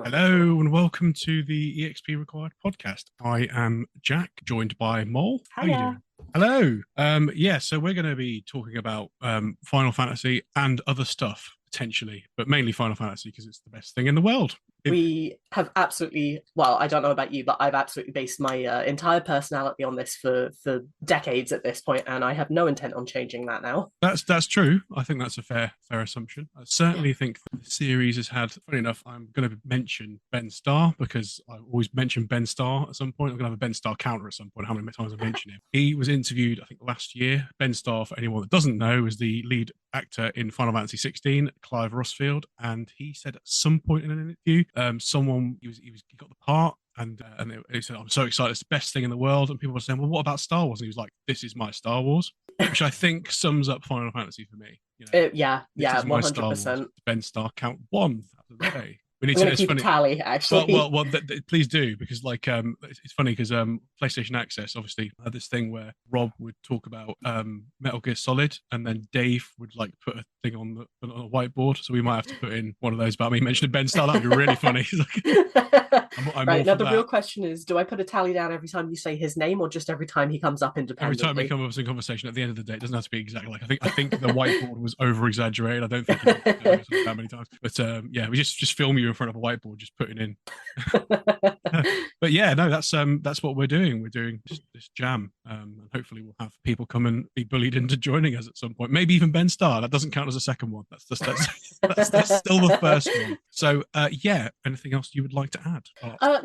Hello and welcome to the EXP Required podcast. I am Jack, joined by Mol. How are you Hiya. doing? Hello. So we're going to be talking about Final Fantasy and other stuff potentially, but mainly Final Fantasy because it's the best thing in the world. We have absolutely, well, I don't know about you, but I've absolutely based my entire personality on this for decades at this point, and I have no intent on changing that now. That's true. I think that's a fair assumption. I certainly think that the series has had. Funny enough, I'm going to mention Ben Starr because I always mention Ben Starr at some point. I'm going to have a Ben Starr counter at some point. How many times I mention him? He was interviewed, I think, last year. Ben Starr, for anyone that doesn't know, is the lead actor in Final Fantasy XVI, Clive Rossfield, and he said at some point in an interview, someone he got the part. And he said, "I'm so excited! It's the best thing in the world." And people were saying, "Well, what about Star Wars?" And he was like, "This is my Star Wars," which I think sums up Final Fantasy for me. Yeah, This yeah, is my Star Wars. 100%. Ben Star count one out of the day. We need I'm to. gonna It's keep a funny. tally, actually. Please do because it's funny because PlayStation Access obviously had this thing where Rob would talk about Metal Gear Solid and then Dave would like put a thing on a whiteboard, so we might have to put in one of those about me mentioning Ben Starr. That'd be really funny. I'm Right, all now for the real that. question is, do I put a tally down every time you say his name or just every time he comes up Every time we independently? come up with a conversation, at the end of the day, it doesn't have to be exactly like I think the whiteboard was over exaggerated. I don't think he did that many times. But yeah, we just film you in front of a whiteboard, just putting in. But yeah, no, that's what we're doing. We're doing this jam, and hopefully we'll have people come and be bullied into joining us at some point. Maybe even Ben Starr. That doesn't count as a second one. That's still the first one. So yeah, anything else you would like to add?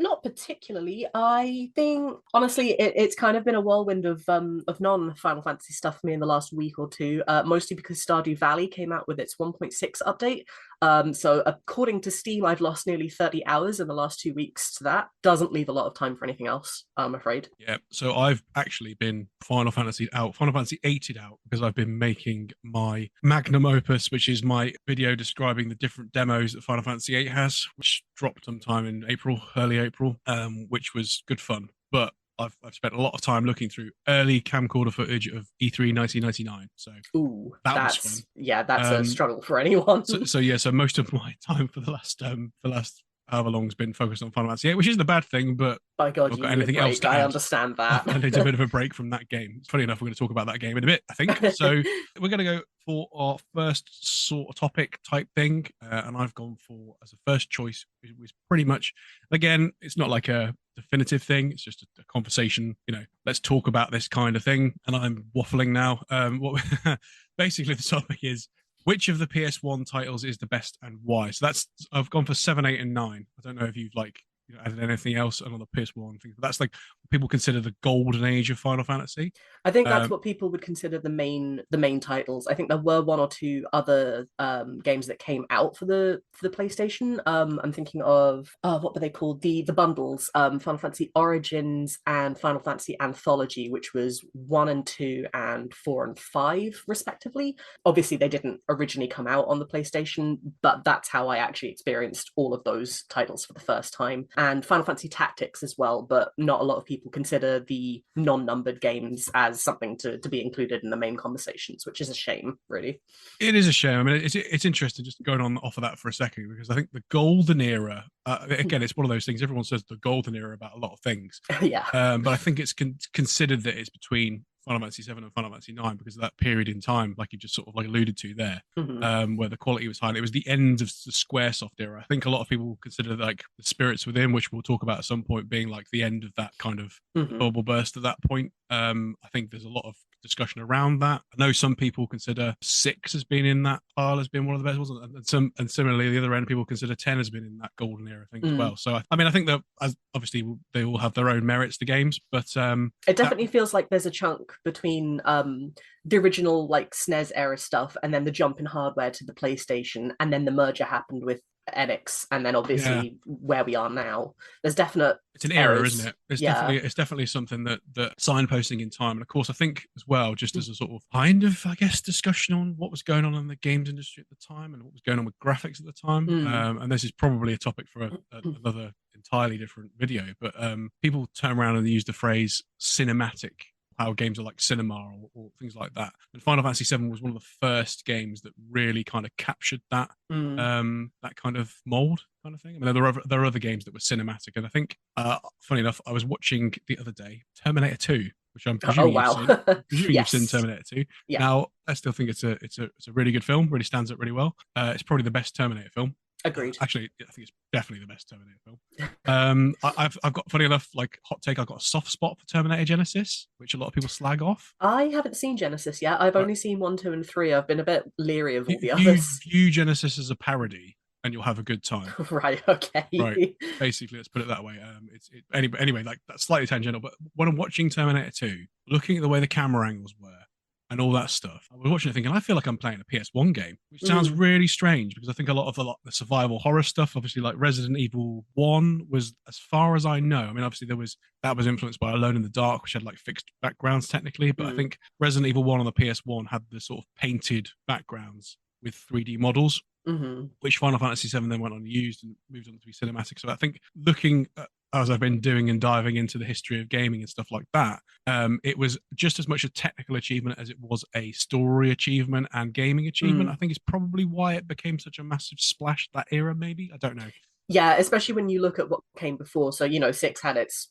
Not particularly. I think honestly, it's kind of been a whirlwind of non Final Fantasy stuff for me in the last week or two. Mostly because Stardew Valley came out with its 1.6 update. So according to Steam, I've lost nearly 30 hours in the last 2 weeks to that. Doesn't leave a lot of time for anything else, I'm afraid. Yeah, so I've actually been Final Fantasy VIII out because I've been making my magnum opus, which is my video describing the different demos that Final Fantasy VIII has, which dropped sometime in April, early April, which was good fun. But I've spent a lot of time looking through early camcorder footage of E3 1999, so Ooh, that was fun. that's a Um, struggle for anyone. so most of my time for the last however long has been focused on Final Fantasy VIII, which isn't a bad thing, but By if God, I've you got need a anything else break. to I add, understand that. I need a bit of a break from that game. It's funny enough, we're going to talk about that game in a bit, I think. So we're going to go for our first sort of topic type thing, and I've gone for as a first choice was pretty much again, it's not like a definitive thing. It's just a conversation. Let's talk about this kind of thing. And I'm waffling now. What basically the topic is which of the PS1 titles is the best and why? So I've gone for 7, 8, and 9. I don't know if you've added anything else on the PS1 thing, but that's like people consider the golden age of Final Fantasy. I think that's Um, what people would consider the main titles. I think there were one or two other games that came out for the PlayStation. I'm thinking of what were they called? The bundles, Final Fantasy Origins and Final Fantasy Anthology, which was 1 and 2 and 4 and 5 respectively. Obviously, they didn't originally come out on the PlayStation, but that's how I actually experienced all of those titles for the first time. And Final Fantasy Tactics as well, but not a lot of people consider the non-numbered games as something to be included in the main conversations, which is a shame, really. it is a shame. I mean, it's interesting just going on off of that for a second because I think the golden era. Again, it's one of those things. Everyone says the golden era about a lot of things, Yeah. but I think it's considered that it's between Final Fantasy VII and Final Fantasy IX because of that period in time, like you just sort of like alluded to there, Mhm. where the quality was high. And it was the end of the SquareSoft era. I think a lot of people consider like the Spirits Within, which we'll talk about at some point, being like the end of that kind of Mhm. bubble burst at that point. I think there's a lot of discussion around that. I know some people consider 6 as being in that pile as being one of the best ones, and similarly the other end people consider 10 as being in that golden era thing as Mm. well. So I mean I think that as obviously they all have their own merits, the games, but It that definitely feels like there's a chunk between the original like SNES era stuff and then the jump in hardware to the PlayStation, and then the merger happened with Enix, and then yeah, obviously where we are now. There's definite it's an era, isn't errors. it? It's Yeah. definitely something that signposting in time, and of course, I think as well, just as a sort of kind of, I guess, discussion on what was going on in the games industry at the time and what was going on with graphics at the time. Mm. And this is probably a topic for another entirely different video, but people turn around and use the phrase cinematic how games are like cinema or things like that. And Final Fantasy VII was one of the first games that really kind of captured that kind of mold kind of thing. I mean, there are other games that were cinematic, and I think, funny enough, I was watching the other day Terminator 2, which I'm Oh presuming you've wow. seen. Presuming you've seen Yes. Terminator 2. Yeah. Now, I still think it's a really good film. Really stands up really well. It's probably the best Terminator film. Agreed. Actually, I think it's definitely the best Terminator film. I've got, funny enough, like hot take. I've got a soft spot for Terminator Genesis, which a lot of people slag off. I haven't seen Genesis yet. I've Right. only seen 1, 2, and 3. I've been a bit leery of all the View others. view Genesis as a parody, and you'll have a good time. Right. Right. Okay. Basically, let's put it that way. Anyway, like that's slightly tangential. But when I'm watching Terminator 2, looking at the way the camera angles were and all that stuff, I was watching it thinking, I feel like I'm playing a PS1 game, which sounds really strange because I think a lot of the survival horror stuff, obviously like Resident Evil 1 was, as far as I know, I mean, obviously that was influenced by Alone in the Dark, which had like fixed backgrounds technically, but I think Resident Evil 1 on the PS1 had the sort of painted backgrounds with 3D models, which Final Fantasy VII then went on and used and moved on to be cinematic. So I think looking at, as I've been doing and diving into the history of gaming and stuff like that, it was just as much a technical achievement as it was a story achievement and gaming achievement. I think it's probably why it became such a massive splash that era, maybe. I don't know. Yeah, especially when you look at what came before. So, six had its,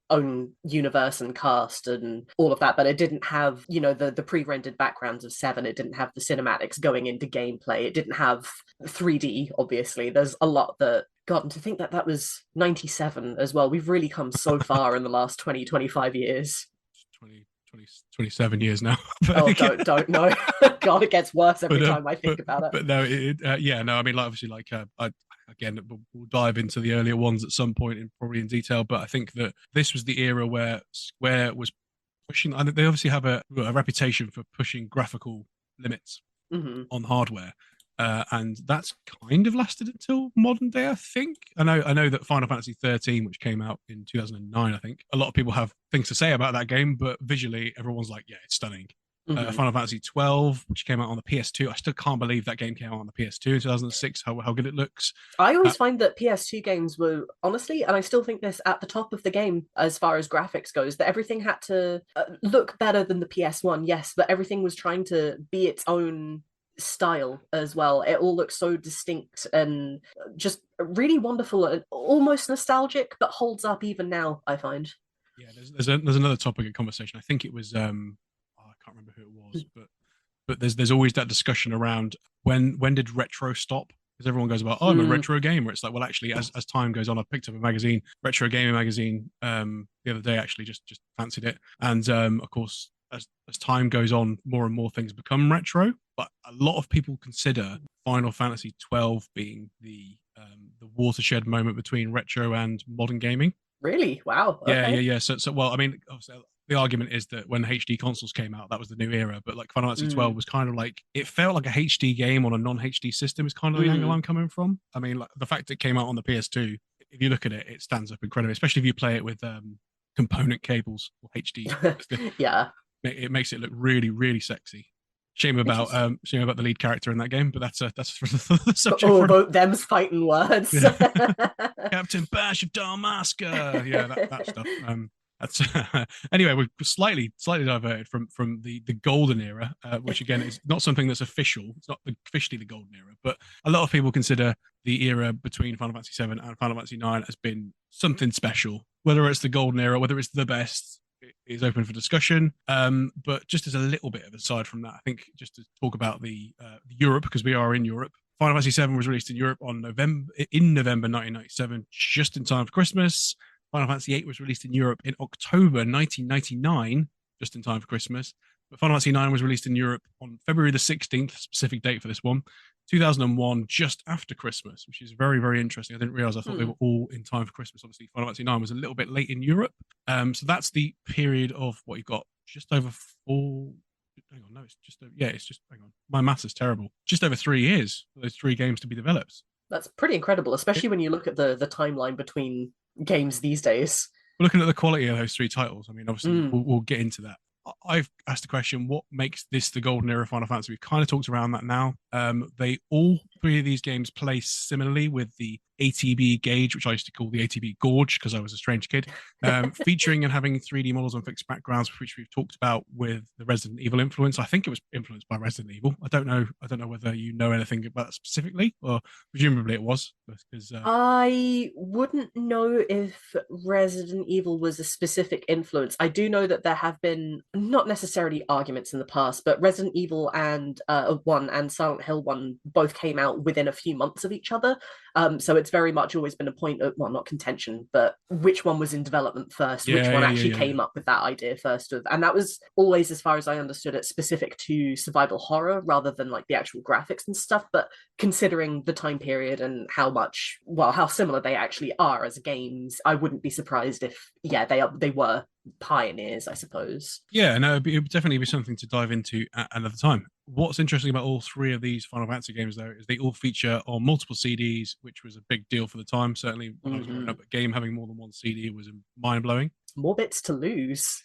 own universe and cast and all of that, but it didn't have, the pre-rendered backgrounds of seven. It didn't have the cinematics going into gameplay. It didn't have 3D, obviously. There's a lot that, God, and to think that was 97 as well. We've really come so far in the last 20, 25 years. 27 years now. Oh, don't know. God, it gets worse every time I think about it. But no, I mean, like, obviously, like, again, we'll dive into the earlier ones at some point, probably in detail. But I think that this was the era where Square was pushing. And they obviously have a reputation for pushing graphical limits on hardware. And that's kind of lasted until modern day, I think. I know that Final Fantasy 13, which came out in 2009, I think a lot of people have things to say about that game, but visually, everyone's like, yeah, it's stunning. Final Fantasy 12, which came out on the PS2. I still can't believe that game came out on the PS2 in 2006, how good it looks. I always find that PS2 games were, honestly, and I still think this, at the top of the game as far as graphics goes, that everything had to look better than the PS1, yes, but everything was trying to be its own style as well. It all looks so distinct and just really wonderful and almost nostalgic, but holds up even now, I find. Yeah, there's another topic of conversation. I think it was I can't remember who it was, but there's always that discussion around when did retro stop? Because everyone goes about, I'm a retro gamer. It's like, well, actually, as time goes on, I picked up a magazine, Retro Gaming Magazine, the other day, actually, just fancied it. And of course, as time goes on, more and more things become retro. But a lot of people consider Final Fantasy 12 being the watershed moment between retro and modern gaming. Really? Wow. Okay. Yeah. So well, I mean, obviously, the argument is that when HD consoles came out, that was the new era. But like Final Fantasy 12 was kind of like, it felt like a HD game on a non-HD system is kind of the angle I'm coming from. I mean, like the fact it came out on the PS2, if you look at it, it stands up incredibly, especially if you play it with component cables or HD. Yeah. It makes it look really, really sexy. Shame about the lead character in that game, but that's for the subject. Both them's fighting words. Yeah. Captain Bash of Dalmasca. Yeah, that stuff. That's anyway. We're slightly diverted from the golden era, which again is not something that's official. It's not officially the golden era, but a lot of people consider the era between Final Fantasy VII and Final Fantasy IX as been something special. Whether it's the golden era, whether it's the best, is open for discussion. But just as a little bit of aside from that, I think just to talk about the Europe, because we are in Europe. Final Fantasy VII was released in Europe in November 1997, just in time for Christmas. Final Fantasy VIII was released in Europe in October 1999, just in time for Christmas. But Final Fantasy IX was released in Europe on February the 16th, specific date for this one, 2001, just after Christmas, which is very, very interesting. I didn't realize. I thought they were all in time for Christmas. Obviously, Final Fantasy IX was a little bit late in Europe. So that's the period of what you've got, just over four. Hang on, no, it's just, hang on. My maths is terrible. Just over 3 years for those 3 games to be developed. That's pretty incredible, especially when you look at the timeline between games these days. Looking at the quality of those 3 titles, I mean, obviously, we'll get into that. I've asked the question, what makes this the golden era of Final Fantasy? We've kind of talked around that now. They all 3 of these games play similarly with the ATB gauge, which I used to call the ATB gorge because I was a strange kid, featuring and having 3D models on fixed backgrounds, which we've talked about with the Resident Evil influence. I think it was influenced by Resident Evil. I don't know. I don't know whether you know anything about that specifically, or presumably it was. Because I wouldn't know if Resident Evil was a specific influence. I do know that there have been not necessarily arguments in the past, but Resident Evil and 1 and Silent Hill 1 both came out within a few months of each other. So it's very much always been a point of, well, not contention, but which one was in development first, which one actually came up with that idea first. And that was always, as far as I understood it, specific to survival horror rather than like the actual graphics and stuff. But considering the time period and how similar they actually are as games, I wouldn't be surprised if, they were pioneers, I suppose. Yeah, no, it would definitely be something to dive into at another time. What's interesting about all three of these Final Fantasy games, though, is they all feature on multiple CDs, which was a big deal for the time. Certainly, when I was growing up, a game having more than one CD was mind blowing. More bits to lose.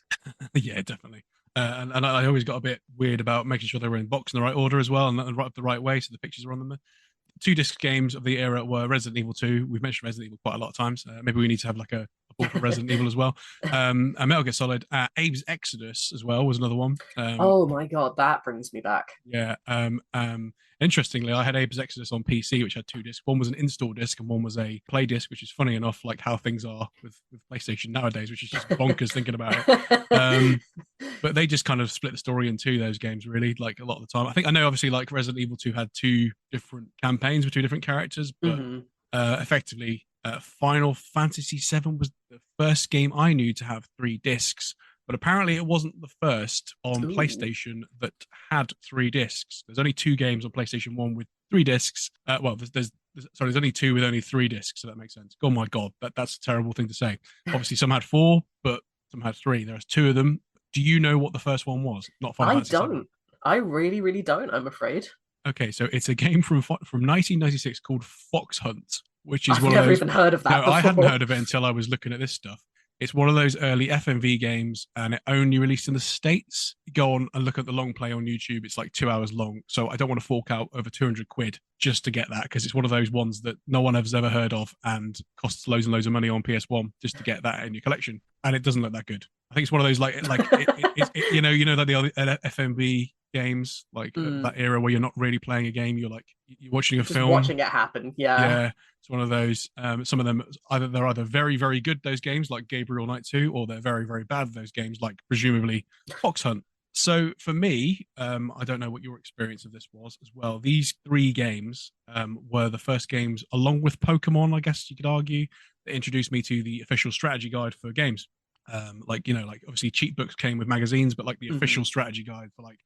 Yeah, definitely. And I always got a bit weird about making sure they were in box in the right order as well, and the right way, so the pictures are on them. Two disc games of the era were Resident Evil 2. We've mentioned Resident Evil quite a lot of times. Maybe we need to have like a ball for Resident Evil as well. And Metal Gear Solid. Abe's Exodus as well was another one. Oh my god, that brings me back. Yeah. Interestingly, I had Abe's Exodus on PC, which had two discs. One was an install disc and one was a play disc, which is funny enough, like how things are with PlayStation nowadays, which is just bonkers thinking about it. But they just kind of split the story in two, those games, really, like a lot of the time. I know, obviously, like Resident Evil 2 had two different campaigns with two different characters, but effectively, Final Fantasy VII was the first game I knew to have three discs. But apparently it wasn't the first on PlayStation that had three discs. There's only two games on PlayStation 1 with three discs. There's only two with only three discs, so that makes sense. Oh my God, that's a terrible thing to say. Obviously some had four, but some had three. There's two of them. Do you know what the first one was? Not Final Fantasy VII. I don't. I really, really don't, I'm afraid. Okay, so it's a game from 1996 called Fox Hunt, which is I've never even heard of that before. I hadn't heard of it until I was looking at this stuff. It's one of those early FMV games, and it only released in the States. You go on and look at the long play on YouTube. It's like 2 hours long. So I don't want to fork out over 200 quid just to get that, because it's one of those ones that no one has ever heard of and costs loads and loads of money on PS1 just to get that in your collection. And it doesn't look that good. I think it's one of those you know that the other FMV games, like that era where you're not really playing a game, you're watching a film, watching it happen. Yeah, it's one of those. Some of them they're either very, very good, those games like Gabriel Knight 2, or they're very, very bad, those games like presumably Fox Hunt. So for me, I don't know what your experience of this was as well. These three games were the first games, along with Pokemon, I guess you could argue, that introduced me to the official strategy guide for games. Like obviously cheat books came with magazines, but like the official strategy guide for like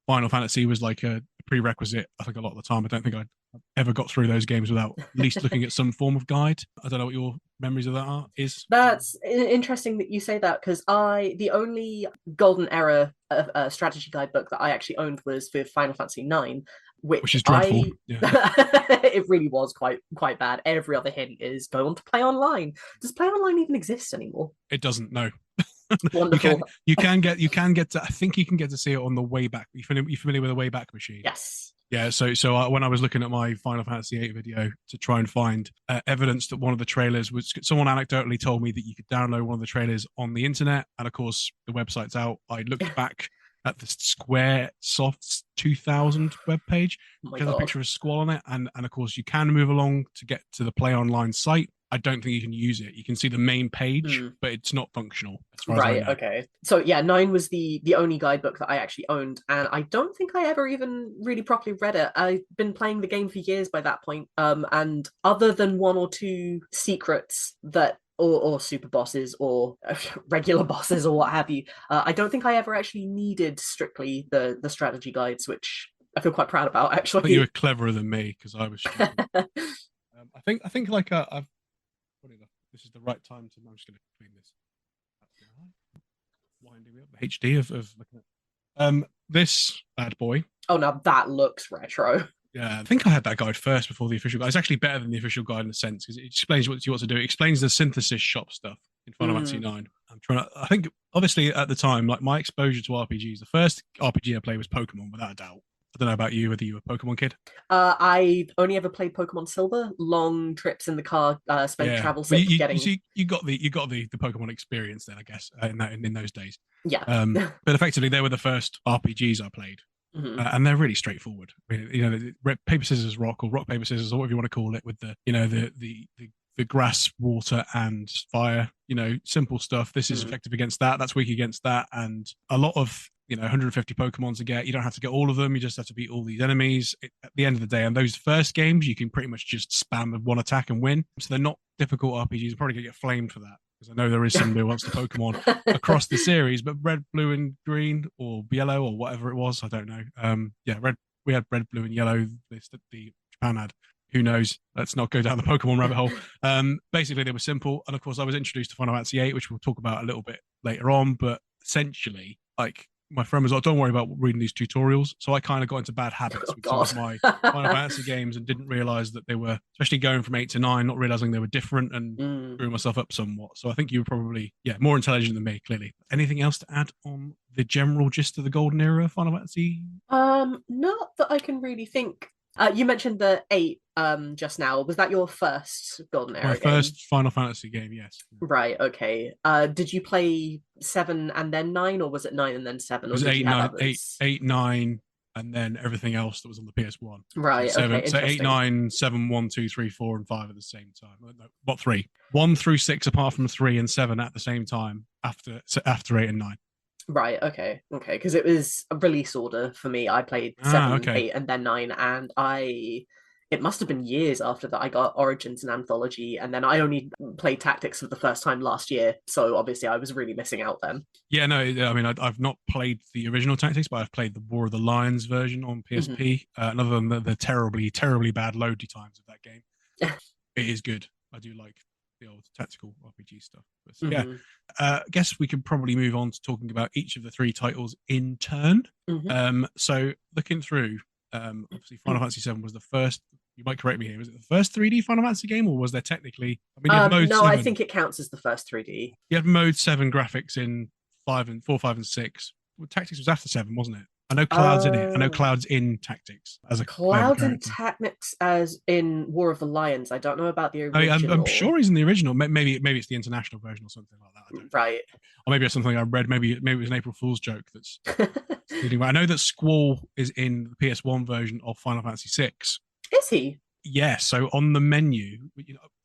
Final Fantasy was like a prerequisite. I think a lot of the time, I don't think I'd ever got through those games without at least looking at some form of guide. I don't know what your memories of that is. That's interesting that you say that, because the only golden era of strategy guide book that I actually owned was for Final Fantasy IX, which is dreadful. It really was quite bad. Every other hint is go on to Play Online. Does Play Online even exist anymore? It doesn't. No. Wonderful. You can get to. I think you can get to see it on the Wayback. You familiar with the Wayback Machine? Yes. Yeah. So when I was looking at my Final Fantasy VIII video to try and find evidence that one of the trailers was, someone anecdotally told me that you could download one of the trailers on the internet, and of course the website's out. I looked back at the Square Soft's 2000 webpage, which has a picture of a squall on it, and of course you can move along to get to the Play Online site. I don't think you can use it. You can see the main page, but it's not functional as far as I know. Okay. So yeah, 9 was the only guidebook that I actually owned, and I don't think I ever even really properly read it. I've been playing the game for years by that point, and other than one or two secrets that or super bosses or regular bosses or what have you, I don't think I ever actually needed strictly the strategy guides, which I feel quite proud about, actually. But you were cleverer than me, because I was I think like I've this is the right time to. I'm just going to clean this. Winding me up the HD of looking at this bad boy. Oh, now that looks retro. Yeah, I think I had that guide first before the official guide. It's actually better than the official guide in a sense, because it explains what you want to do. It explains the synthesis shop stuff in Final Fantasy IX. I think obviously at the time, like my exposure to RPGs, the first RPG I played was Pokemon, without a doubt. I don't know about you, whether you were a Pokemon kid. I only ever played Pokemon Silver. Long trips in the car, spent Yeah, travel but sick you getting. see, you got the Pokemon experience then, I guess, in those days. Yeah. But effectively, they were the first RPGs I played, Mhm. and they're really straightforward. I mean, paper scissors rock, or rock paper scissors, or whatever you want to call it, with the grass, water, and fire. Simple stuff. This is Mhm. effective against that. That's weak against that, and a lot of 150 Pokemon to get. You don't have to get all of them. You just have to beat all these enemies. At the end of the day, and those first games, you can pretty much just spam with one attack and win. So they're not difficult RPGs. You're probably gonna get flamed for that because I know there is somebody who wants the Pokemon across the series, but red, blue, and green, or yellow, or whatever it was, I don't know. Yeah, red. We had red, blue, and yellow. The Japan had. Who knows? Let's not go down the Pokemon rabbit hole. Basically, they were simple, and of course, I was introduced to Final Fantasy VIII, which we'll talk about a little bit later on. But essentially, like my friend was like, "Don't worry about reading these tutorials." So I kind of got into bad habits Oh with some God. of my Final Fantasy games and didn't realize that they were, especially going from 8 to 9, not realizing they were different and Mm. screwing myself up somewhat. So I think you were probably, yeah, more intelligent than me, clearly. Anything else to add on the general gist of the golden era of Final Fantasy? Not that I can really think. You mentioned the eight just now. Was that your first Golden My Era game? first Final Fantasy game, yes. Right, okay. Did you play seven and then nine, or was it nine and then seven, It or was did eight, you have nine, eight, others? eight, nine, and then everything else that was on the PS1. So Right, okay, seven, so eight, interesting. nine, seven, one, two, three, four, and five at the same time. No, what three? One through six, apart from three and seven at the same time. After eight and nine. Right, okay, okay. Because it was a release order for me. I played Ah, seven, okay. eight, and then nine, and it must have been years after that I got Origins and Anthology, and then I only played Tactics for the first time last year. So obviously I was really missing out then. Yeah, no, I mean, I've not played the original Tactics, but I've played the War of the Lions version on Mhm. PSP. And other than the terribly, terribly bad load times of that game, it is good. I do like the old tactical RPG stuff. But yeah, Mhm. I guess we could probably move on to talking about each of the three titles in turn. Mhm. So looking through, obviously Final Fantasy VII was the first. You might correct me here. Was it the first 3D Final Fantasy game, or was there technically? I mean, you had Mode No, I Seven. think it counts as the first 3D. You had Mode Seven graphics in five and four, five, and six. Well, Tactics was after seven, wasn't it? I know Cloud's in it. I know Uh, Cloud's in Tactics as a playable Clouds and character. Tactics as in War of the Lions. I don't know about the I'm original. sure he's in the original. Maybe it's the international version or something like that. I don't know. Right. Or maybe it's something I read. Maybe it was an April Fool's joke that's leading. I know that Squall is in the PS1 version of Final Fantasy VI. Is he? Yeah, so on the menu,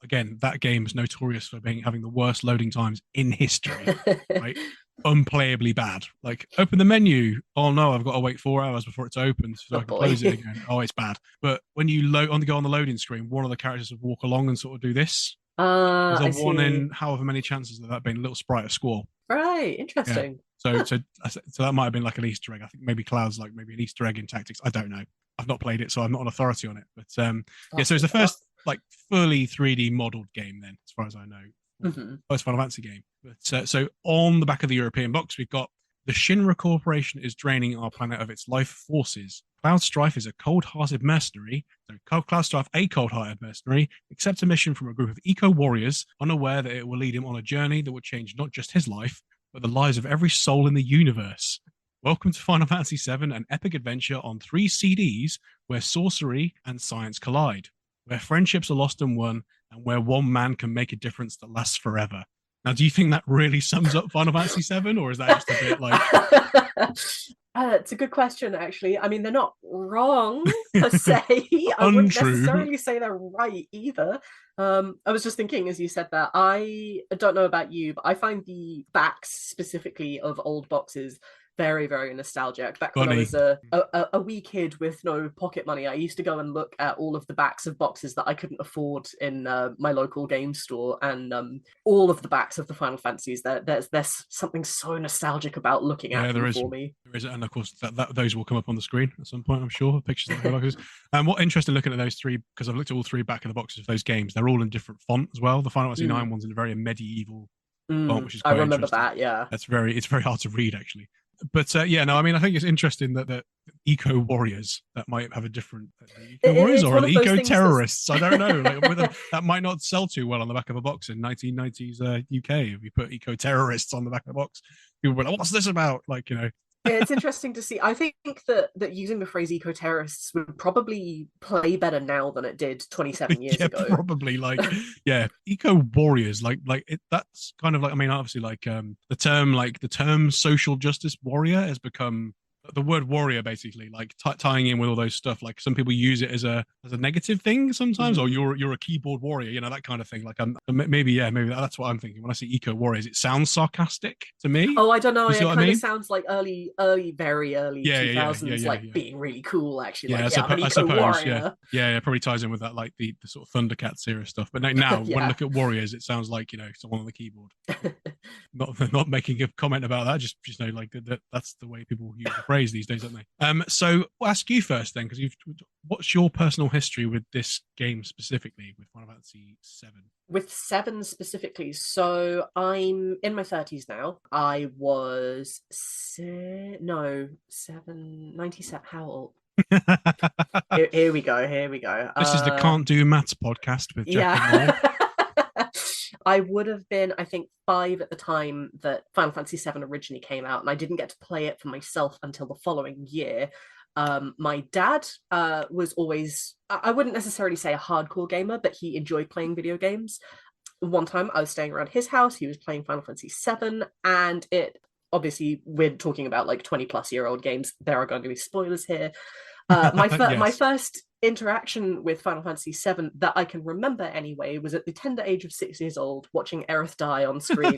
again, that game is notorious for having the worst loading times in history, right? Unplayably bad. Like, open the menu. Oh no, I've got to wait 4 hours before it's opened so Oh I can close it boy. again. Oh, it's bad. But when you go on the loading screen, one of the characters would walk along and sort of do this. There's a I one in see. however many chances of that being a little sprite of Squall. Right. Yeah. Interesting. So Huh. so so that might have been like an Easter egg. I think maybe Cloud's like maybe an Easter egg in Tactics. I don't know. I've not played it, so I'm not an authority on it. But I'll yeah, have so to it's the look it up. first like fully 3D modeled game then, as far as I know, for Mhm. first Final Fantasy game. But so on the back of the European box, we've got the Shinra Corporation is draining our planet of its life forces. Cloud Strife is a cold-hearted mercenary. So Cloud Strife, a cold-hearted mercenary, accepts a mission from a group of eco-warriors, unaware that it will lead him on a journey that will change not just his life, but the lives of every soul in the universe. Welcome to Final Fantasy VII, an epic adventure on 3 CDs where sorcery and science collide, where friendships are lost and won, and where one man can make a difference that lasts forever. Now, do you think that really sums up Final Fantasy VII, or is that just a bit like It's a good question, actually. I mean, they're not wrong per se. I wouldn't untrue? necessarily say they're right either. I was just thinking as you said that. I don't know about you, but I find the backs specifically of old boxes very, very nostalgic. Back when I Funny. was a wee kid with no pocket money, I used to go and look at all of the backs of boxes that I couldn't afford in my local game store, and all of the backs of the Final Fantasies. There's something so nostalgic about looking at Yeah, them there is. for me. There is, and of course, those will come up on the screen at some point. I'm sure pictures of the boxes. And what interesting looking at those three, because I've looked at all three back of the boxes of those games. They're all in different font as well. The Final Fantasy Mm, IX one's in a very medieval font, which is I quite remember interesting. that. Yeah. It's very hard to read actually. But yeah, no, I mean, I think it's interesting that the eco warriors that might have a different the eco warriors It's or one the of those eco things that's terrorists. I don't know. Like that might not sell too well on the back of a box in 1990s UK if you put eco terrorists on the back of the box. People were like, "What's this about?" Like It's interesting to see. I think that using the phrase eco terrorists would probably play better now than it did 27 years Yeah, ago. probably yeah, eco warriors, that's kind of like, I mean, obviously the term social justice warrior has become the word warrior, basically, like tying in with all those stuff. Like some people use it as a negative thing sometimes, or Mm. you're a keyboard warrior, that kind of thing. Like maybe that's what I'm thinking when I say eco warriors. It sounds sarcastic to me. Oh, I don't know. You see It what I kind of mean? sounds like very early Yeah, 2000s, like yeah. being really cool, actually. Yeah, Like, yeah, I'm an I eco suppose. Yeah, warrior. yeah, it probably ties in with that, like the sort of Thundercats era stuff. But now, when I Yeah. look at Warriors, it sounds like someone on the keyboard. Not making a comment about that. Just know, like that's the way people use the phrase these days, aren't they? So I'll ask you first then, because what's your personal history with this game specifically, with Final Fantasy VII? With seven specifically, so I'm in my 30s now. I was no, 97. How old? Here we go. Here we go. This is the Can't Do Maths podcast with Jack and Mol. Yeah. I would have been, I think, 5 at the time that Final Fantasy VII originally came out, and I didn't get to play it for myself until the following year. My dad was always, I wouldn't necessarily say a hardcore gamer, but he enjoyed playing video games. One time I was staying around his house, he was playing Final Fantasy VII, and it obviously, we're talking about like 20-plus-year-old games. There are going to be spoilers here. My Yes. first interaction with Final Fantasy VII that I can remember anyway was at the tender age of 6 years old, watching Aerith die on screen.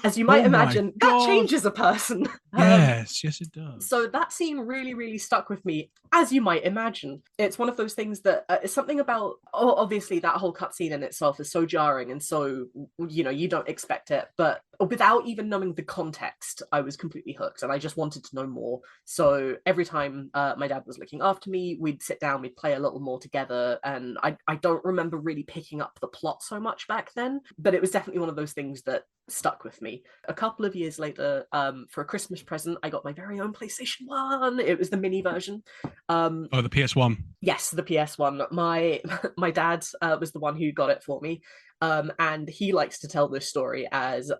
As you Oh might my imagine, that god. changes a person. Yes, it So does. that scene really, really stuck with me, as you might imagine. It's one of those things that it's something about, oh, obviously, that whole cutscene in itself is so jarring and so, you don't expect it. But without even knowing the context, I was completely hooked and I just wanted to know more. So every time my dad was looking after me, we'd sit down, we'd play a little more together. And I don't remember really picking up the plot so much back then, but it was definitely one of those things that stuck with me. A couple of years later, for a Christmas present, I got my very own PlayStation 1. It was the mini version. Oh, the PS1. Yes, the PS1. My dad was the one who got it for me. And he likes to tell this story as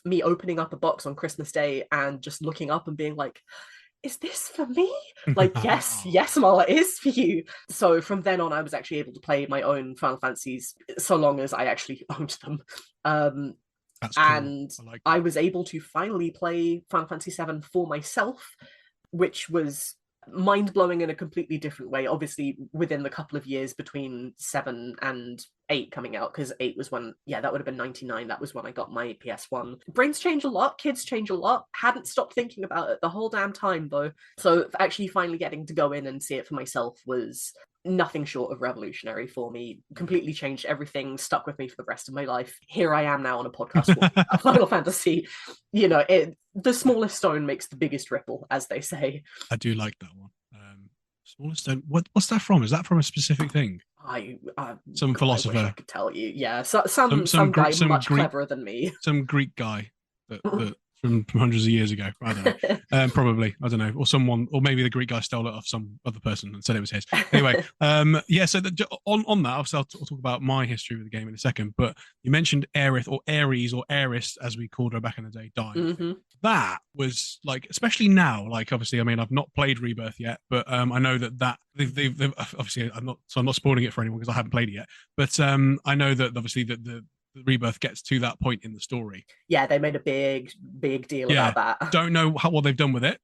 me opening up a box on Christmas Day and just looking up and being like, is this for me? Like, yes, yes, Mala, it is for you. So from then on, I was actually able to play my own Final Fantasies so long as I actually owned them. That's cool. And I like I that. was able to finally play Final Fantasy VII for myself, which was mind blowing in a completely different way. Obviously, within the couple of years between 7 and 8 coming out, because 8 was when, yeah, that would have been 99. That was when I got my PS1. Brains change a lot, kids change a lot. Hadn't stopped thinking about it the whole damn time, though. So actually, finally getting to go in and see it for myself was nothing short of revolutionary for me. Completely changed everything, stuck with me for the rest of my life. Here I am now on a podcast talking about Final Fantasy. The smallest stone makes the biggest ripple, as they say. I do like that one. Smallest stone. What's that from? Is that from a specific thing? Some God, I wish I philosopher, could tell you. Yeah, so, some some some Greek, guy much cleverer than me. some Greek guy that from hundreds of years ago. I don't know. Probably, I don't know, or someone, or maybe the Greek guy stole it off some other person and said it was his. Anyway, yeah. So on that, obviously, I'll talk about my history with the game in a second. But you mentioned Aerith or Ares or Eris, as we called her back in the day, dying. Mm-hmm. That was like, especially now, like obviously, I mean, I've not played Rebirth yet, but I know that they've obviously, I'm not spoiling it for anyone because I haven't played it yet. But I know that obviously that the Rebirth gets to that point in the story. Yeah, they made a big deal Yeah, about that. don't know what they've done with it.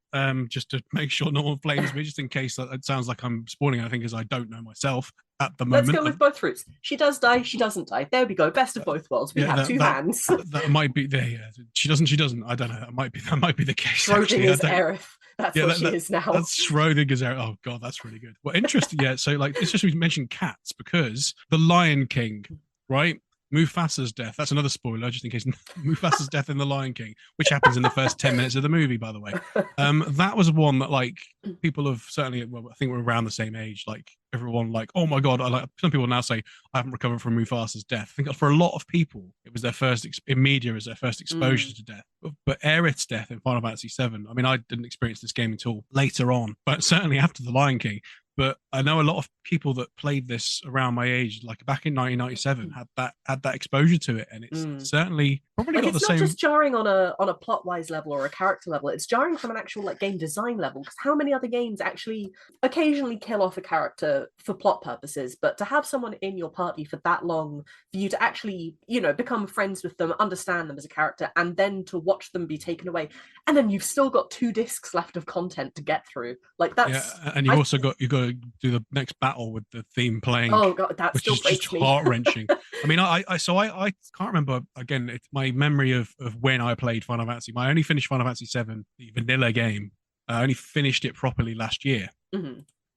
Just to make sure no one flames me, just in case that it sounds like I'm spoiling anything, because I don't know myself at the Let's moment. go with both routes. She does die, she doesn't die. There we go. Best of both worlds. We Yeah, have two hands. that might be there. Yeah, she doesn't. She doesn't. I don't know. That might be the case. Schrodinger's Actually, Aerith. That's yeah, what she is now. that's Schrodinger's error. Oh god, that's really good. Well, interesting. Yeah, so like it's just we mentioned cats because the Lion King, right? Mufasa's death. That's another spoiler, just in case. Mufasa's death in the Lion King, which happens in the first 10 minutes of the movie, by the way. That was one that like people have certainly. Well, I think we're around the same age. Like everyone, like, oh my god. Some people now say I haven't recovered from Mufasa's death. I think for a lot of people, it was their first in media as their first exposure to death. But Aerith's death in Final Fantasy VII. I mean, I didn't experience this game until later on, but certainly after the Lion King. but I know a lot of people that played this around my age, like back in 1997, had that exposure to it, and it's certainly probably like got the it's same. not just jarring on a plot wise level or a character level. It's jarring from an actual like game design level, because how many other games actually occasionally kill off a character for plot purposes, but to have someone in your party for that long, for you to actually, you know, become friends with them, understand them as a character, and then to watch them be taken away, and then you've still got 2 discs left of content to get through. Like that's and you've also got to do the next battle with the theme playing. Oh god, that which still is breaks just me. heart-wrenching. I mean, I can't remember, again, it's my memory of when I played Final Fantasy. I only finished Final Fantasy VII, the vanilla game. I only finished it properly last year.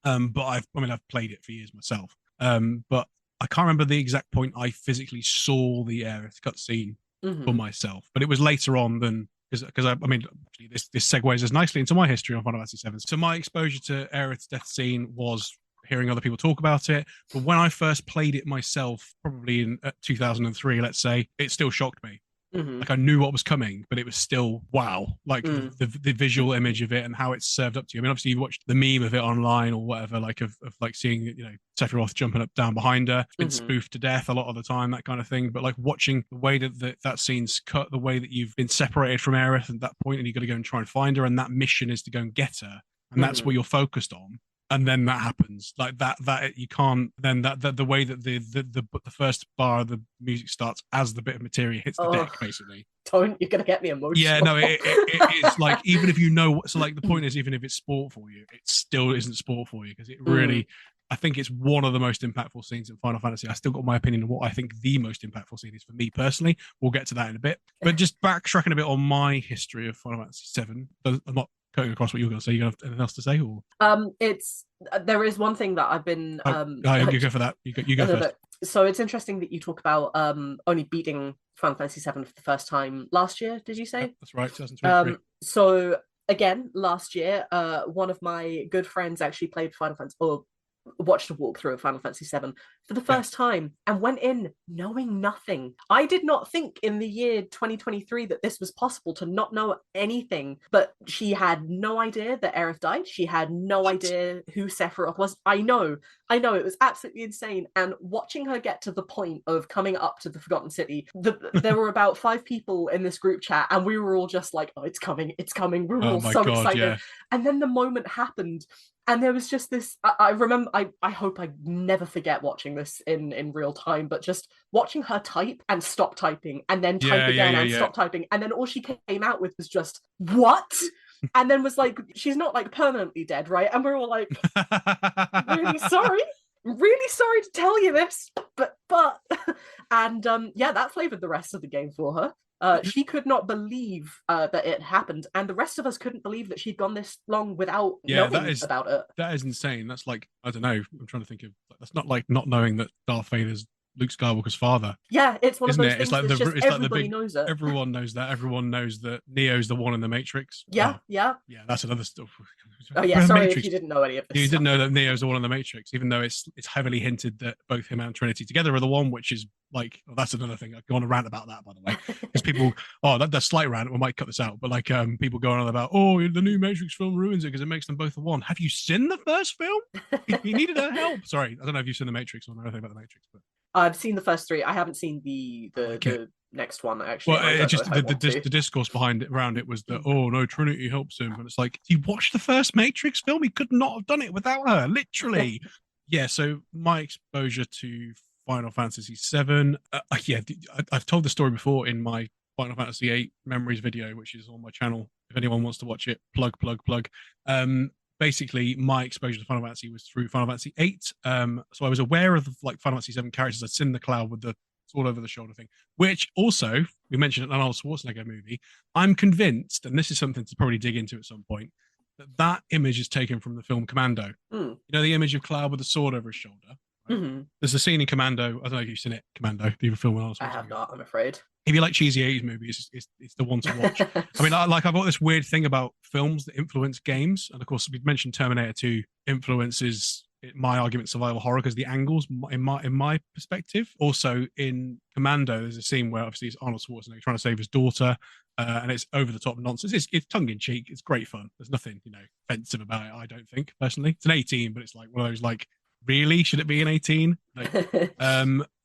But I've played it for years myself. But I can't remember the exact point I physically saw the Aerith cutscene for myself. But it was later on than, because I mean, actually, this segues as nicely into my history on Final Fantasy VII. So my exposure to Aerith's death scene was hearing other people talk about it. But when I first played it myself, probably in 2003, let's say, it still shocked me. Like I knew what was coming, but it was still wow. Like the visual image of it and how it's served up to you. I mean, obviously you watched the meme of it online or whatever, like of like seeing, you know, Sephiroth jumping up down behind her. It's been spoofed to death a lot of the time, that kind of thing. But like watching the way that scene's cut, the way that you've been separated from Aerith at that point, and you've got to go and try and find her, and that mission is to go and get her, and that's what you're focused on. And then that happens, like that you can't. Then that the way that the first bar of the music starts as the bit of materia hits the deck, basically. Don't, you're gonna get me emotional. Yeah, no, it is like, even if you know, so like the point is, even if it's sport for you, it still isn't sport for you, because it really. I think it's one of the most impactful scenes in Final Fantasy. I still got my opinion on what I think the most impactful scene is for me personally. We'll get to that in a bit. But just backtracking a bit on my history of Final Fantasy VII, I'm not cutting across what you were going to say. You got anything else to say? Or it's there is one thing that I've been you go for that. You go first. So it's interesting that you talk about only beating Final Fantasy VII for the first time last year. Did you say? Yeah, that's right, 2023. So again, last year, one of my good friends actually played Final Fantasy, or watched a walkthrough of Final Fantasy VII for the first time, and went in knowing nothing. I did not think in the year 2023 that this was possible, to not know anything. But she had no idea that Aerith died. She had no idea who Sephiroth was. I know, it was absolutely insane. And watching her get to the point of coming up to the Forgotten City, there were about 5 people in this group chat, and we were all just like, "Oh, it's coming! We were all so excited." Yeah. And then the moment happened. And there was just this, I remember, I hope I never forget watching this in real time, but just watching her type and stop typing, and then type again and stop typing. And then all she came out with was just, "What?" And then was like, "She's not like permanently dead, right?" And we're all like, really sorry to tell you this, but, and yeah, that flavored the rest of the game for her. She could not believe that it happened, and the rest of us couldn't believe that she'd gone this long without knowing about it. That is insane. That's like, I don't know, I'm trying to think of, that's not like not knowing that Darth Vader's Luke Skywalker's father. Yeah, it's one of those things. It's like everybody knows it. Everyone knows that. Everyone knows that Neo's the one in the Matrix. Yeah. That's another stuff. Oh yeah, sorry if you didn't know any of this. You didn't know that Neo's the one in the Matrix, even though it's heavily hinted that both him and Trinity together are the one, which is like, that's another thing. I go on a rant about that, by the way, because people, that's slight rant. We might cut this out, but like, people going on about, the new Matrix film ruins it because it makes them both the one. Have you seen the first film? He needed her help. Sorry, I don't know if you've seen the Matrix or know anything about the Matrix, but I've seen the first 3. I haven't seen the next one, actually. Well, it's just the discourse around it was that, no, Trinity helps him, and it's like, you watched the first Matrix film? He could not have done it without her, literally. Yeah. So my exposure to Final Fantasy VII, I've told the story before in my Final Fantasy VIII memories video, which is on my channel. If anyone wants to watch it, plug. Basically, my exposure to Final Fantasy was through Final Fantasy VIII. So I was aware of like Final Fantasy VII characters. I'd seen the cloud with the sword over the shoulder thing, which also, we mentioned an Arnold Schwarzenegger movie. I'm convinced, and this is something to probably dig into at some point, that image is taken from the film Commando. You know, the image of Cloud with the sword over his shoulder. Right? There's a scene in Commando. I don't know if you've seen it, Commando, the film with Arnold Schwarzenegger. I have not, I'm afraid. If you like cheesy 80s movies, it's the one to watch. I mean, I've got this weird thing about films that influence games. And of course, we've mentioned Terminator 2 influences my argument survival horror because the angles in my perspective. Also in Commando, there's a scene where obviously it's Arnold Schwarzenegger trying to save his daughter, and it's over the top nonsense. It's tongue in cheek. It's great fun. There's nothing offensive about it. I don't think personally. It's an 18, but it's like one of those like, really, should it be an 18? Like,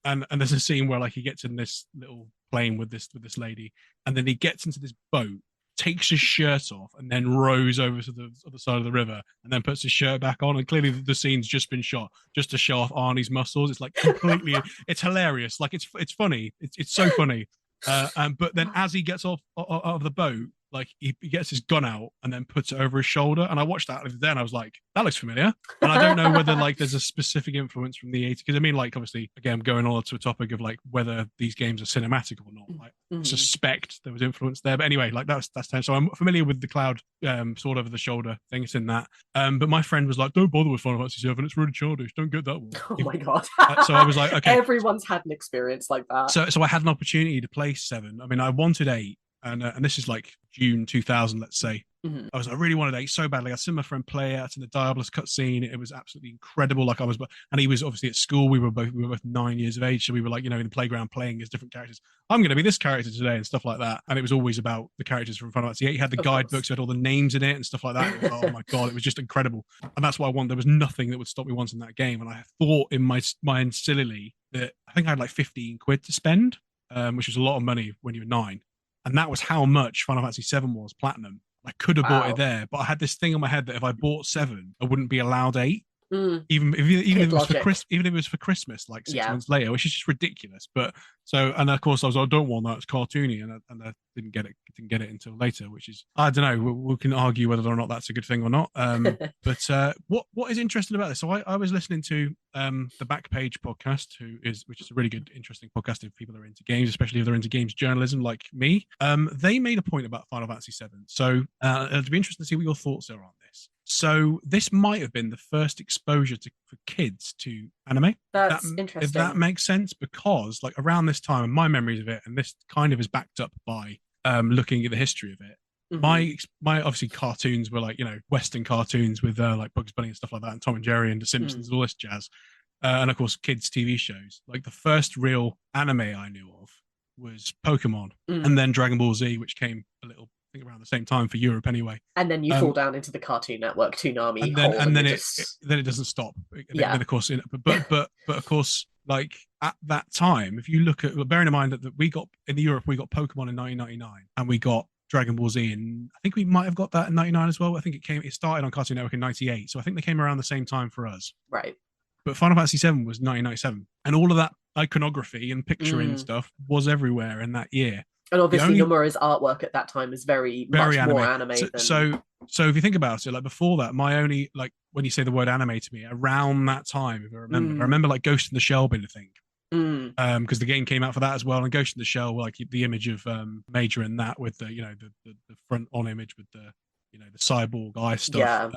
and there's a scene where like he gets in this little plane with this lady, and then he gets into this boat, takes his shirt off, and then rows over to the other side of the river, and then puts his shirt back on. And clearly, the scene's just been shot just to show off Arnie's muscles. It's like completely, it's hilarious. Like it's funny. It's so funny. But then as he gets off of the boat, like he gets his gun out and then puts it over his shoulder. And I watched that the other day and I was like, that looks familiar. And I don't know whether like there's a specific influence from the 80s. Because I mean, like obviously, again, going on to a topic of like whether these games are cinematic or not. I suspect there was influence there. But anyway, like that's time. So I'm familiar with the cloud sword over the shoulder thing. It's in that. But my friend was like, don't bother with Final Fantasy VII. It's really childish. Don't get that one. Oh my God. So I was like, okay. Everyone's had an experience like that. So I had an opportunity to play 7. I mean, I wanted 8. And this is like June 2000, let's say. I was, I really wanted 8 so badly. I seen my friend play it in the Diablos cutscene. It was absolutely incredible. Like and he was obviously at school. We were both 9 years of age, so we were like, in the playground playing as different characters. I'm going to be this character today and stuff like that. And it was always about the characters from Final Fantasy VIII. He had the guidebooks, had all the names in it and stuff like that. Was, oh my God, it was just incredible. And that's why I wanted. There was nothing that would stop me wanting that game. And I thought in my mind sillily that I think I had like 15 quid to spend, which was a lot of money when you were 9. And that was how much Final Fantasy VII was platinum. I could have bought it there, but I had this thing in my head that if I bought 7, I wouldn't be allowed 8. Even if it was even if it was for Christmas, like 6 months later, which is just ridiculous. But and of course I was like, I don't want that, it's cartoony, and I didn't get it until later, which is, I don't know, we can argue whether or not that's a good thing or not. But what is interesting about this? So I was listening to the Backpage podcast, which is a really good, interesting podcast if people are into games, especially if they're into games journalism like me. They made a point about Final Fantasy VII, so it'd be interesting to see what your thoughts are on this. So this might have been the first exposure for kids to anime. That's interesting. If that makes sense, because like around this time, and my memories of it, and this kind of is backed up by looking at the history of it. My obviously cartoons were like, Western cartoons with like Bugs Bunny and stuff like that, and Tom and Jerry and The Simpsons and all this jazz. And of course, kids' TV shows. Like the first real anime I knew of was Pokemon, and then Dragon Ball Z, which came I think around the same time for Europe anyway. And then you fall down into the Cartoon Network Toonami and then it doesn't stop. Then of course, but of course, like at that time, if you look at, bearing in mind that we got in Europe, we got Pokemon in 1999, and we got Dragon Ball Z, and I think we might have got that in 99 as well. I think it started on Cartoon Network in 98, so I think they came around the same time for us. Right. But Final Fantasy VII was 1997, and all of that iconography and picturing stuff was everywhere in that year. And obviously, Nomura's artwork at that time is very much anime. more anime. So if you think about it, like before that, my only, like when you say the word anime to me, around that time, if I remember like Ghost in the Shell being a thing. Because the game came out for that as well, and Ghost in the Shell, like the image of Major in that with the the front on image with the the cyborg eye stuff.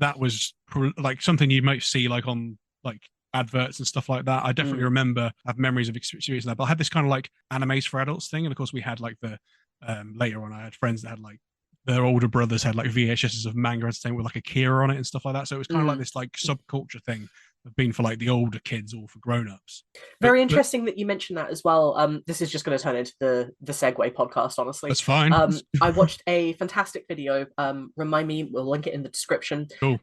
That was like something you might see like on like adverts and stuff like that. I definitely remember, have memories of experiencing that. But I had this kind of like animes for adults thing, and of course we had like the later on I had friends that had like their older brothers had like VHSs of manga entertainment with like Akira on it and stuff like that. So it was kind of like this like subculture thing have been for like the older kids or for grown-ups. Very interesting that you mentioned that as well. This is just going to turn into the Segway podcast, honestly. That's fine. I watched a fantastic video. Remind me, we'll link it in the description. Cool.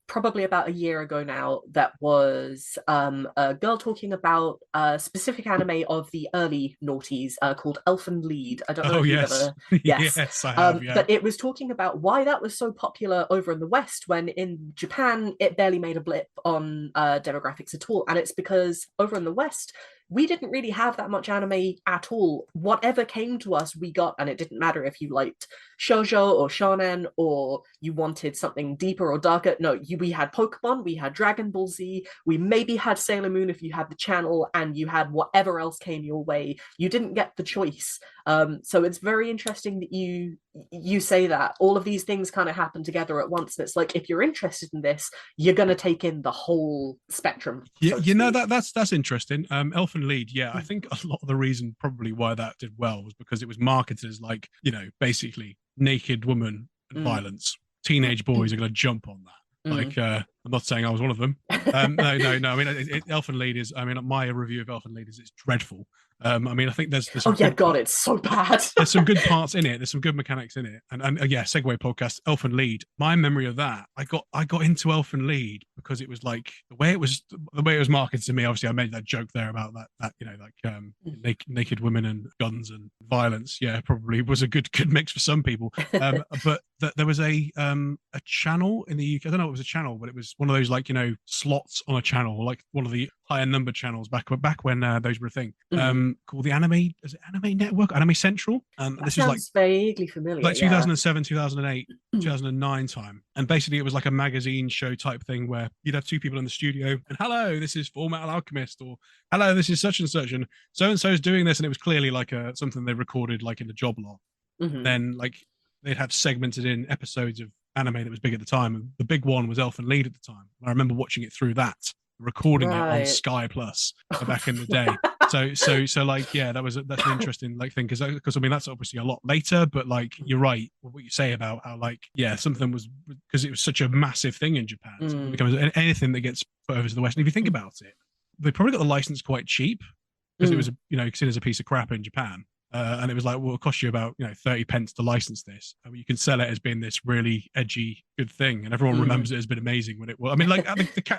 Probably about a year ago now, that was a girl talking about a specific anime of the early noughties called Elfen Lied. I don't know if you've ever... Yes, I have, But it was talking about why that was so popular over in the West, when in Japan it barely made a blip on demographics at all. And it's because over in the West we didn't really have that much anime at all. Whatever came to us we got, and it didn't matter if you liked shoujo or shonen or you wanted something deeper or darker. No, we had Pokemon, we had Dragon Ball Z, we maybe had Sailor Moon if you had the channel, and you had whatever else came your way. You didn't get the choice. So it's very interesting that you say that all of these things kind of happen together at once, and it's like, if you're interested in this, you're going to take in the whole spectrum. That's interesting. Elfen Lied, I think a lot of the reason probably why that did well was because it was marketed as like, basically naked woman and violence. Teenage boys are going to jump on that. Like, I'm not saying I was one of them. No. I mean, Elfen Lied is. I mean, my review of Elfen Lied is it's dreadful. I mean, I think there's oh yeah, God, it's so bad. There's some good parts in it. There's some good mechanics in it, and yeah, segue podcast. Elfen Lied. My memory of that, I got into Elfen Lied because it was like the way it was marketed to me. Obviously, I made that joke there about that naked women and guns and violence. Yeah, probably was a good mix for some people. But there was a channel in the UK. I don't know if it was a channel, but it was one of those slots on a channel, like one of the higher number channels back when those were a thing. Called the Anime Network, Anime Central. This is like vaguely familiar, like 2007, 2008, 2009 time. And basically, it was like a magazine show type thing where you'd have two people in the studio, and hello, this is Full Metal Alchemist, or hello, this is such and such, and so is doing this, and it was clearly like something they recorded like in the job lot. Then like they'd have segmented in episodes of anime that was big at the time, and the big one was Elfen Lied at the time. I remember watching it through that, recording it on Sky Plus back in the day. So like, yeah, that's an interesting like thing, because I mean that's obviously a lot later, but like you're right what you say about how like, yeah, something was, because it was such a massive thing in Japan. So it becomes anything that gets put over to the West. And if you think about it, they probably got the license quite cheap because it was seen as a piece of crap in Japan. And it was like, well, it'll cost you about 30 pence to license this. I mean, you can sell it as being this really edgy, good thing, and everyone remembers it as been amazing when it was. I mean, like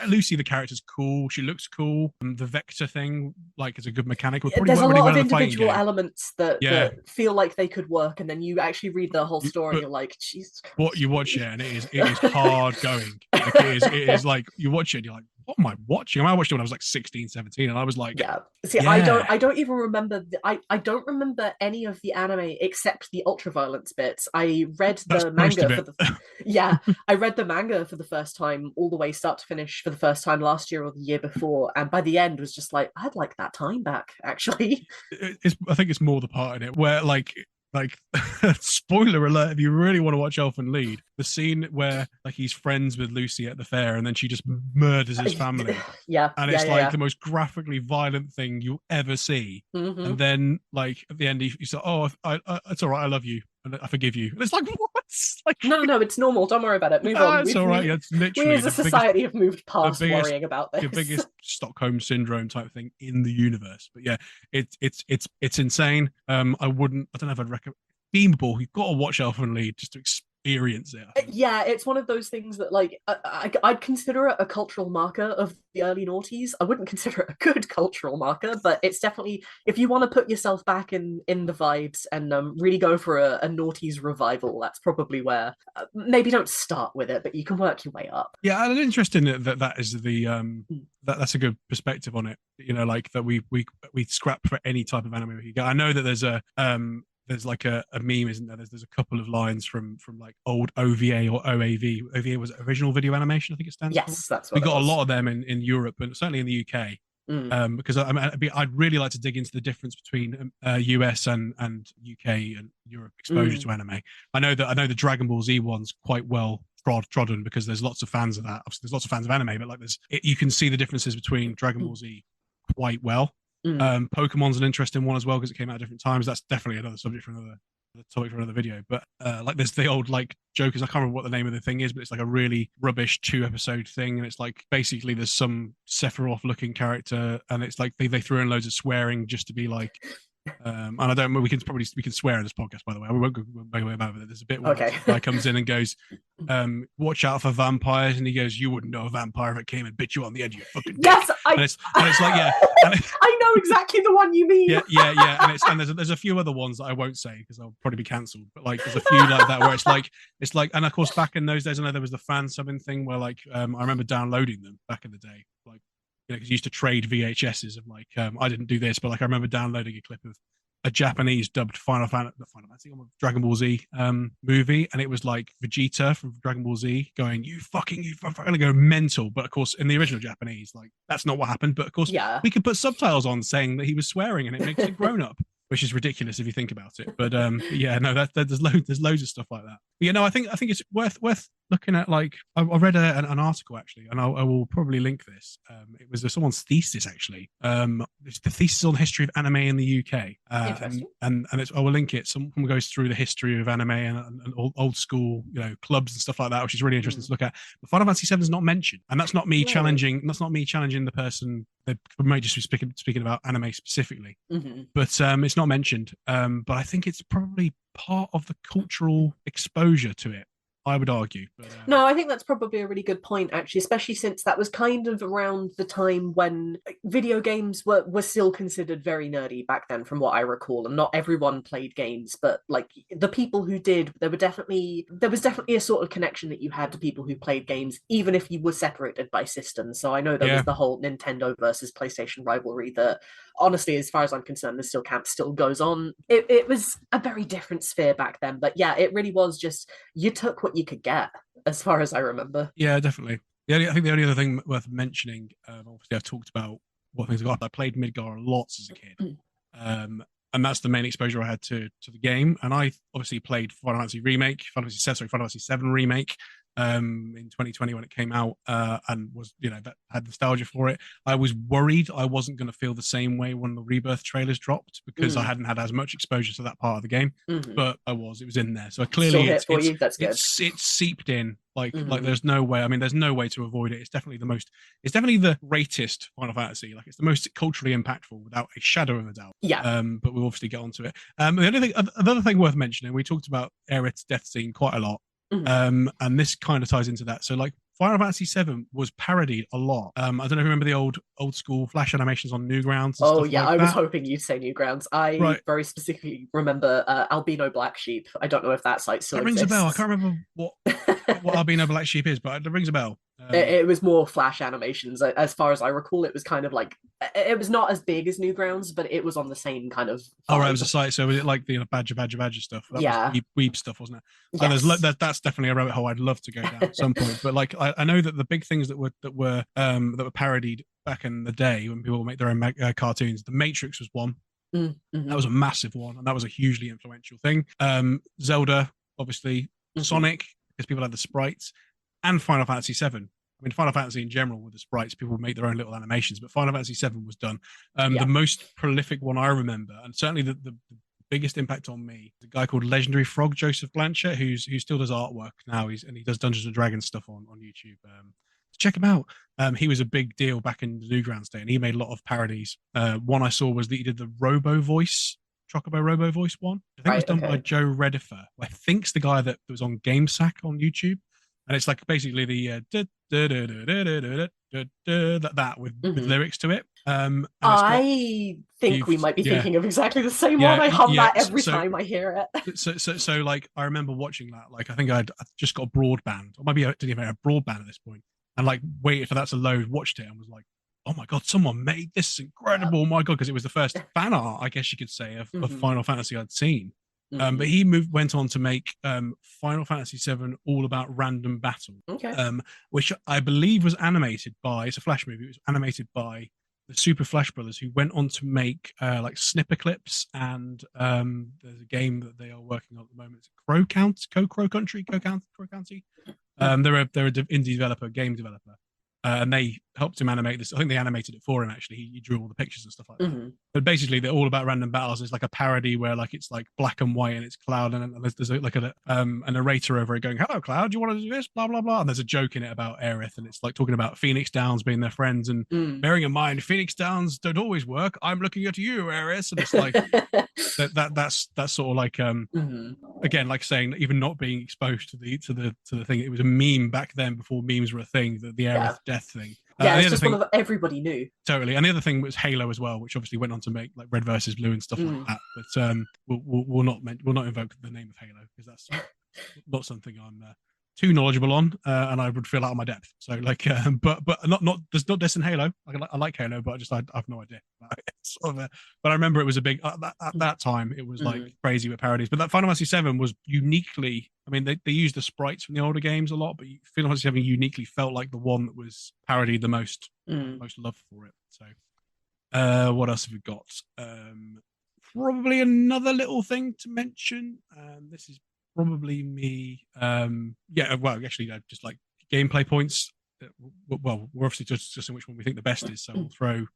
Lucy, the character's cool. She looks cool. The vector thing, like, is a good mechanic. There's a lot of individual elements that feel like they could work, and then you actually read the whole story, and you're like, Jesus. What you watch, and it is hard going. Like, it is like you watch it, and you're like, what am I watching? I mean, I watched it when I was like 16, 17, and I was like, I don't even remember. I don't remember any of the anime except the ultraviolence bits. I read the manga I read the manga for the first time, all the way start to finish, for the first time last year or the year before, and by the end was just like, I'd like that time back, actually. I think it's more the part in it where like spoiler alert, if you really want to watch Elfen Lied, the scene where like he's friends with Lucy at the fair and then she just murders his family, and it's the most graphically violent thing you'll ever see. And then like at the end you say, oh, it's all right, I love you and I forgive you, and it's like, what? Like, no, it's normal, don't worry about it, move on. It's all right. It's literally we as a society have moved past worrying about this. The biggest Stockholm syndrome type thing in the universe. But yeah, it's insane. I don't know if I'd recommend Beamball. You've got to watch Elfen Lied just to experience it. Yeah, it's one of those things that like I'd consider it a cultural marker of the early noughties. I wouldn't consider it a good cultural marker, but it's definitely, if you want to put yourself back in the vibes and really go for a noughties revival, that's probably where maybe don't start with it, but you can work your way up. Yeah, and it's interesting that is the that's a good perspective on it. Like that we scrap for any type of anime we get. I know that there's like a meme, isn't there? There's a couple of lines from like old OVA or OAV. OVA was original video animation, I think it stands for. Yes, that's what we got a lot of them in Europe, and certainly in the UK. Because I'd really like to dig into the difference between US and UK and Europe exposure to anime. I know the Dragon Ball Z one's quite well trodden because there's lots of fans of that. Obviously, there's lots of fans of anime, but like you can see the differences between Dragon Ball Z quite well. Pokemon's an interesting one as well because it came out at different times. That's definitely another subject for another topic for another video. But like there's the old like jokers, I can't remember what the name of the thing is, but it's like a really rubbish 2-episode thing, and it's like basically there's some Sephiroth looking character, and it's like they threw in loads of swearing just to be like and I don't know, we can swear in this podcast, by the way. We won't go way about it. There's a bit where the guy comes in and goes, watch out for vampires, and he goes, you wouldn't know a vampire if it came and bit you on the edge of your fucking dick. Yes, and it's like, yeah, I know exactly the one you mean. Yeah, and there's a few other ones that I won't say because I'll probably be cancelled, but like there's a few like that where it's like, and of course back in those days I know there was the fan subbing thing where like I remember downloading them back in the day, like, because you used to trade VHSs of like I didn't do this, but like I remember downloading a clip of a Japanese dubbed Final Fantasy Dragon Ball Z movie, and it was like Vegeta from Dragon Ball Z going, you fucking go mental. But of course in the original Japanese, like that's not what happened, but of course we could put subtitles on saying that he was swearing and it makes it grown up, which is ridiculous if you think about it. But yeah, no, there's loads of stuff like that. But, I think it's worth looking at like I read an article actually, and I will probably link this. It was someone's thesis actually. It's the thesis on the history of anime in the UK, Interesting. and I will link it. Someone goes through the history of anime and old school, clubs and stuff like that, which is really interesting to look at. But Final Fantasy VII is not mentioned, and that's not me Really? challenging. That's not me challenging the person. They may just be speaking about anime specifically, Mm-hmm. but it's not mentioned. But I think it's probably part of the cultural exposure to it, I would argue. But, No, I think that's probably a really good point, actually, especially since that was kind of around the time when video games were still considered very nerdy back then, from what I recall. And not everyone played games, but like the people who did, there was definitely a sort of connection that you had to people who played games, even if you were separated by systems. So I know there yeah, was the whole Nintendo versus PlayStation rivalry that honestly, as far as I'm concerned, the still goes on. It was a very different sphere back then, but yeah, it really was just you took what you could get, as far as I remember. yeah, definitely. I think the only other thing worth mentioning, obviously, I've talked about what things I got. I played Midgar lots as a kid, um, and that's the main exposure I had to the game. And I obviously played Final Fantasy VII remake, in 2020 when it came out, and was that had nostalgia for it. I was worried I wasn't going to feel the same way when the Rebirth trailers dropped because I Mm. hadn't had as much exposure to that part of the game. Mm-hmm. But it was in there. So Still clearly, hit for you. That's good. it's seeped in. Like Mm-hmm. there's no way. I mean, there's no way to avoid it. It's definitely the most. It's definitely the greatest Final Fantasy. Like it's the most culturally impactful, without a shadow of a doubt. Yeah. But we'll obviously get onto it. Another thing worth mentioning, we talked about Aerith's death scene quite a lot. Mm-hmm. And this kind of ties into that. So like Final Fantasy VII was parodied a lot. I don't know if you remember the old school flash animations on Newgrounds and Oh stuff yeah, like I was that. hoping you'd say Newgrounds. I Right. very specifically remember Albino Black Sheep. I don't know if that site still That rings a bell. I exists. can't remember what Albino Black Sheep is, but it rings a bell. It was more flash animations, as far as I recall. It was kind of like it was not as big as Newgrounds, but it was on the same kind of Oh right, it was a vibe. site. So was it like the Badger stuff? That was Yeah. weeb stuff, wasn't it? Yes. That's definitely a rabbit hole I'd love to go down at some point. But like I know that the big things that were parodied back in the day when people make their own cartoons, The Matrix was one. That Mm-hmm. was a massive one, and that was a hugely influential thing. Zelda, obviously, Mm-hmm. Sonic, because people had the sprites, and Final Fantasy VII. I mean, Final Fantasy in general with the sprites, people would make their own little animations, but Final Fantasy VII was done. The Yeah. most prolific one I remember, and certainly the biggest impact on me, is a guy called Legendary Frog Joseph Blanchett, who still does artwork now. He does Dungeons and Dragons stuff on YouTube. Check him out. He was a big deal back in the Newgrounds day, and he made a lot of parodies. One I saw was that he did the Robo Voice, Chocobo Robo Voice one. I think it was Right. done by Okay. Joe Redifer. I think's the guy that was on GameSack on YouTube, and it's like basically the that with Mm-hmm. lyrics to it. And it's got I think you've we might be yeah thinking of exactly the same one. yeah I hum yeah. that every time I hear it. So like I remember watching that. Like I think I just got a broadband, or maybe I didn't even have a broadband at this point, and like waited for that to load, watched it, and was like, oh my god, someone made this incredible! Oh my god, because it was the first fan art, I guess you could say, of Mm-hmm. Final Fantasy I'd seen. But Mm-hmm. he went on to make Final Fantasy VII all about random battle, Okay. um, which I believe was animated by. It's a Flash movie. It was animated by the Super Flash Brothers, who went on to make like Snipper Clips, and there's a game that they are working on at the moment. It's Crow County. They're an indie developer, game developer, and they helped him animate this. I think they animated it for him actually. He drew all the pictures and stuff like that. Mm-hmm. But basically, they're all about random battles. It's like a parody where like it's like black and white and it's Cloud, and there's like a narrator over it going, "Hello, Cloud, do you want to do this?" Blah blah blah. And there's a joke in it about Aerith, and it's like talking about Phoenix Downs being their friends, and Mm. bearing in mind Phoenix Downs don't always work. I'm looking at you, Aerith, and it's like that's sort of like Mm-hmm. again, like saying even not being exposed to the thing, it was a meme back then before memes were a thing, the Yeah. Aerith death thing. Yeah, And the it's other just one thing, of everybody knew. totally, and the other thing was Halo as well, which obviously went on to make like Red versus Blue and stuff like Mm. that. But we'll not invoke the name of Halo because that's not something I'm too knowledgeable on, and I would feel out of my depth. So like, but not there's not this in Halo. I like Halo, but I have no idea. Sort of but I remember it was a big at that time. It was like Mm. crazy with parodies. But that Final Fantasy VII was uniquely. I mean, they used the sprites from the older games a lot, but Final Fantasy VII uniquely felt like the one that was parodied the most, Mm. most love for it. So, what else have we got? Probably another little thing to mention. This is probably me. Yeah, well, actually, no, just like gameplay points. Well, we're obviously just discussing which one we think the best is. So we'll throw.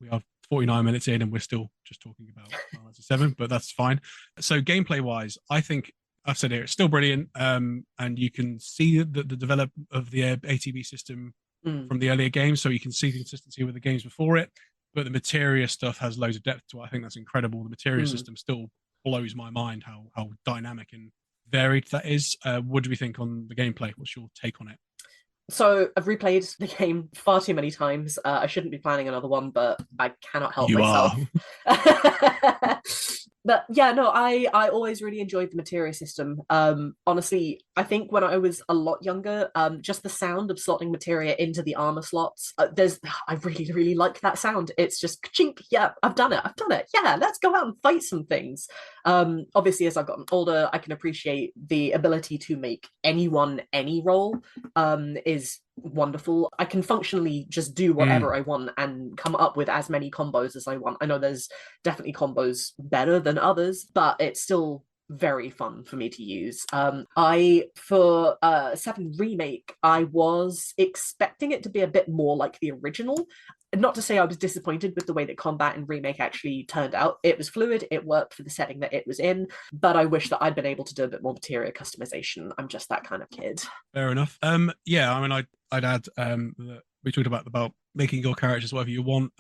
We are 49 minutes in, and we're still just talking about Final Fantasy VII, but that's fine. So gameplay wise, I think I've said here it's still brilliant, and you can see the development of the ATB system from the earlier games, so you can see the consistency with the games before it. But the materia stuff has loads of depth to it. I think that's incredible. The materia system still blows my mind how dynamic and varied that is. What do we think on the gameplay? What's your take on it? So I've replayed the game far too many times. I shouldn't be planning another one, but I cannot help You myself. are. But yeah, no, I always really enjoyed the materia system. Honestly, I think when I was a lot younger, just the sound of slotting materia into the armor slots, I really, really like that sound. It's just chink, yeah, I've done it. Yeah, let's go out and fight some things. Obviously, as I've gotten older, I can appreciate the ability to make anyone any role is wonderful. I can functionally just do whatever I want and come up with as many combos as I want. I know there's definitely combos better than others, but it's still very fun for me to use. I for VII Remake, I was expecting it to be a bit more like the original. Not to say I was disappointed with the way that combat in Remake actually turned out. It was fluid, it worked for the setting that it was in, but I wish that I'd been able to do a bit more materia customization. I'm just that kind of kid. Fair enough. Yeah, I mean, I'd add that we talked about making your characters whatever you want.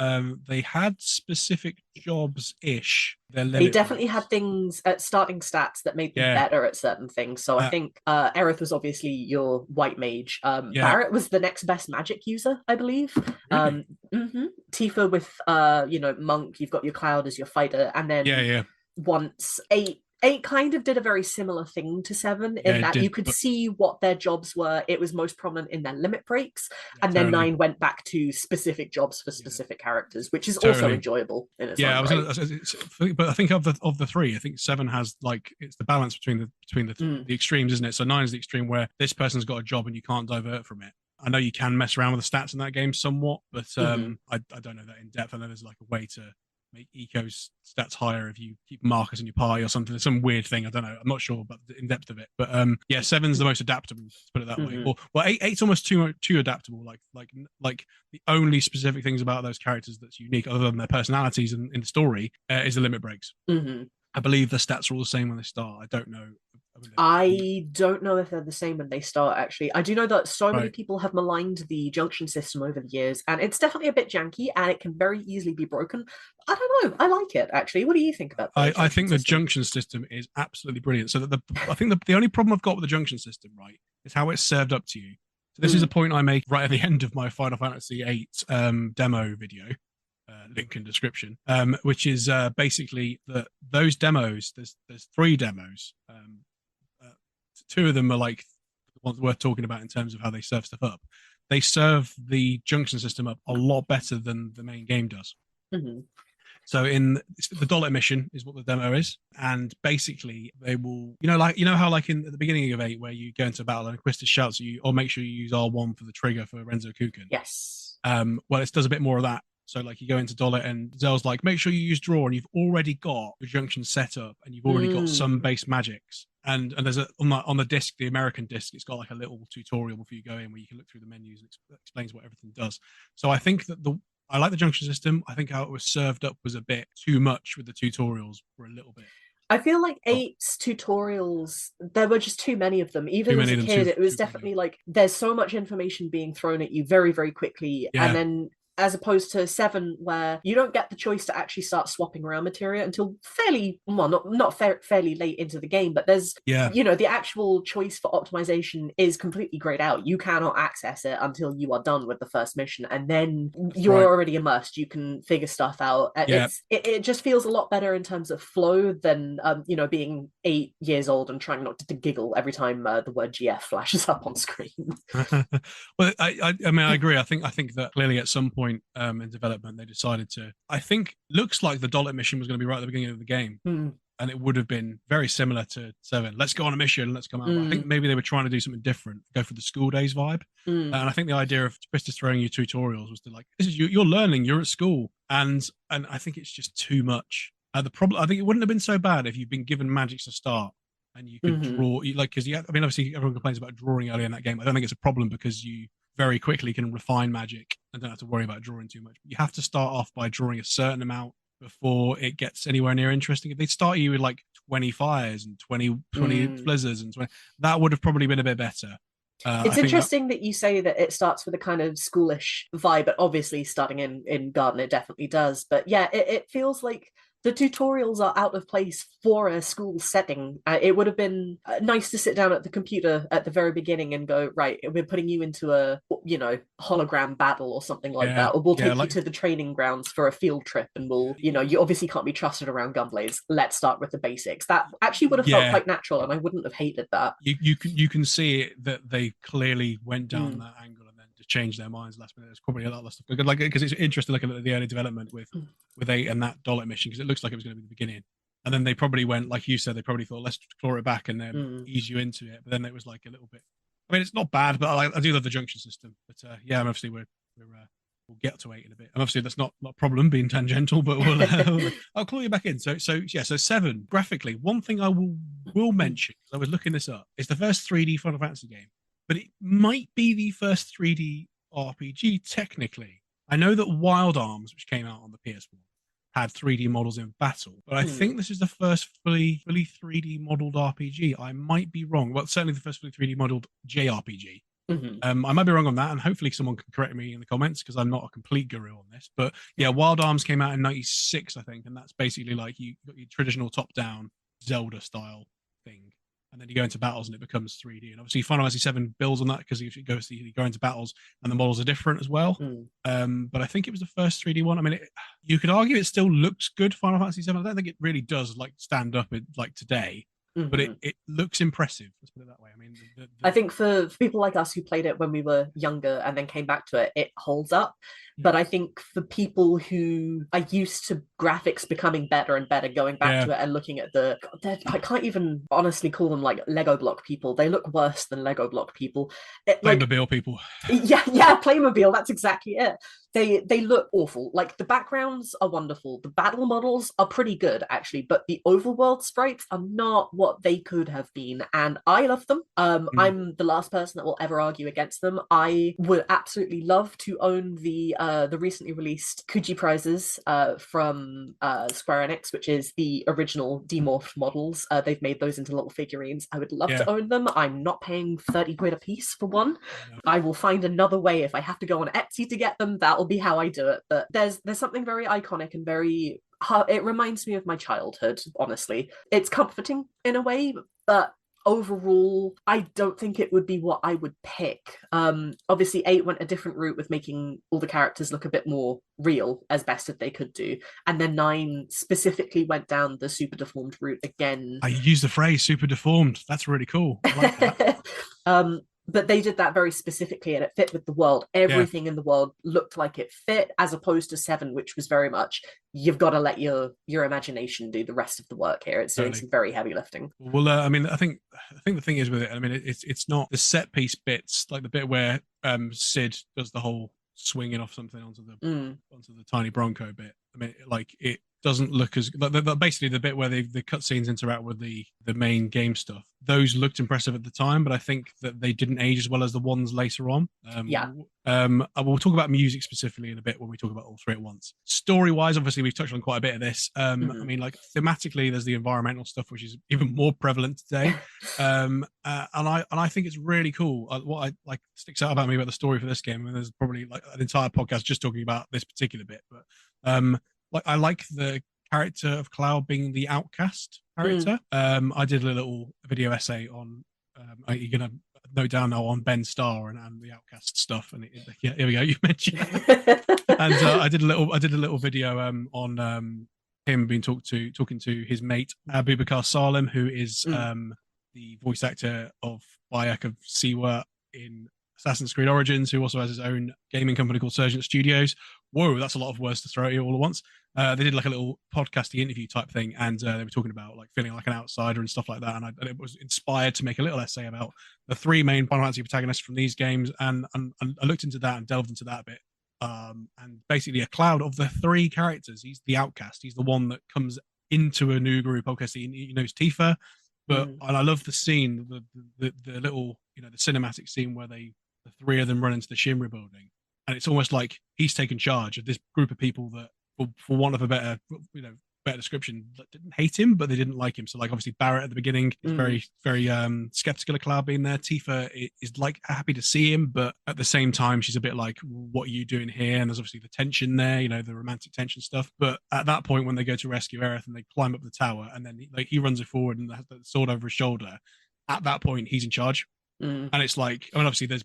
They had specific jobs ish. They definitely had things at starting stats that made them better at certain things. So I think Aerith was obviously your white mage. Barrett was the next best magic user, I believe. Really? Tifa with Monk, you've got your Cloud as your fighter, and then once eight kind of did a very similar thing to seven in that you could see what their jobs were. It was most prominent in their limit breaks, and then nine went back to specific jobs for specific characters, which is also enjoyable in its own right. But I think of the three, I think seven has like it's the balance between the extremes, isn't it? So nine is the extreme where this person's got a job and you can't divert from it. I know you can mess around with the stats in that game somewhat, but I don't know that in depth. I know there's like a way to make Eco's stats higher if you keep markers in your party or something. There's some weird thing. I don't know. I'm not sure about the in depth of it. But yeah, seven's the most adaptable, to put it that way. Or well, eight's almost too adaptable. Like the only specific things about those characters that's unique, other than their personalities in the story, is the limit breaks. I believe the stats are all the same when they start. I don't know. I don't know if they're the same when they start, actually. I do know that so many people have maligned the junction system over the years, and it's definitely a bit janky, and it can very easily be broken. I don't know. I like it, actually. What do you think about that? I think the junction system is absolutely brilliant. So I think the only problem I've got with the junction system, right, is how it's served up to you. So this is a point I make right at the end of my Final Fantasy VIII demo video. Link in description, which is basically those demos. There's 3 demos. Two of them are like the ones worth talking about in terms of how they serve stuff up. They serve the junction system up a lot better than the main game does. So in the dollar mission is what the demo is, and basically they will, how like at the beginning of 8 where you go into battle and Quista shouts at you, or make sure you use R1 for the trigger for Renzo Kuken. Yes. Well, it does a bit more of that. So like you go into Dollar and Zell's like, make sure you use draw, and you've already got your junction set up and you've already got some base magics. And there's on the disc, the American disc, it's got like a little tutorial before you go in where you can look through the menus and explains what everything does. So I think that I like the junction system. I think how it was served up was a bit too much with the tutorials for a little bit. I feel like 8's tutorials, there were just too many of them. Even as a kid, it was definitely like there's so much information being thrown at you very, very quickly. And then as opposed to 7, where you don't get the choice to actually start swapping around materia until fairly, well, not fairly late into the game, but there's, the actual choice for optimization is completely grayed out. You cannot access it until you are done with the first mission, and then you're already immersed. You can figure stuff out. It just feels a lot better in terms of flow than, being 8 years old and trying not to giggle every time the word GF flashes up on screen. Well, I mean, I agree. I think that clearly at some point in development they decided to, I think looks like the Dollet mission was going to be right at the beginning of the game, and it would have been very similar to 7. Let's go on a mission, let's come out. I think maybe they were trying to do something different, go for the school days vibe. And I think the idea of Twister throwing you tutorials was to like, this is you're learning, you're at school, and I think it's just too much. The problem, I think it wouldn't have been so bad if you'd been given magics to start and you could draw like because I mean obviously everyone complains about drawing early in that game. I don't think it's a problem because you very quickly can refine magic and don't have to worry about drawing too much. You have to start off by drawing a certain amount before it gets anywhere near interesting. If they start you with like 20 fires and 20 blizzards and 20, that would have probably been a bit better. It's interesting that you say that it starts with a kind of schoolish vibe, but obviously starting in Garden, it definitely does. But yeah, it feels like the tutorials are out of place for a school setting. It would have been nice to sit down at the computer at the very beginning and go, right, we're putting you into a, hologram battle or something like that. Or we'll take you to the training grounds for a field trip and we'll, you obviously can't be trusted around gunblades. Let's start with the basics. That actually would have felt quite natural and I wouldn't have hated that. You can see it, that they clearly went down that angle and then to change their minds last minute. There's probably a lot of stuff. Like, because it's interesting looking at the early development with VIII and that Dollet mission, because it looks like it was going to be the beginning. And then they probably went, like you said, they probably thought, let's claw it back and then ease you into it. But then it was like a little bit. I mean, it's not bad, but I do love the junction system. But yeah, obviously we'll get to 8 in a bit. And obviously that's not a problem being tangential, but I'll claw you back in. So 7 graphically. One thing I will mention, because I was looking this up, is the first 3D Final Fantasy game, but it might be the first 3D RPG technically. I know that Wild Arms, which came out on the PS1, had 3D models in battle, but I think this is the first fully 3D modeled RPG. I might be wrong. Well, certainly the first fully 3D modeled JRPG. I might be wrong on that, and hopefully someone can correct me in the comments because I'm not a complete guru on this. But yeah, Wild Arms came out in '96, I think, and that's basically like you got your traditional top-down Zelda style thing, and then you go into battles and it becomes 3D. And obviously Final Fantasy VII builds on that because you go into battles and the models are different as well. But I think it was the first 3D one. I mean, you could argue it still looks good, Final Fantasy VII. I don't think it really does like stand up like today. But it looks impressive. Let's put it that way. I mean, I think for people like us who played it when we were younger and then came back to it, it holds up. But I think for people who are used to graphics becoming better and better, going back to it and looking at I can't even honestly call them like Lego block people. They look worse than Lego block people. Playmobil people. Yeah, Playmobil. That's exactly it. They look awful. Like the backgrounds are wonderful. The battle models are pretty good actually, but the overworld sprites are not what they could have been. And I love them. I'm the last person that will ever argue against them. I would absolutely love to own the recently released Kuji prizes from Square Enix, which is the original demorphed models. They've made those into little figurines. I would love to own them. I'm not paying 30 quid a piece for one. No. I will find another way if I have to go on Etsy to get them. That'll be how I do it. But there's something very iconic and very it reminds me of my childhood, honestly. It's comforting in a way, but overall, I don't think it would be what I would pick. Obviously, 8 went a different route with making all the characters look a bit more real as best as they could do. And then 9 specifically went down the super deformed route again. I use the phrase super deformed. That's really cool. I like that. But they did that very specifically and it fit with the world. Everything in the world looked like it fit, as opposed to 7, which was very much, you've got to let your imagination do the rest of the work here. It's doing some very heavy lifting. Well, I mean, I think the thing is with it, I mean, it's not the set piece bits, like the bit where Sid does the whole swinging off something onto the tiny Bronco bit. I mean, like it doesn't look as basically the bit where the cutscenes interact with the main game stuff. Those looked impressive at the time, but I think that they didn't age as well as the ones later on. We'll talk about music specifically in a bit when we talk about all 3 at once. Story wise, obviously we've touched on quite a bit of this. I mean, like thematically, there's the environmental stuff which is even more prevalent today, and I think it's really cool. What I like sticks out about me about the story for this game, and there's probably like an entire podcast just talking about this particular bit, but like I like the character of Cloud being the outcast character. I did a little video essay on you're gonna note down now on Ben Starr and the outcast stuff, and here we go. You mentioned and I did a little video on him being talking to his mate Abu Bakar Salem, who is the voice actor of Bayek of Siwa in Assassin's Creed Origins, who also has his own gaming company called Surgent Studios. Whoa, that's a lot of words to throw at you all at once. They did like a little podcasting interview type thing, and they were talking about like feeling like an outsider and stuff like that. And it was inspired to make a little essay about the 3 main Final Fantasy protagonists from these games, and I looked into that and delved into that a bit. And basically, a Cloud of the 3 characters, he's the outcast. He's the one that comes into a new group. Okay, so he knows Tifa, But and I love the scene, the little, the cinematic scene where the three of them run into the Shinra building, and it's almost like he's taken charge of this group of people that, for want of a better, better description, that didn't hate him, but they didn't like him. So like obviously Barrett at the beginning is very skeptical of Cloud being there. Tifa is like happy to see him, but at the same time she's a bit like, what are you doing here? And there's obviously the tension there, the romantic tension stuff. But at that point when they go to rescue Aerith and they climb up the tower, and then he runs it forward and has the sword over his shoulder, at that point he's in charge. And it's like, I mean, obviously there's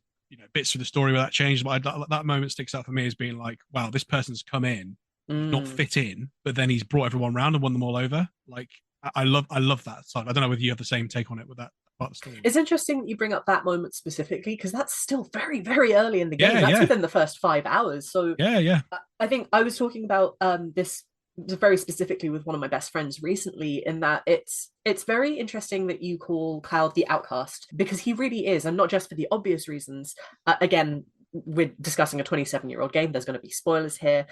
bits of the story where that changed, but that moment sticks out for me as being like, wow, this person's come in, not fit in, but then he's brought everyone around and won them all over. Like, I love that side. I don't know whether you have the same take on it with that part of the story. It's interesting that you bring up that moment specifically, because that's still very, very early in the game. That's within the first 5 hours. So I think I was talking about this very specifically with one of my best friends recently, in that it's very interesting that you call Cloud the outcast, because he really is, and not just for the obvious reasons. Again, we're discussing a 27-year-old game. There's going to be spoilers here.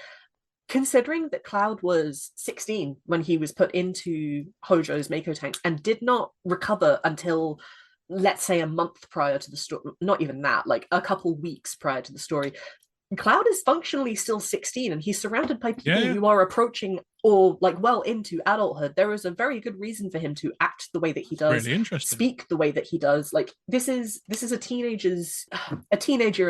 Considering that Cloud was 16 when he was put into Hojo's Mako tanks and did not recover until, let's say, a month prior to the story, not even that, like a couple weeks prior to the story, Cloud is functionally still 16, and he's surrounded by people who are approaching or like well into adulthood. There is a very good reason for him to act the way that he does, really interesting, speak the way that he does. Like this is a teenager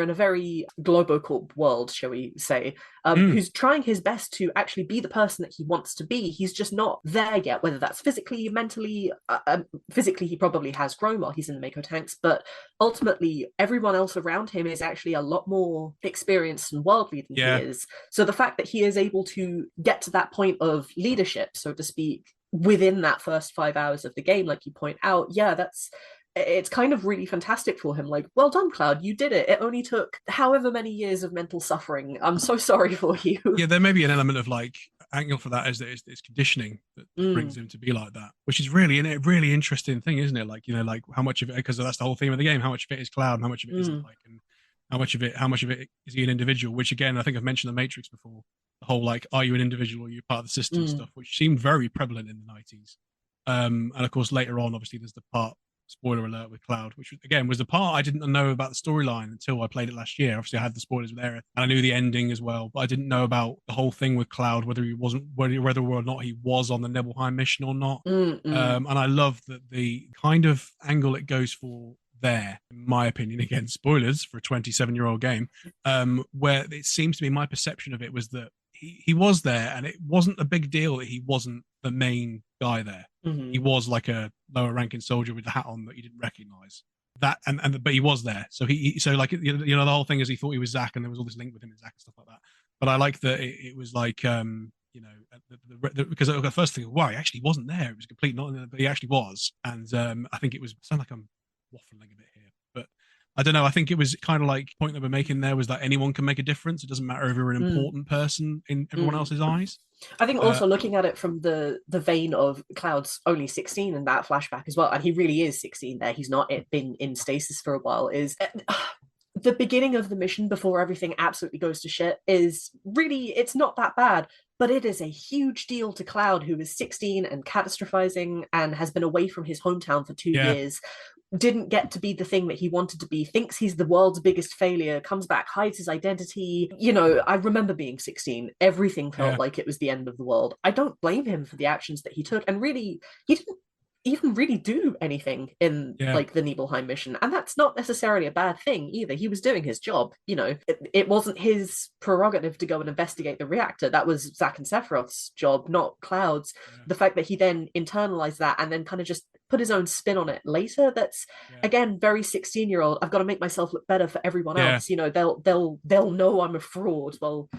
in a very Globocorp world, shall we say, who's trying his best to actually be the person that he wants to be. He's just not there yet, whether that's physically, mentally. Physically, he probably has grown while he's in the Mako tanks, but ultimately, everyone else around him is actually a lot more experienced and worldly than he is. So the fact that he is able to get to that point of leadership, so to speak, within that first 5 hours of the game, like you point out, it's kind of really fantastic for him. Like, well done, Cloud, you did it. It only took however many years of mental suffering. I'm so sorry for you. Yeah, there may be an element of like angle for that, is that it's conditioning that brings him to be like that, which is really a really interesting thing, isn't it? Like, like how much of it, because that's the whole theme of the game, how much of it is Cloud and how much of it isn't, like, and how much of it is he an individual, which again, I think I've mentioned the Matrix before, the whole like, are you an individual or are you part of the system stuff, which seemed very prevalent in the 90s. And of course later on, obviously there's the part, spoiler alert, with Cloud, which again was the part I didn't know about the storyline until I played it last year. Obviously I had the spoilers with Aerith and I knew the ending as well, but I didn't know about the whole thing with Cloud, whether or not he was on the Nibelheim mission or not. And I love that the kind of angle it goes for there, in my opinion, again, spoilers for a 27-year-old game, where it seems to be, my perception of it was that he was there and it wasn't a big deal that he wasn't the main guy there. He was like a lower ranking soldier with the hat on that you didn't recognize. That but he was there. So so like, the whole thing is he thought he was Zack and there was all this link with him and Zack and stuff like that. But I like that it was like because the first thing, wow, he actually wasn't there. It was complete not, but he actually was. And I think it was, sound like I'm waffling a bit here, but I don't know. I think it was kind of like the point that we're making there was that anyone can make a difference. It doesn't matter if you're an important person in everyone else's eyes. I think also looking at it from the vein of Cloud's only 16 in that flashback as well, and he really is 16 there. He's not been in stasis for a while. Is the beginning of the mission before everything absolutely goes to shit is really, it's not that bad. But it is a huge deal to Cloud, who is 16 and catastrophizing and has been away from his hometown for 2 years, didn't get to be the thing that he wanted to be, thinks he's the world's biggest failure, comes back, hides his identity. I remember being 16. Everything felt like it was the end of the world. I don't blame him for the actions that he took. And really, he didn't even really do anything in like the Nibelheim mission, and that's not necessarily a bad thing either. He was doing his job. It wasn't his prerogative to go and investigate the reactor. That was Zack and Sephiroth's job, not Cloud's. The fact that he then internalized that and then kind of just put his own spin on it later, that's again very 16-year-old. I've got to make myself look better for everyone else. They'll know I'm a fraud. Well,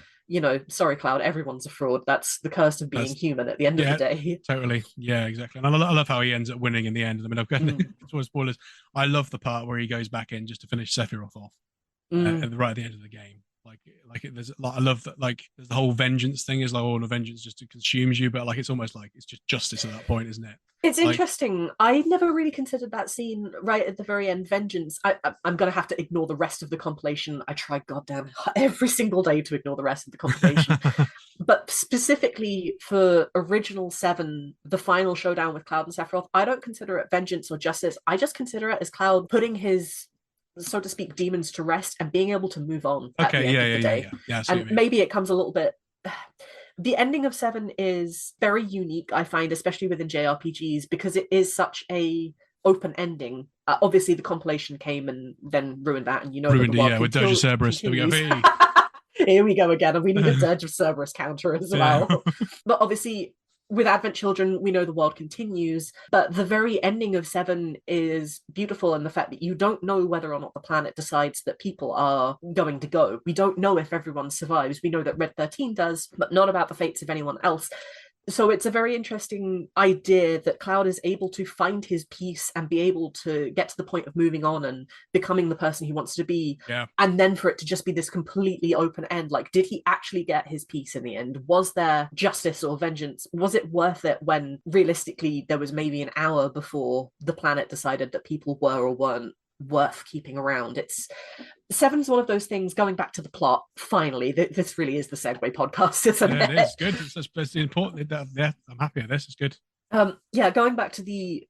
sorry, Cloud, everyone's a fraud. That's the curse of being human at the end of the day. Totally. Yeah, exactly. And I love how he ends up winning in the end. I mean, I've got spoilers. I love the part where he goes back in just to finish Sephiroth off right at the end of the game. I love that, like, there's the whole vengeance thing is like, oh, the vengeance just consumes you, but like it's almost like it's just justice at that point, isn't it? It's interesting. I never really considered that scene right at the very end, vengeance. I'm going to have to ignore the rest of the compilation. I try goddamn every single day to ignore the rest of the compilation. But specifically for original 7, the final showdown with Cloud and Sephiroth, I don't consider it vengeance or justice. I just consider it as Cloud putting his, so to speak, demons to rest and being able to move on at the end of the day. And maybe it comes a little bit. The ending of 7 is very unique, I find, especially within JRPGs, because it is such a open ending. Obviously, the compilation came and then ruined that, and ruined it, with Dirge of Cerberus. There we go. Hey. Here we go again, and we need a Dirge of Cerberus counter as well. But obviously, with Advent Children, we know the world continues, but the very ending of 7 is beautiful in the fact that you don't know whether or not the planet decides that people are going to go. We don't know if everyone survives. We know that Red 13 does, but not about the fates of anyone else. So it's a very interesting idea that Cloud is able to find his peace and be able to get to the point of moving on and becoming the person he wants to be. Yeah. And then for it to just be this completely open end, like, did he actually get his peace in the end? Was there justice or vengeance? Was it worth it when realistically there was maybe an hour before the planet decided that people were or weren't worth keeping around? 7's one of those things, going back to the plot, finally, this really is the segue podcast, isn't it? It is good. It's important. Yeah, I'm happy with this. It's good. Going back to the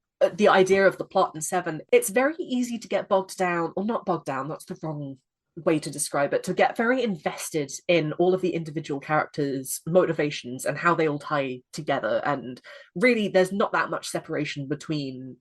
idea of the plot in 7, it's very easy to get bogged down, or not bogged down, that's the wrong way to describe it, to get very invested in all of the individual characters' motivations and how they all tie together. And really, there's not that much separation between,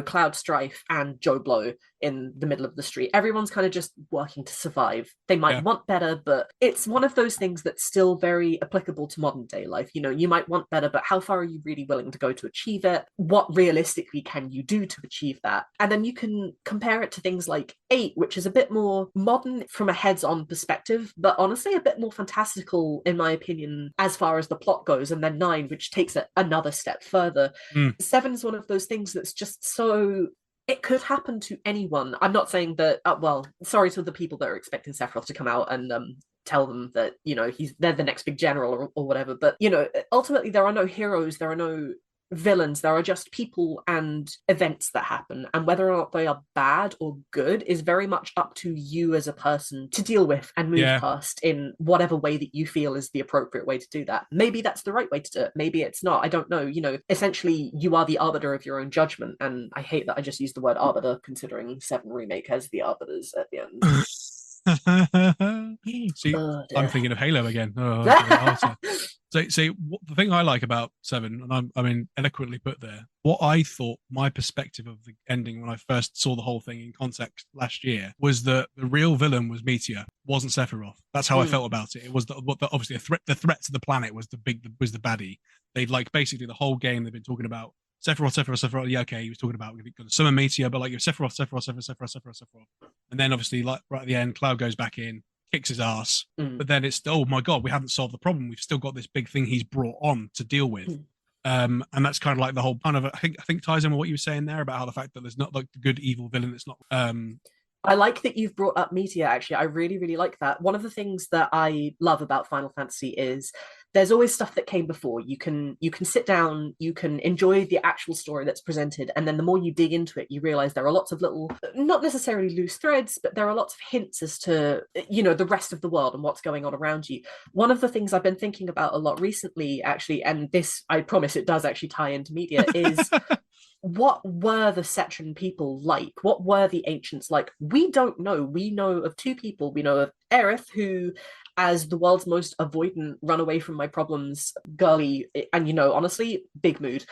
Cloud Strife and Joe Blow in the middle of the street. Everyone's kind of just working to survive. They might want better, but it's one of those things that's still very applicable to modern day life. You might want better, but how far are you really willing to go to achieve it? What realistically can you do to achieve that? And then you can compare it to things like 8, which is a bit more modern from a heads-on perspective, but honestly a bit more fantastical, in my opinion, as far as the plot goes. And then 9, which takes it another step further. 7 is one of those things that's just so... It could happen to anyone. I'm not saying that, sorry to the people that are expecting Sephiroth to come out and tell them that, they're the next big general or whatever. But, ultimately there are no heroes, there are no villains, there are just people and events that happen, and whether or not they are bad or good is very much up to you as a person to deal with and move past in whatever way that you feel is the appropriate way to do that. Maybe that's the right way to do it, maybe it's not, I don't know. Essentially you are the arbiter of your own judgment, and I hate that I just used the word arbiter, considering 7 Remake has the arbiters at the end. See, I'm thinking of Halo again. So the thing I like about 7, and I mean eloquently put there, what I thought my perspective of the ending when I first saw the whole thing in context last year was that the real villain was Meteor, wasn't Sephiroth. That's how I felt about it. It was obviously the threat to the planet was the baddie. They'd basically the whole game they've been talking about Sephiroth. Yeah, okay, he was talking about summon Meteor, but Sephiroth. And then obviously right at the end, Cloud goes back in, kicks his ass, but then it's oh my god, we haven't solved the problem. We've still got this big thing he's brought on to deal with. And that's kind of like the whole kind of I think ties in with what you were saying there about how the fact that there's not like the good evil villain. It's not. I like that you've brought up Meteor, actually. I really, really like that. One of the things that I love about Final Fantasy is there's always stuff that came before. You can sit down, you can enjoy the actual story that's presented, and then the more you dig into it, you realize there are lots of little, not necessarily loose threads, but there are lots of hints as to, the rest of the world and what's going on around you. One of the things I've been thinking about a lot recently, actually, and this, I promise it does actually tie into media, is what were the Cetran people like? What were the ancients like? We don't know. We know of 2 people. We know of Aerith, who, as the world's most avoidant, run away from my problems girly, and honestly, big mood.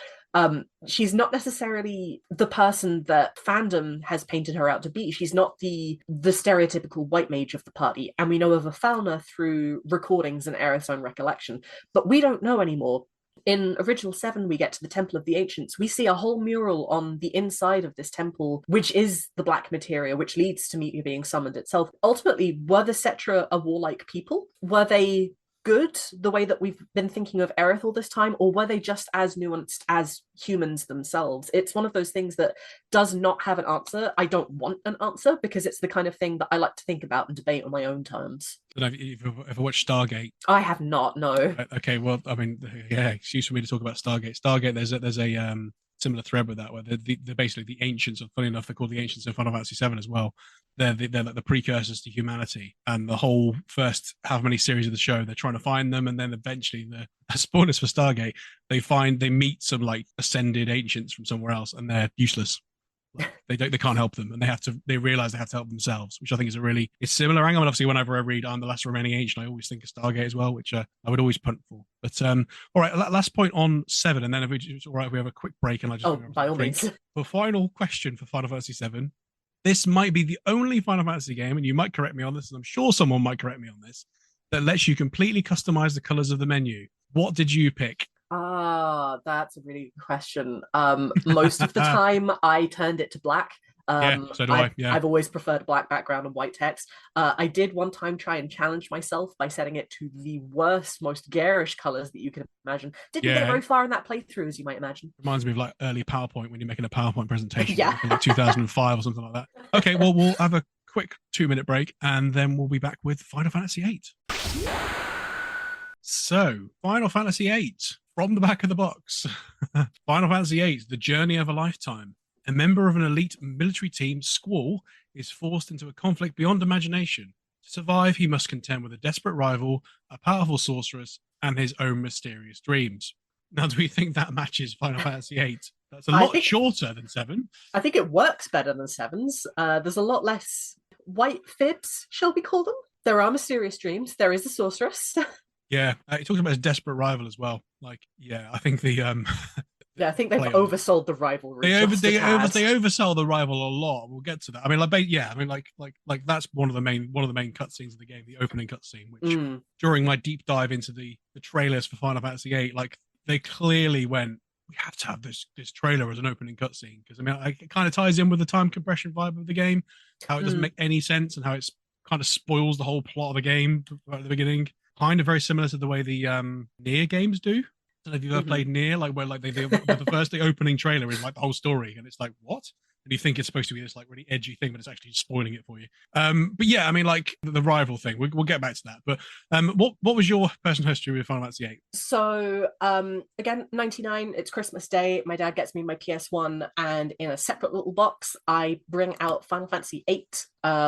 She's not necessarily the person that fandom has painted her out to be. She's not the stereotypical white mage of the party. And we know of a Fauna through recordings and Aerith's own recollection, but we don't know anymore. In original 7, we get to the Temple of the Ancients. We see a whole mural on the inside of this temple, which is the black materia, which leads to Meteor being summoned itself. Ultimately, were the Cetra a warlike people? Were they good the way that we've been thinking of Aerith all this time, or were they just as nuanced as humans themselves? It's one of those things that does not have an answer. I don't want an answer, because it's the kind of thing that I like to think about and debate on my own terms. Have you ever watched Stargate? I have not, no. Okay, well, I mean, yeah, excuse for me to talk about Stargate. Stargate, there's a similar thread with that, where they're basically the ancients. And funny enough, they're called the ancients in Final Fantasy VII as well. They're like the precursors to humanity, and the whole first how many series of the show they're trying to find them, and then eventually the spoilers for Stargate, they meet some like ascended ancients from somewhere else, and they're useless. Like, they can't help them, and they realize they have to help themselves, which I think is it's similar angle. And obviously, whenever I read "I'm the Last Remaining Ancient," I always think of Stargate as well, which I would always punt for. But all right, last point on 7, and then if it's all right, we have a quick break, and I just by all means. The final question for Final Fantasy VII. This might be the only Final Fantasy game, and you might correct me on this, and I'm sure someone might correct me on this, that lets you completely customize the colors of the menu. What did you pick? That's a really good question. Most of the time I turned it to black. Yeah, so do I. Yeah. I've always preferred black background and white text. I did one time try and challenge myself by setting it to the worst, most garish colors that you can imagine. Didn't get very far in that playthrough, as you might imagine. Reminds me of like early PowerPoint when you're making a PowerPoint presentation, like 2005 or something like that. Okay, well, we'll have a quick 2-minute break, and then we'll be back with Final Fantasy VIII. So, Final Fantasy VIII, from the back of the box. Final Fantasy VIII, The Journey of a Lifetime. A member of an elite military team, Squall, is forced into a conflict beyond imagination. To survive, he must contend with a desperate rival, a powerful sorceress, and his own mysterious dreams. Now, do we think that matches Final Fantasy VIII? That's a lot shorter than 7. I think it works better than 7's. There's a lot less white fibs, shall we call them? There are mysterious dreams. There is a sorceress. Yeah, he talks about his desperate rival as well. Like, yeah, I think the yeah, I think they've oversold the rivalry. They oversell the rival a lot. We'll get to that. I mean, like that's one of the main cutscenes of the game, the opening cutscene. Which during my deep dive into the trailers for Final Fantasy VIII, like they clearly went, we have to have this trailer as an opening cutscene, because I mean, it kind of ties in with the time compression vibe of the game, how it doesn't make any sense, and how it's kind of spoils the whole plot of the game right at the beginning. Kind of very similar to the way the Nier games do. I don't know if you've ever played Nier, like where like the opening trailer is like the whole story, and it's like, what? And you think it's supposed to be this like really edgy thing, but it's actually spoiling it for you. But yeah, I mean, like the rival thing, we'll get back to that. But what was your personal history with Final Fantasy VIII? So again, 99, it's Christmas Day. My dad gets me my PS1, and in a separate little box, I bring out Final Fantasy VIII,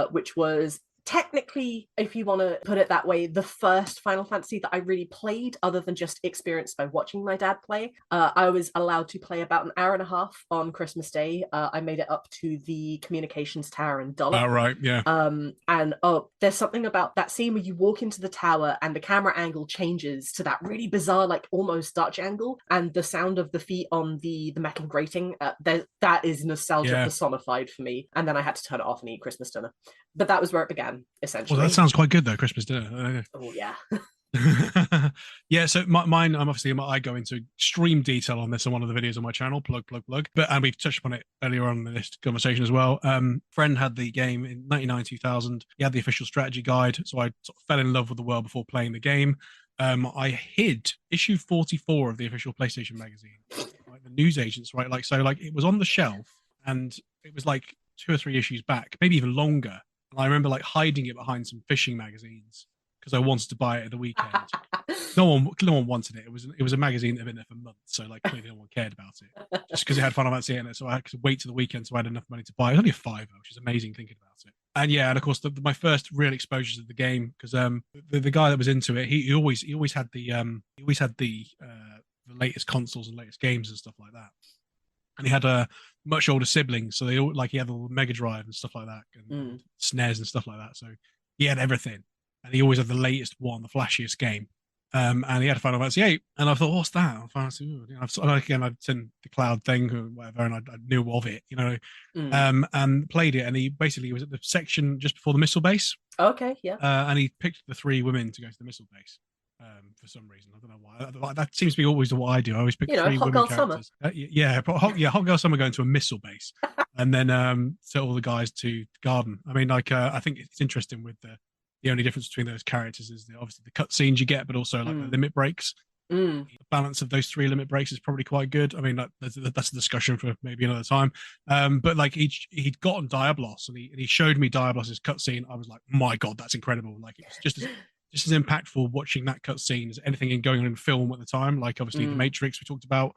which was technically, if you want to put it that way, the first Final Fantasy that I really played, other than just experienced by watching my dad play. I was allowed to play about an hour and a half on Christmas Day. I made it up to the communications tower in Dollar. Oh, right, yeah. And there's something about that scene where you walk into the tower and the camera angle changes to that really bizarre, like almost Dutch angle, and the sound of the feet on the metal grating. That is nostalgia personified for me. And then I had to turn it off and eat Christmas dinner. But that was where it began, essentially. Well, that sounds quite good, though, Christmas dinner. Oh, yeah. Yeah, so mine, I go into extreme detail on this in one of the videos on my channel, plug. And we've touched upon it earlier on in this conversation as well. Friend had the game in 99, 2000. He had the official strategy guide, so I sort of fell in love with the world before playing the game. I hid issue 44 of the official PlayStation magazine, like the news agents, right? Like, so like it was on the shelf, and it was like 2 or 3 issues back, maybe even longer. And I remember like hiding it behind some fishing magazines because I wanted to buy it at the weekend. No one wanted it. It was a magazine that had been there for months, so like clearly no one cared about it. Just because it had Final Fantasy in it, so I had to wait to the weekend so I had enough money to buy it. It was only a £5, which is amazing thinking about it. And yeah, and of course my first real exposures of the game, because the guy that was into it, he always had the latest consoles and latest games and stuff like that. And he had a much older siblings, so they all he had the Mega Drive and stuff like that, and SNES and stuff like that. So he had everything, and he always had the latest one, the flashiest game. And he had Final Fantasy VIII, and I thought, what's that? I'd seen the cloud thing or whatever, and I knew of it, and played it. And he basically was at the section just before the missile base. Okay, yeah. And he picked the 3 women to go to the missile base. For some reason, I don't know why. That seems to be always what I do. I always pick 3 Hot women Girl characters. Hot Girl Summer going to a missile base, and then set all the guys to garden. I mean, I think it's interesting with the only difference between those characters is obviously the cutscenes you get, but also like the limit breaks. The balance of those 3 limit breaks is probably quite good. I mean, that's a discussion for maybe another time. But like he'd gotten Diablos, and he showed me Diablos's cutscene. I was like, my God, that's incredible! Like it's just as impactful watching that cutscene as anything going on in film at the time. Like obviously The Matrix we talked about,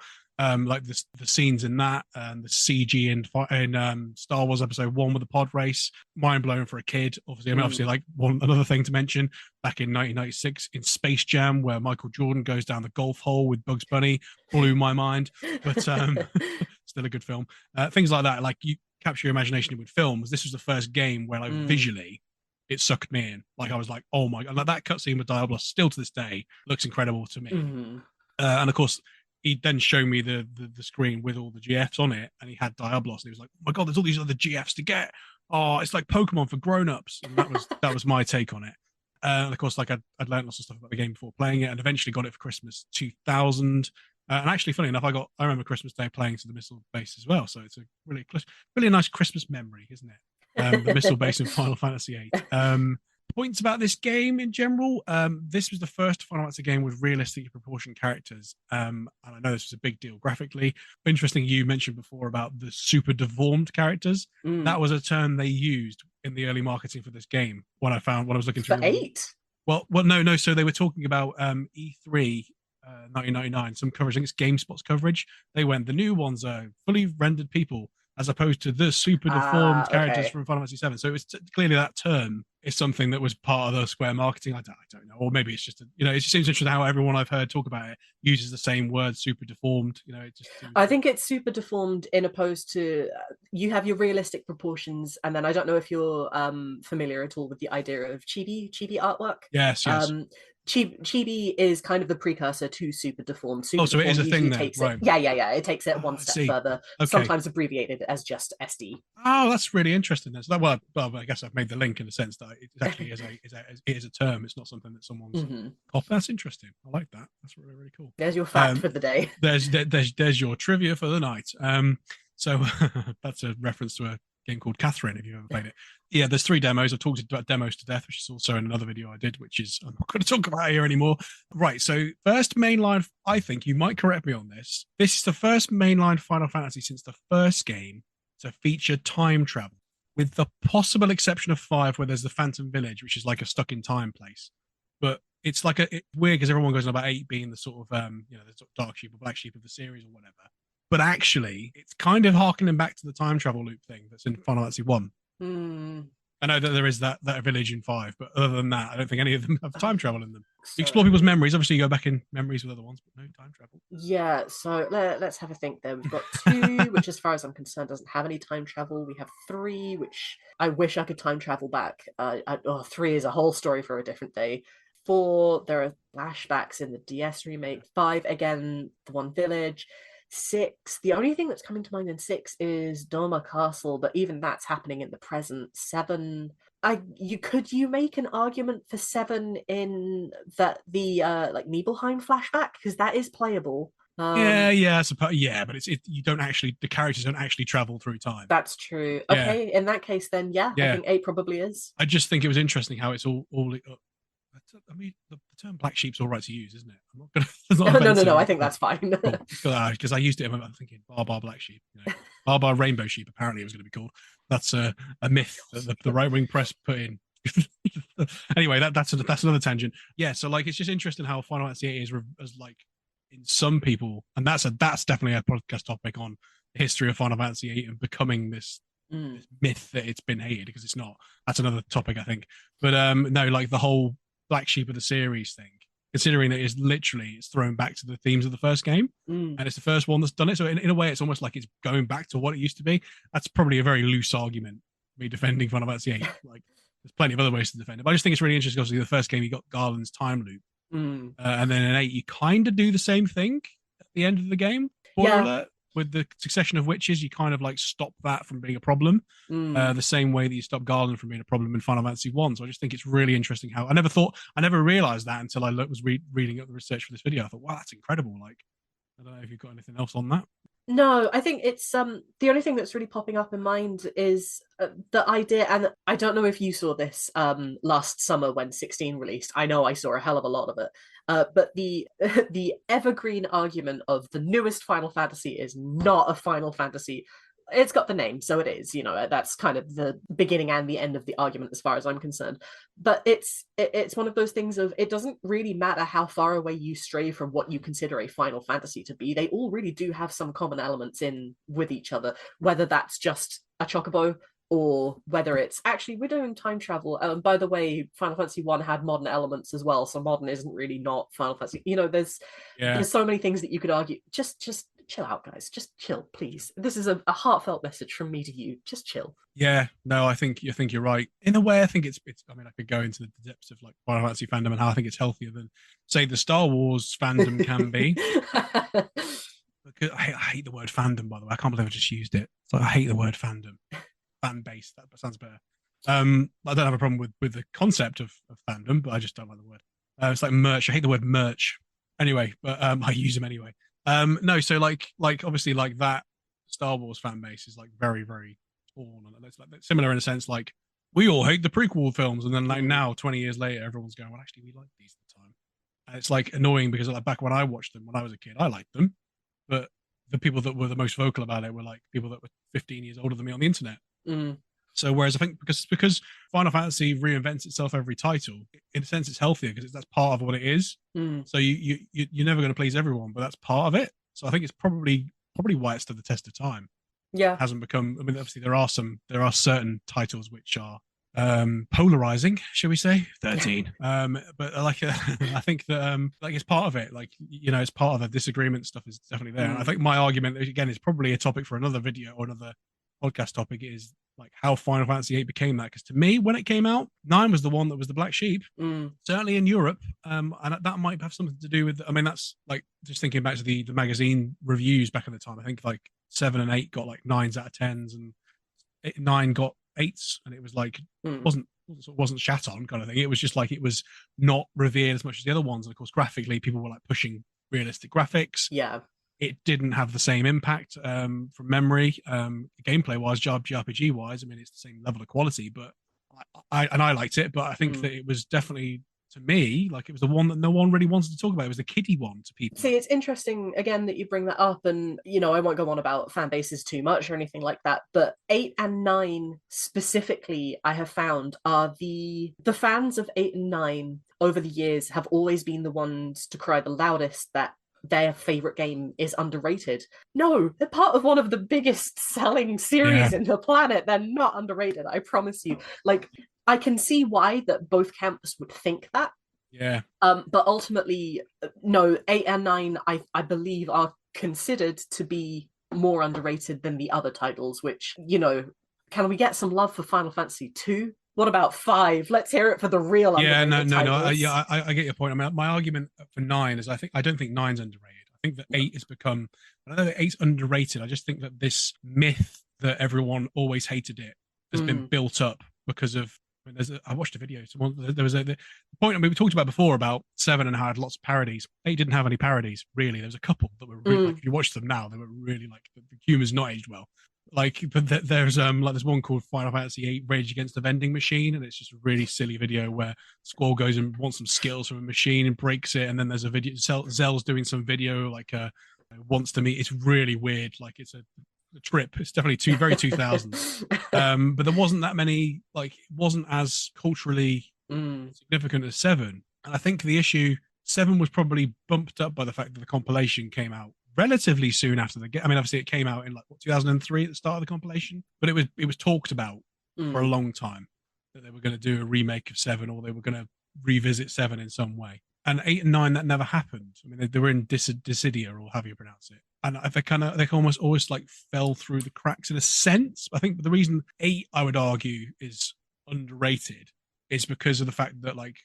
like the scenes in that, and the CG in Star Wars Episode 1 with the pod race, mind blowing for a kid. Obviously, I mean, obviously, like another thing to mention, back in 1996 in Space Jam, where Michael Jordan goes down the golf hole with Bugs Bunny, blew my mind. But still a good film. Things like that, like you capture your imagination with films. This was the first game where, like, visually, it sucked me in. Like, I was like, oh my god, like that cutscene with Diablos still to this day looks incredible to me. And of course, he then showed me the screen with all the GFs on it, and he had Diablos, and he was like, oh my god, there's all these other GFs to get. Oh, it's like Pokemon for grown-ups. And that was my take on it. And of course, like I'd learned lots of stuff about the game before playing it, and eventually got it for Christmas 2000. And actually, funny enough, I remember Christmas Day playing to the missile base as well. So it's a really nice Christmas memory, isn't it? The missile base in Final Fantasy VIII. Points about this game in general. This was the first Final Fantasy game with realistically proportioned characters. And I know this was a big deal graphically. Interesting, you mentioned before about the super deformed characters. That was a term they used in the early marketing for this game. When I was looking through for 8. Well, no. So they were talking about E3 1999, some coverage. I think it's GameSpot's coverage. They went, the new ones are fully rendered people, as opposed to the super deformed characters from Final Fantasy VII. So it was clearly that term is something that was part of the Square marketing. I don't know, or maybe it's just it just seems interesting how everyone I've heard talk about it uses the same word, super deformed. It just seems... I think it's super deformed in opposed to you have your realistic proportions, and then I don't know if you're familiar at all with the idea of chibi artwork. Yes. Chibi is kind of the precursor to super deformed. So it is a thing then, right? Yeah. It takes it one step further, sometimes abbreviated as just SD. Oh, that's really interesting. Then. So well, I guess I've made the link in the sense that it actually is a term. It's not something that someone's copy. That's interesting. I like that. That's really, really cool. There's your fact for the day. There's your trivia for the night. So that's a reference to a game called Catherine, if you've ever played it. Yeah, there's 3 demos. I've talked about demos to death, which is also in another video I did, which is I'm not going to talk about here anymore. Right, so first mainline, I think you might correct me on this. This is the first mainline Final Fantasy since the first game to feature time travel, with the possible exception of 5, where there's the Phantom Village, which is like a stuck in time place. But it's like it's weird because everyone goes on about 8 being the sort of the sort of dark sheep or black sheep of the series or whatever. But actually, it's kind of harkening back to the time travel loop thing that's in Final Fantasy 1. I know that there is that village in 5, but other than that, I don't think any of them have time travel in them. You explore people's memories. Obviously, you go back in memories with other ones, but no time travel. Yeah, so let's have a think there. We've got 2, which as far as I'm concerned doesn't have any time travel. We have 3, which I wish I could time travel back. 3 is a whole story for a different day. 4, there are flashbacks in the DS remake. 5, again, the one village. 6, the only thing that's coming to mind in 6 is Doma Castle, but even that's happening in the present. 7, could you make an argument for 7 in that the like Nibelheim flashback, because that is playable. I suppose, but you don't actually, the characters don't actually travel through time. That's true. Okay, in that case then I think 8 probably is. I just think it was interesting how it's all I mean, the term black sheep's all right to use, isn't it? I'm not gonna. No. I think that's fine. Because I used it. I'm thinking Bar black sheep. Bar rainbow sheep. Apparently, it was going to be called. That's a myth that the right wing press put in. Anyway, that's another tangent. Yeah. So like, it's just interesting how Final Fantasy VIII is like in some people, and that's definitely a podcast topic on the history of Final Fantasy VIII and becoming this myth that it's been hated, because it's not. That's another topic, I think. But no, like the whole black sheep of the series thing, considering that it's thrown back to the themes of the first game, and it's the first one that's done it, so in a way it's almost like it's going back to what it used to be. That's probably a very loose argument, me defending Final Fantasy VIII. Like, there's plenty of other ways to defend it, but I just think it's really interesting. Obviously, the first game you got Garland's time loop, and then in 8 you kind of do the same thing at the end of the game. Spoiler alert. With the succession of witches, you kind of like stop that from being a problem, the same way that you stop Garland from being a problem in Final Fantasy 1. So I just think it's really interesting how I never realized that until I was reading up the research for this video. I thought, wow, that's incredible. Like, I don't know if you've got anything else on that. No, I think it's the only thing that's really popping up in mind is the idea, and I don't know if you saw this last summer when 16 released. I know I saw a hell of a lot of it, but the evergreen argument of the newest Final Fantasy is not a Final Fantasy. it's got the name, so it is, that's kind of the beginning and the end of the argument as far as I'm concerned. But it's one of those things of, it doesn't really matter how far away you stray from what you consider a Final Fantasy to be. They all really do have some common elements in with each other, whether that's just a chocobo, or whether it's actually we're doing time travel. By the way, Final Fantasy I had modern elements as well, so modern isn't really not Final Fantasy. There's so many things that you could argue. Just chill out, guys. Just chill, please. This is a heartfelt message from me to you. Just chill. Yeah, no, I think you're right. In a way, I think it's. I mean, I could go into the depths of like Final Fantasy fandom and how I think it's healthier than, say, the Star Wars fandom can be. Because I hate the word fandom, by the way. I can't believe I just used it. So I hate the word fandom. Fan base. That sounds better. I don't have a problem with the concept of fandom, but I just don't like the word. It's like merch. I hate the word merch. Anyway, but I use them anyway. No, so like obviously like that Star Wars fan base is like very, very torn, and it's like similar in a sense. Like we all hate the prequel films, and then like now 20 years later, everyone's going, well, actually, we liked these at the time, and it's like annoying because like back when I watched them when I was a kid, I liked them, but the people that were the most vocal about it were like people that were 15 years older than me on the internet. So whereas I think because Final Fantasy reinvents itself every title, in a sense it's healthier because that's part of what it is. So you're never going to please everyone, but that's part of it. So I think it's probably why it stood the test of time. Yeah, It hasn't become. I mean, obviously there are certain titles which are polarizing, shall we say 13. But like I think that like it's part of it. Like it's part of the disagreement stuff is definitely there. And I think my argument again is probably a topic for another video or another podcast topic is like how Final Fantasy VIII became that. Because to me, when it came out, 9 was the one that was the black sheep, certainly in Europe, and that might have something to do with. I mean, that's like just thinking back to the magazine reviews back in the time. I think like 7 and 8 got like 9s out of 10s, and 9 got 8s, and it was like wasn't shat on kind of thing. It was just like it was not revered as much as the other ones, and of course graphically people were like pushing realistic graphics. Yeah. It didn't have the same impact from memory, gameplay wise, JRPG wise. I mean, it's the same level of quality, but I liked it. But I think that it was definitely, to me, like it was the one that no one really wanted to talk about. It was the kiddie one to people. See, it's interesting again that you bring that up, and I won't go on about fan bases too much or anything like that. But 8 and 9 specifically, I have found are the fans of 8 and 9 over the years have always been the ones to cry the loudest that their favorite game is underrated. No, they're part of one of the biggest selling series in the planet. They're not underrated, I promise you. Like, I can see why that both camps would think that. Yeah. But ultimately, no, 8 and 9, I believe, are considered to be more underrated than the other titles, which, can we get some love for Final Fantasy 2? What about 5? Let's hear it for the real underrated titles. I get your point. I mean, my argument for 9 is I don't think 9's underrated. I think that 8 has become. I don't know that 8's underrated. I just think that this myth that everyone always hated it has been built up because of. I mean, I watched a video. There was the point. I mean, we talked about before about 7 and how it had lots of parodies. 8 didn't have any parodies really. There was a couple that were really, like, if you watch them now, they were really like the humor's not aged well. Like, but there's there's one called Final Fantasy VIII Rage Against the Vending Machine, and it's just a really silly video where Squall goes and wants some skills from a machine and breaks it, and then there's a video Zell's doing some video like wants to meet. It's really weird. Like it's a trip. It's definitely very 2000s. But there wasn't that many. Like it wasn't as culturally significant as 7, and I think the issue 7 was probably bumped up by the fact that the compilation came out relatively soon after the game. I mean, obviously it came out in like 2003 at the start of the compilation, but it was talked about for a long time that they were going to do a remake of 7 or they were going to revisit 7 in some way. And 8 and 9, that never happened. I mean, they were in Dissidia, or however you pronounce it, and they almost always like fell through the cracks in a sense. I think the reason 8, I would argue, is underrated is because of the fact that like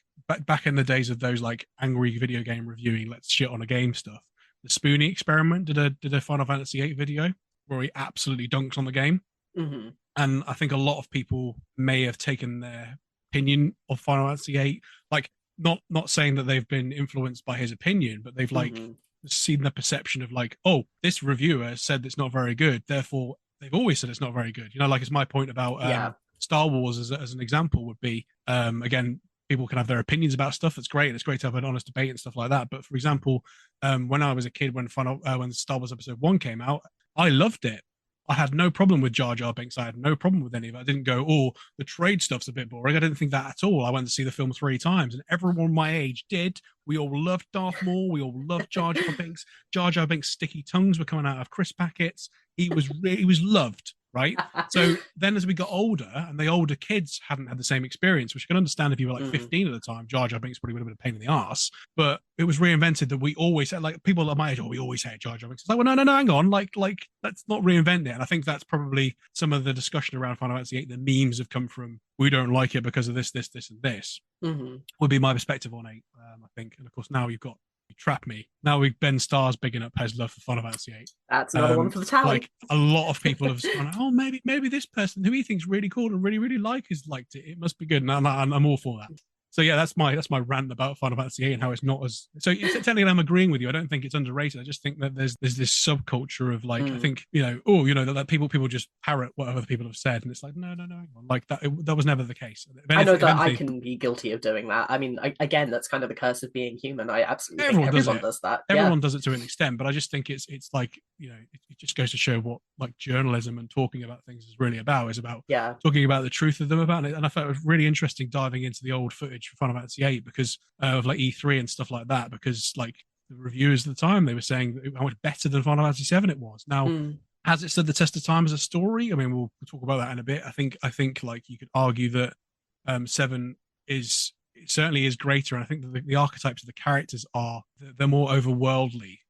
back in the days of those like angry video game reviewing, let's shit on a game stuff. The Spoonie Experiment did a Final Fantasy VIII video where he absolutely dunks on the game, and I think a lot of people may have taken their opinion of Final Fantasy VIII, like not saying that they've been influenced by his opinion, but they've like seen the perception of like, oh, this reviewer said it's not very good, therefore they've always said it's not very good. Like it's my point about Star Wars as an example would be again. People can have their opinions about stuff. That's great. It's great to have an honest debate and stuff like that. But for example, when I was a kid, when Star Wars Episode 1 came out, I loved it. I had no problem with Jar Jar Binks. I had no problem with any of it. I didn't go, oh, the trade stuff's a bit boring. I didn't think that at all. I went to see the film 3 times, and everyone my age did. We all loved Darth Maul. We all loved Jar Jar Binks. Jar Jar Binks' sticky tongues were coming out of crisp packets. He was loved, right? So then as we got older, and the older kids hadn't had the same experience, which I can understand if you were like 15 at the time, Jar Jar Binks probably would have been a pain in the ass. But it was reinvented that we always said, like people at my age, oh, we always hate Jar Jar Binks. It's like, well, no, hang on, like let's not reinvent it. And I think that's probably some of the discussion around Final Fantasy VIII. The memes have come from, we don't like it because of this, and this. Would be my perspective on it. I think, and of course now you've got You Trap Me. Now we've Ben Starr's bigging up his love for Final Fantasy VIII. That's another one for the tally. Like a lot of people have gone, oh, maybe this person who he thinks really cool and really liked it. It must be good, and I'm all for that. So yeah, that's my rant about Final Fantasy VIII and how it's not as. So technically, I'm agreeing with you. I don't think it's underrated. I just think that there's this subculture of like, I think that people just parrot what other people have said, and it's like no, like that was never the case. I know that I can be guilty of doing that. I mean, again, that's kind of the curse of being human. I absolutely think everyone does that. Everyone does it to an extent, but I just think it's like it just goes to show what like journalism and talking about things is really about. Is about talking about the truth of them about it. And I thought it was really interesting diving into the old footage for Final Fantasy VIII because of like E3 and stuff like that, because like the reviewers at the time, they were saying how much better than Final Fantasy VII it was. Now, has it stood the test of time as a story? I mean, we'll talk about that in a bit. I think like you could argue that 7 certainly is greater, and I think that the archetypes of the characters they're more overworldly,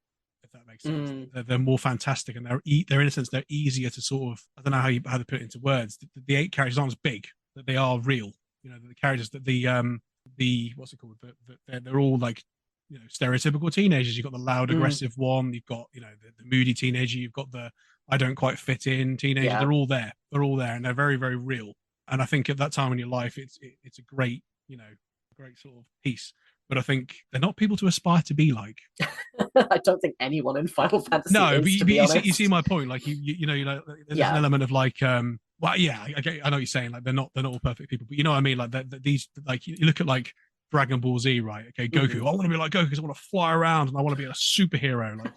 if that makes sense. They're more fantastic, and they're in a sense they're easier to sort of, I don't know how to put it into words. The 8 characters aren't as big, that they are real. The characters that the what's it called? They're all like stereotypical teenagers. You've got the loud, aggressive one. You've got the moody teenager. You've got the I don't quite fit in teenager. Yeah. They're all there. And they're very, very real. And I think at that time in your life, it's a great great sort of piece. But I think they're not people to aspire to be like. I don't think anyone in Final Fantasy. No, is, but you see my point. Like there's an element of like. Well, yeah, I know what you're saying. Like they're not all perfect people, but you know what I mean. Like these, like you look at like Dragon Ball Z, right? Okay, Goku. I want to be like Goku because I want to fly around and I want to be a superhero, like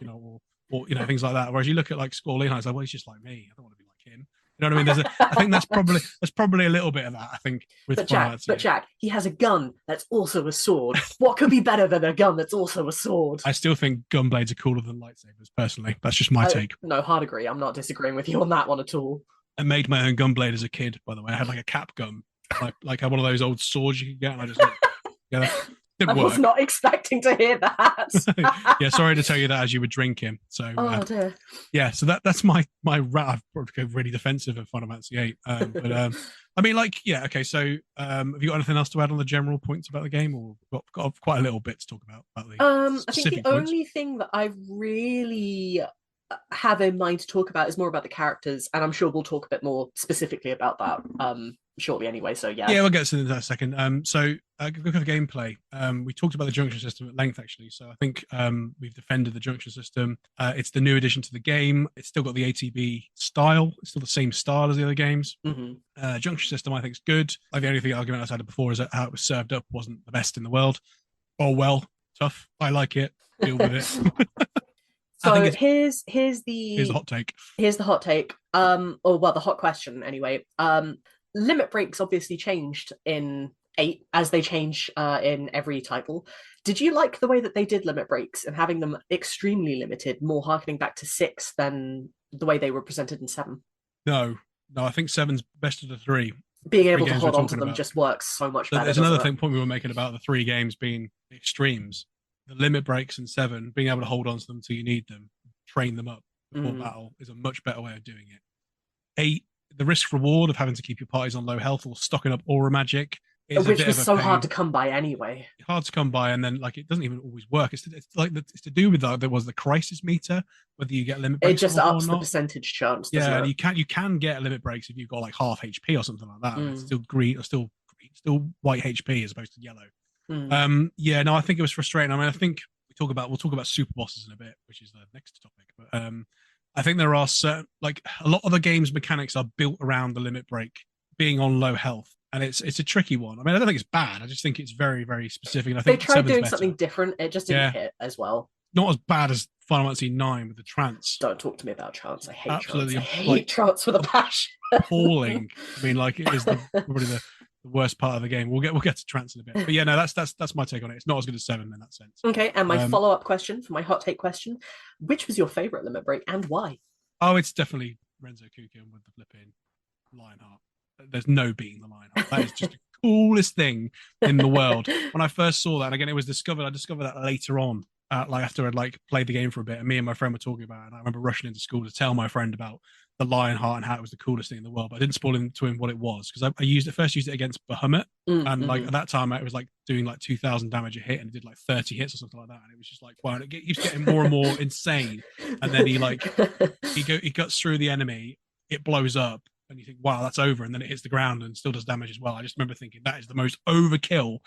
or things like that. Whereas you look at like Squall, it's like, well, he's just like me. I don't want to be like him. You know what I mean? I think that's probably a little bit of that. I think with but Jack, he has a gun that's also a sword. What could be better than a gun that's also a sword? I still think gun blades are cooler than lightsabers. Personally, that's just my take. No, hard agree. I'm not disagreeing with you on that one at all. I made my own gun blade as a kid, by the way. I had like a cap gun, like one of those old swords you could get, and I just I was not expecting to hear that. Yeah, sorry to tell you that as you were drinking. So, dear. Yeah, so that's my rat. I've probably go really defensive of Final Fantasy VIII, but I mean, like, yeah, okay. So, have you got anything else to add on the general points about the game, or got quite a little bit to talk about the I think the only thing that I really have in mind to talk about is more about the characters, and I'm sure we'll talk a bit more specifically about that shortly anyway. So yeah, we'll get to that in a second. So look at the gameplay. We talked about the junction system at length actually, so I think we've defended the junction system. It's the new addition to the game. It's still got the ATB style. It's still the same style as the other games. Junction system I think is good. Like the only thing argument I had before is that how it was served up wasn't the best in the world. Oh well, tough. I like it. Deal with it. So here's the hot take. Here's the hot take. The hot question anyway. Limit breaks obviously changed in 8 as they change in every title. Did you like the way that they did limit breaks and having them extremely limited, more harkening back to 6 than the way they were presented in 7? No, I think 7's best of the 3. Being able to hold on to them just works so much better. There's another point we were making about the 3 games being extremes. The limit breaks in 7, being able to hold on to them until you need them, train them up before battle is a much better way of doing it. 8, the risk reward of having to keep your parties on low health or stocking up aura magic is which was so hard to come by anyway. Hard to come by, and then like it doesn't even always work. It's to do with that. There was the crisis meter, whether you get limit breaks. It just ups the percentage chance. Yeah, and you can get limit breaks if you've got like half HP or something like that. It's still green or still white HP as opposed to yellow. I think it was frustrating. I mean, I think we'll talk about super bosses in a bit, which is the next topic. But I think there are certain, like a lot of the game's mechanics are built around the limit break being on low health, and it's a tricky one. I mean, I don't think it's bad. I just think it's very, very specific. And I think they tried doing something different. It just didn't hit as well. not as bad as Final Fantasy IX with the trance. Don't talk to me about trance. I hate Absolutely, trance. I hate like trance with a passion. appalling. I mean, like it is probably the worst part of the game. We'll get to trance in a bit, but yeah, no, that's my take on it. It's not as good as 7 in that sense. Okay, and my follow-up question for my hot take question: which was your favorite Limit Break and why? Oh, it's definitely Renzo Kukin with the flipping Lionheart. There's no beating the Lionheart. That is just the coolest thing in the world. When I first saw that, and again, I discovered that later on, like after I'd like played the game for a bit, and me and my friend were talking about it. And I remember rushing into school to tell my friend about the Lionheart and how it was the coolest thing in the world. But I didn't spoil to him what it was because I first used it against Bahamut, and like at that time it was like doing like 2,000 damage a hit, and it did like 30 hits or something like that, and it was just like wow, and it keeps getting more and more insane. And then he guts through the enemy, it blows up, and you think, wow, that's over, and then it hits the ground and still does damage as well. I just remember thinking that is the most overkill,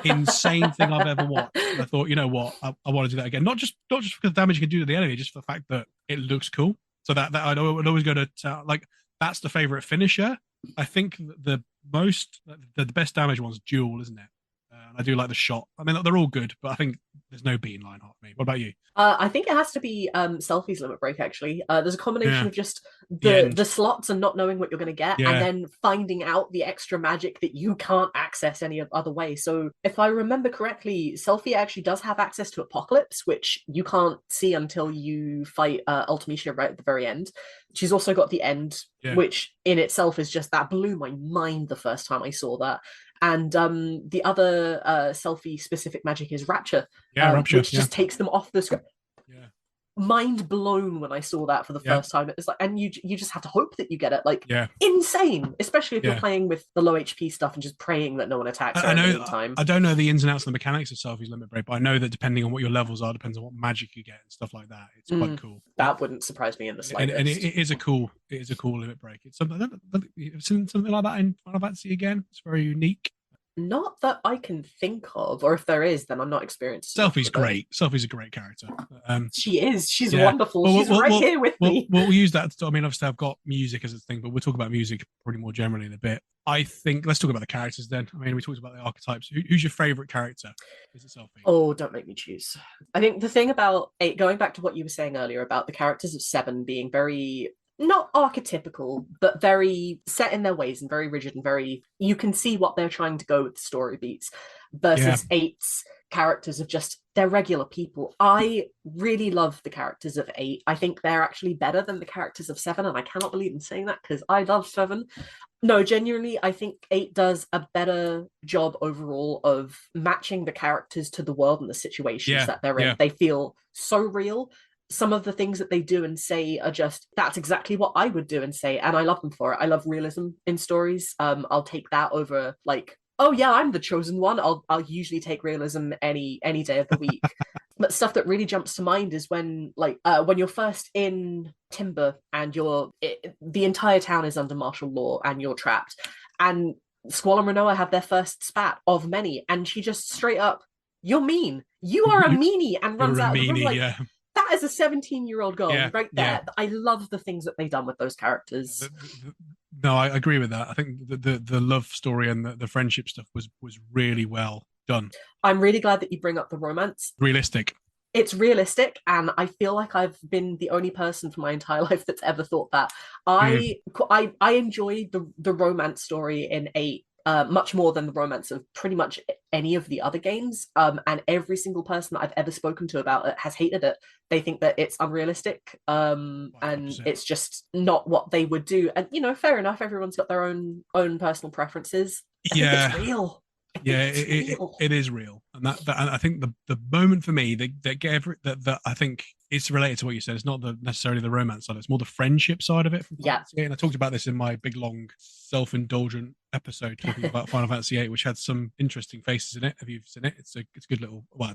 insane thing I've ever watched. And I thought, you know what, I want to do that again. Not just because the damage you can do to the enemy, just for the fact that it looks cool. So that I'd always go to like that's the favorite finisher. I think the best damage one's duel, isn't it? I do like the shot. I mean, they're all good, but I think there's no beating Lionheart for me. What about you? I think it has to be Selphie's Limit Break, actually. There's a combination of just the slots and not knowing what you're going to get, and then finding out the extra magic that you can't access any other way. So if I remember correctly, Selphie actually does have access to Apocalypse, which you can't see until you fight Ultimecia right at the very end. She's also got the End, which in itself is just, that blew my mind the first time I saw that. And the other Selphie specific magic is Rapture, which just takes them off the screen. Mind blown when I saw that for the first time. It was like, and you just have to hope that you get it. Like insane, especially if you're playing with the low HP stuff and just praying that no one attacks her in the meantime. I don't know the ins and outs of the mechanics of Selphie's Limit Break, but I know that depending on what your levels are, depends on what magic you get and stuff like that. It's quite cool. That wouldn't surprise me in the slightest. And it is a cool limit break. It's something like that in Final Fantasy again. It's very unique. Not that I can think of, or if there is, then I'm not experienced. Selphie's great. Selphie's a great character. She is. She's wonderful. She's right here with me. We'll use that. I mean, obviously, I've got music as a thing, but we'll talk about music probably more generally in a bit. I think let's talk about the characters then. I mean, we talked about the archetypes. Who's your favorite character? Is it Selphie? Oh, don't make me choose. I think the thing about 8, going back to what you were saying earlier about the characters of 7 being very, not archetypical, but very set in their ways and very rigid and very, you can see what they're trying to go with the story beats, versus 8's characters of just, they're regular people. I really love the characters of 8. I think they're actually better than the characters of 7, and I cannot believe in saying that because I love 7. No, genuinely, I think 8 does a better job overall of matching the characters to the world and the situations that they're in. They feel so real. Some of the things that they do and say are just, that's exactly what I would do and say, and I love them for it. I love realism in stories. I'll take that over like, oh yeah, I'm the chosen one. I'll usually take realism any day of the week. But stuff that really jumps to mind is when you're first in Timber and the entire town is under martial law and you're trapped, and Squall and Renoa have their first spat of many, and she just straight up, you're mean. You are a meanie, and runs out of the room like, that is a 17-year-old girl right there. I love the things that they've done with those characters. No, I agree with that. I think the love story and the friendship stuff was really well done. I'm really glad that you bring up the romance. Realistic. It's realistic, and I feel like I've been the only person for my entire life that's ever thought that. I enjoyed the romance story in 8 much more than the romance of pretty much any of the other games. And every single person that I've ever spoken to about it has hated it. They think that it's unrealistic, and it's just not what they would do. And fair enough. Everyone's got their own personal preferences. I think it's real. It is real, and that I think the moment for me that I think it's related to what you said. It's not necessarily the romance side; it's more the friendship side of it. And I talked about this in my big long self-indulgent episode talking about Final Fantasy VIII, which had some interesting faces in it. Have you seen it? It's a good little. Well,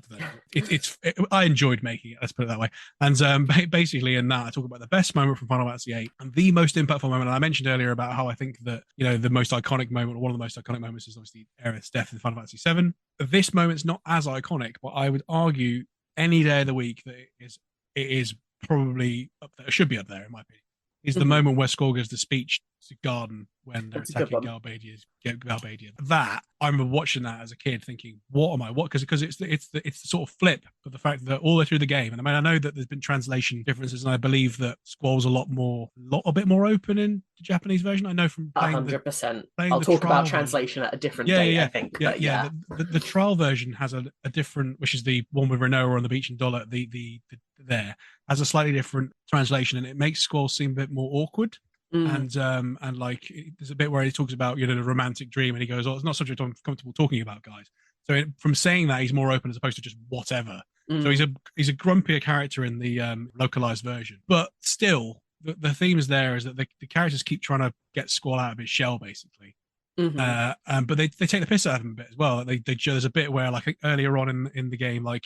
I enjoyed making it. Let's put it that way. And basically, in that, I talk about the best moment from Final Fantasy VIII and the most impactful moment. And I mentioned earlier about how I think that the most iconic moment, or one of the most iconic moments, is obviously Aerith's death in Final Fantasy VII. This moment's not as iconic, but I would argue any day of the week that it is probably up there. It should be up there in my opinion. is the moment where Squall gives the speech to Garden when they're That's a good attacking one. Galbadia. That I remember watching that as a kid, thinking, "What am I? What?" Because it's the sort of flip of the fact that all the way through the game, and I mean, I know that there's been translation differences, and I believe that Squall's a bit more open in the Japanese version. I know from playing 100%. playing I'll the talk about trial version. translation at a different Yeah, date, yeah, I think. yeah, But yeah. yeah. The trial version has a different, which is the one with Renoa on the beach and Dollar. The there has a slightly different translation, and it makes Squall seem a bit more awkward. And like there's a bit where he talks about the romantic dream, and he goes, "Oh, it's not subject I'm comfortable talking about, guys." So from saying that, he's more open as opposed to just whatever. So he's a grumpier character in the localized version, but still the theme is there is that the characters keep trying to get Squall out of his shell, basically. But they take the piss out of him a bit as well. There's a bit where like earlier on in the game, like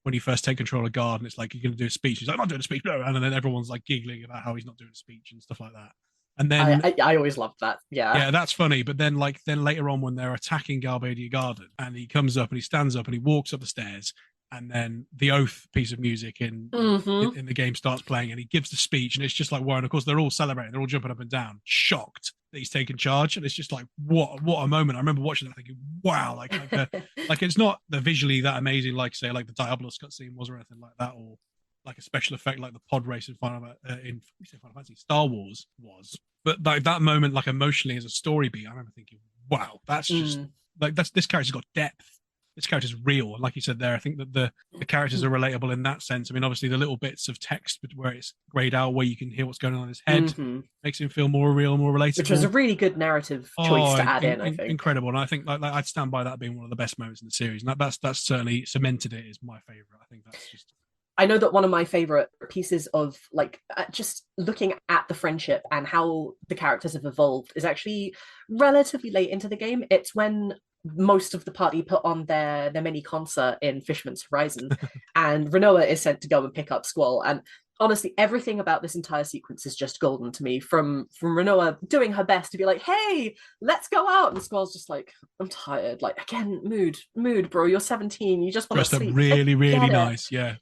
when you first take control of Guard, and it's like you're going to do a speech. He's like, "I'm not doing a speech," and then everyone's like giggling about how he's not doing a speech and stuff like that. And then I always loved that. yeah, that's funny. But then later on when they're attacking Galbadia Garden, and he comes up and he stands up and he walks up the stairs, and then the Oath piece of music in the game starts playing, and he gives the speech, and it's just like, wow. And of course they're all celebrating, they're all jumping up and down, shocked that he's taken charge, and it's just like what a moment. I remember watching that thinking, wow, like it's not the visually that amazing, like say like the Diablos cutscene was or anything like that, or like a special effect like the pod race in Final Fantasy Star Wars was, but like that moment, like emotionally as a story beat, I remember thinking, wow, that's just like this character's got depth. This character's real, and like you said there, I think that the characters are relatable in that sense. I mean, obviously the little bits of text where it's grayed out, where you can hear what's going on in his head, makes him feel more real, more relatable. Which was a really good narrative choice to add in. I think incredible, and I think like I'd stand by that being one of the best moments in the series, and that's certainly cemented it as my favorite. I think that's just. I know that one of my favorite pieces of like just looking at the friendship and how the characters have evolved is actually relatively late into the game. It's when most of the party put on their mini concert in Fisherman's Horizon, and Renoa is sent to go and pick up Squall. And honestly, everything about this entire sequence is just golden to me. From Renoa doing her best to be like, "Hey, let's go out," and Squall's just like, "I'm tired." Like again, mood, bro. You're 17. You just want to sleep. Really nice. Yeah.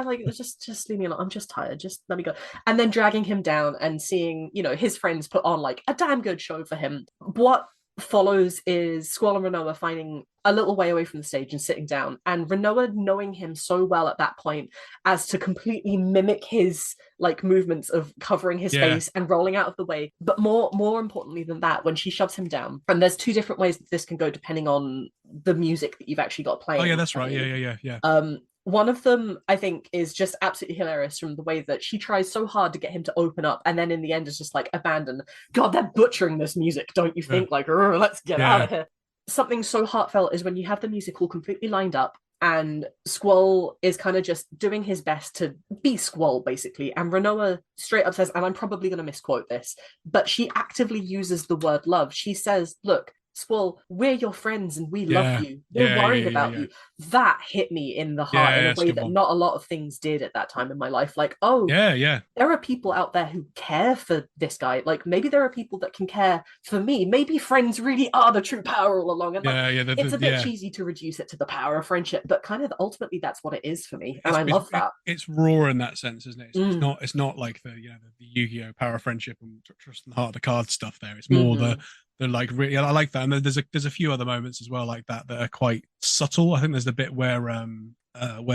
Like just leave me alone. I'm just tired. Just let me go. And then dragging him down and seeing his friends put on like a damn good show for him. What follows is Squall and Renoa finding a little way away from the stage and sitting down, and Renoa knowing him so well at that point as to completely mimic his like movements of covering his face and rolling out of the way. But more importantly than that, when she shoves him down, and there's two different ways that this can go depending on the music that you've actually got playing. Oh yeah, that's right. Yeah. One of them, I think, is just absolutely hilarious from the way that she tries so hard to get him to open up, and then in the end is just like abandoned. God, they're butchering this music, don't you think? Like, let's get out of here. Something so heartfelt is when you have the music all completely lined up, and Squall is kind of just doing his best to be Squall, basically. And Renoa straight up says, and I'm probably going to misquote this, but she actively uses the word love. She says, "Look, Squall, we're your friends and we love you. We're worried about you." That hit me in the heart in a way that not a lot of things did at that time in my life. Like, there are people out there who care for this guy. Like, maybe there are people that can care for me. Maybe friends really are the true power all along. And it's a bit cheesy to reduce it to the power of friendship, but kind of ultimately that's what it is for me. And I love that. It's raw in that sense, isn't it? It's not like the Yu-Gi-Oh power of friendship and trust in the heart of the cards stuff there. It's more the like really, I like that, and there's a few other moments as well like that are quite subtle. I think there's the bit where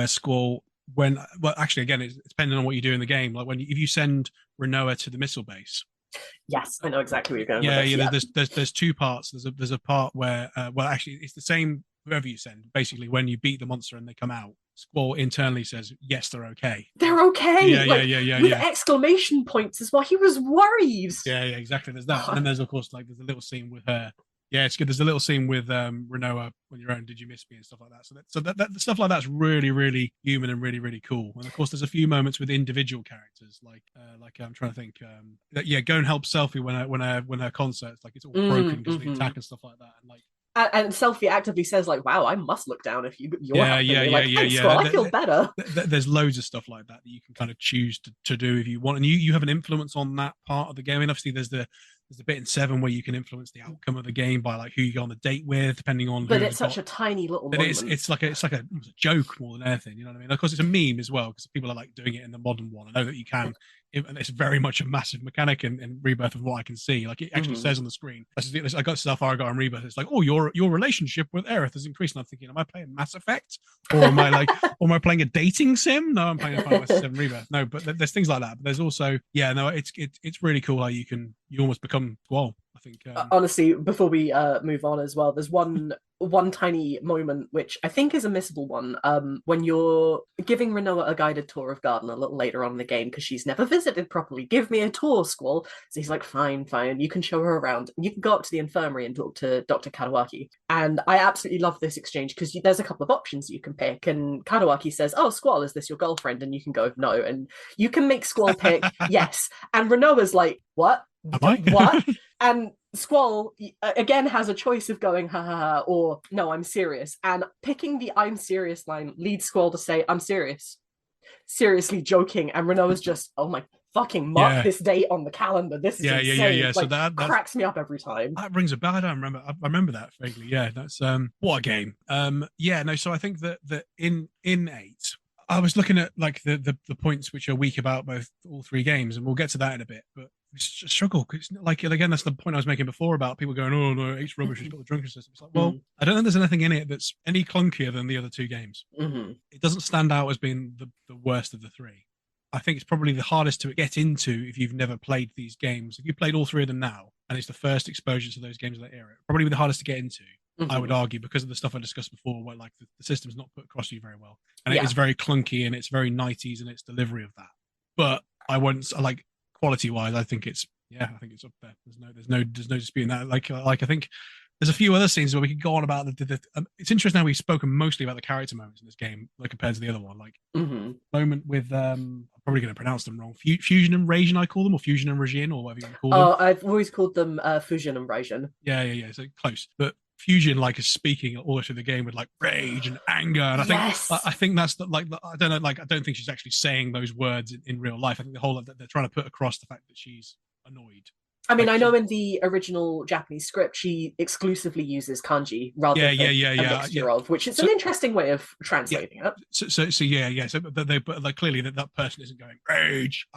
Squall, actually again it's depending on what you do in the game. Like if you send Renoa to the missile base. Yes, I know exactly where you're going. Yeah. There's two parts. There's a part where actually it's the same whoever you send. Basically, when you beat the monster and they come out, Squall internally says, "Yes, they're okay. They're okay." Yeah. With exclamation points as well. He was worried. Yeah, exactly. There's that, and then there's of course like there's a little scene with her. Yeah, it's good. There's a little scene with Renoa when you're on "Did You Miss Me" and stuff like that. So that stuff like that's really, really human and really, really cool. And of course, there's a few moments with individual characters, like I'm trying to think. Go and help Selphie when her concert's like it's all broken because of the attack and stuff like that. And like. And Selphie actively says, like, "Wow, I must look down if you're happy." Squall, I feel better. There's loads of stuff like that you can kind of choose to do if you want, and you have an influence on that part of the game. I mean, obviously, there's the bit in 7 where you can influence the outcome of the game by like who you go on the date with, depending on. But it's such a tiny little. But it's like a joke more than anything. You know what I mean? Of course, it's a meme as well because people are like doing it in the modern one. I know that you can and it's very much a massive mechanic in Rebirth of what I can see. Like it actually says on the screen. I got so far I got in Rebirth. It's like, oh, your relationship with Aerith has increased. And I'm thinking, am I playing Mass Effect, or am I or am I playing a dating sim? No, I'm playing a Final Fantasy VII Rebirth. No, but there's things like that. But there's also, yeah, no, it's really cool how you almost become Squall. I think honestly, before we move on as well, there's one tiny moment which I think is a missable one. When you're giving Rinoa a guided tour of Garden a little later on in the game because she's never visited properly. Give me a tour, Squall. So he's like, fine, you can show her around. You can go up to the infirmary and talk to Dr. Kadawaki. And I absolutely love this exchange because there's a couple of options you can pick. And Kadawaki says, "Oh, Squall, is this your girlfriend?" And you can go, "No." And you can make Squall pick yes. And Rinoa's like, "What? Am I? What?" And Squall again has a choice of going ha ha ha or no, I'm serious. And picking the I'm serious line leads Squall to say, "I'm serious." Seriously joking. And Rinoa's just, oh my fucking mark this date on the calendar. This is insane. Yeah. Like, so that cracks me up every time. That rings a bell. I don't remember. I remember that vaguely. Yeah, that's what a game. Yeah, no. So I think that in 8, I was looking at like the points which are weak about all 3 games, and we'll get to that in a bit. But it's a struggle because, like, again, that's the point I was making before about people going, "Oh no, 8's rubbish. It's got the drunken system." It's like, well, I don't think there's anything in it that's any clunkier than the other 2 games. It doesn't stand out as being the worst of the 3. I think it's probably the hardest to get into if you've never played these games. If you've played all 3 of them now, and it's the first exposure to those games of that era, probably the hardest to get into. I would argue, because of the stuff I discussed before, where like the system's not put across you very well, and it is very clunky and it's very 90s in its delivery of that. But I wouldn't like quality wise. I think it's up there. There's no disputing that. Like I think there's a few other scenes where we could go on about it's interesting how we've spoken mostly about the character moments in this game, like compared to the other one. Like moment with I'm probably going to pronounce them wrong. Fusion and Rajin, I call them, or Fusion and Rajin, or whatever you want to call them. Oh, I've always called them Fusion and Rajin. Yeah. So close, but Fusion like is speaking all through the game with like rage and anger, and I think that's I don't know, like I don't think she's actually saying those words in real life. I think the whole that they're trying to put across the fact that she's annoyed. I mean, I know in the original Japanese script, she exclusively uses kanji rather than a mixture of, which is an interesting way of translating it. So but like clearly that person isn't going rage.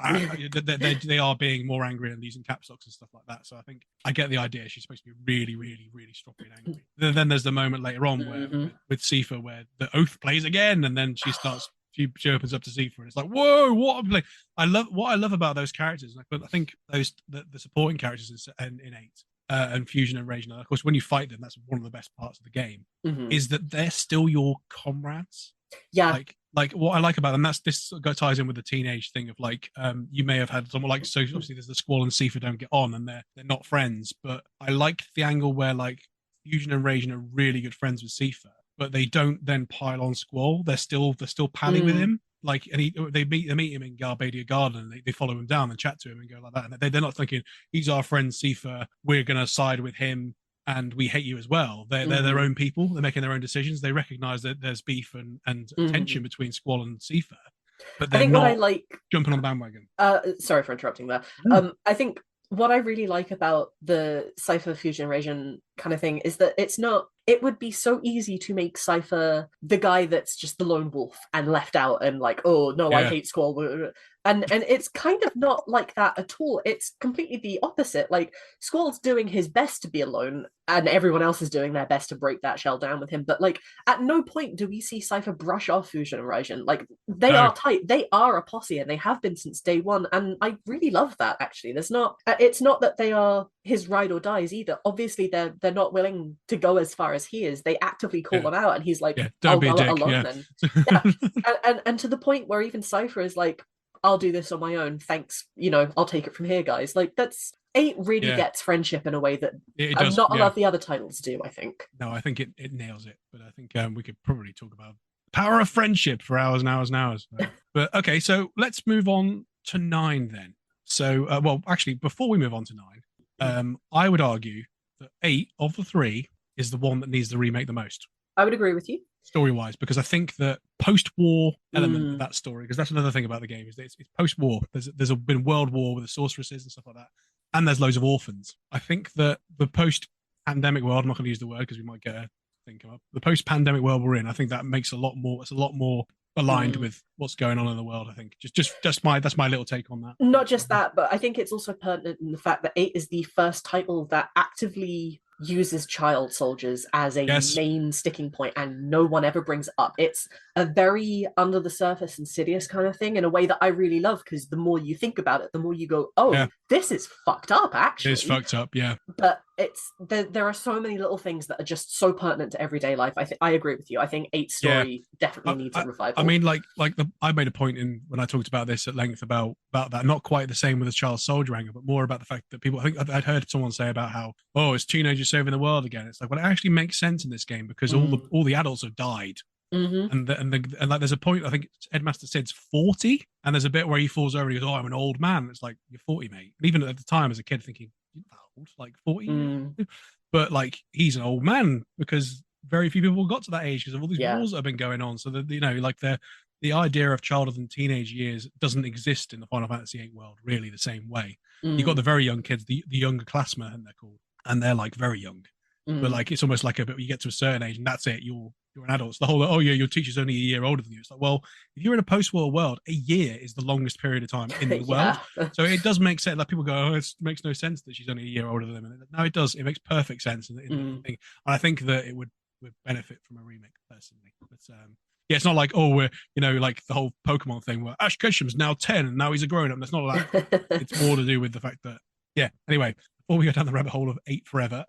They are being more angry and using caps locks and stuff like that. So I think I get the idea. She's supposed to be really, really, really stroppy and angry. Then there's the moment later on where with Sifa where the oath plays again, and then she starts. She opens up to Sifa, and it's like, whoa, what? Like, I love about those characters. Like, but I think the supporting characters in 8 and Fusion and Rage. Of course, when you fight them, that's one of the best parts of the game. Is that they're still your comrades. Yeah. Like what I like about them, this ties in with the teenage thing of like, you may have had someone like, so obviously there's the Squall and Sifa don't get on, and they're not friends. But I like the angle where like Fusion and Rage are really good friends with Sifa, but they don't then pile on Squall. They're still palling with him. Like, and they meet him in Garbadia Garden, and they follow him down and chat to him and go like that. And they're not thinking he's our friend Sifa, we're gonna side with him and we hate you as well. They're their own people. They're making their own decisions. They recognize that there's beef and tension between Squall and Sifa, but they're not jumping on the bandwagon. Sorry for interrupting there. I think what I really like about the Cypher Fusion Radiant kind of thing is that it would be so easy to make Cypher the guy that's just the lone wolf and left out and like, oh no, I hate Squall. And it's kind of not like that at all. It's completely the opposite. Like, Squall's doing his best to be alone, and everyone else is doing their best to break that shell down with him. But like, at no point do we see Cypher brush off Fusion and Raijin. Like, they are tight. They are a posse, and they have been since day one. And I really love that. Actually, it's not that they are his ride or dies either. Obviously, they're not willing to go as far as he is. They actively call him out, and he's like, "Don't be a dick." Alone, then. And to the point where even Cypher is like, I'll do this on my own. Thanks. I'll take it from here, guys. Like, that's 8 really gets friendship in a way that not a lot of the other titles do, I think. No, I think it nails it. But I think we could probably talk about the power of friendship for hours and hours and hours. But okay, so let's move on to 9 then. So, well, actually, before we move on to 9, I would argue that 8 of the 3 is the one that needs to remake the most. I would agree with you. Story-wise, because I think the post-war element of that story, because that's another thing about the game, is that it's post-war. There's been world war with the sorceresses and stuff like that, and there's loads of orphans. I think that the post-pandemic world, I'm not going to use the word because we might get a thing come up, the post-pandemic world we're in, I think that makes a lot more aligned with what's going on in the world. I think just my that's my little take on that. Not just that, but I think it's also pertinent in the fact that 8 is the first title that actively uses child soldiers as a main sticking point, and no one ever brings it up. It's a very under the surface insidious kind of thing in a way that I really love, because the more you think about it, the more you go, oh, this is fucked up, actually. It is fucked up, yeah. But it's there are so many little things that are just so pertinent to everyday life. I agree with you. I think 8's story definitely needs a revival. I mean, I made a point in when I talked about this at length about that, not quite the same with the child soldier angle, but more about the fact that people, I think I'd heard someone say about how, oh, it's teenagers saving the world again. It's like, well, it actually makes sense in this game because all the adults have died. And like there's a point, I think Headmaster Sid's 40, and there's a bit where he falls over and he goes, oh, I'm an old man. It's like, you're 40, mate. And even at the time as a kid thinking, you're that old, like 40. But like, he's an old man because very few people got to that age because of all these wars that have been going on. So that, you know, like the idea of childhood and teenage years doesn't exist in the Final Fantasy VIII world really the same way. You've got the very young kids, the younger classmen, and they're called, and they're like very young. But like, it's almost like you get to a certain age and that's it. You're an adult. It's the whole, oh yeah, your teacher's only a year older than you. It's like, well, if you're in a post-war world, a year is the longest period of time in the world. So it does make sense. Like, people go, oh, it makes no sense that she's only a year older than them. No, it does. It makes perfect sense. And I think that it would benefit from a remake personally. But yeah, it's not like, oh, we're, you know, like the whole Pokemon thing where Ash Ketchum's now 10 and now he's a grown-up. That's not like that. It's more to do with the fact that, yeah. Anyway, before we go down the rabbit hole of 8 forever,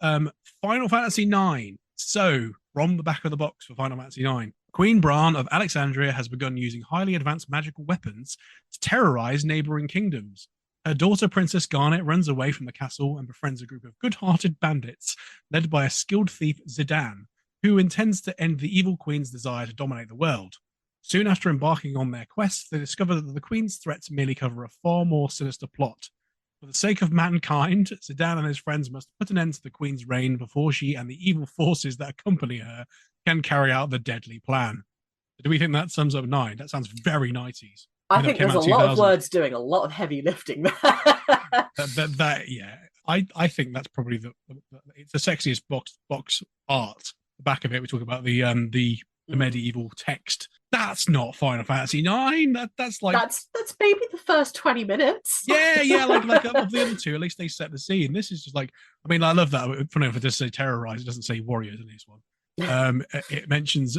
Final Fantasy IX. So, from the back of the box for Final Fantasy IX, Queen Bran of Alexandria has begun using highly advanced magical weapons to terrorize neighboring kingdoms. Her daughter, Princess Garnet, runs away from the castle and befriends a group of good-hearted bandits led by a skilled thief, Zidane, who intends to end the evil queen's desire to dominate the world. Soon after embarking on their quest, they discover that the queen's threats merely cover a far more sinister plot. For the sake of mankind, Zidane and his friends must put an end to the queen's reign before she and the evil forces that accompany her can carry out the deadly plan. Do we think that sums up 9? That sounds very 90s. I think there's a lot of words doing a lot of heavy lifting there. Yeah. I think that's probably it's the sexiest box art. The back of it, we talk about the medieval text. That's not Final Fantasy IX. That's like that's maybe the first 20 minutes. Yeah, like of the other two, at least they set the scene. This is just like, I mean, I love that. Funny enough, it does say terrorize. It doesn't say warriors in this one. It mentions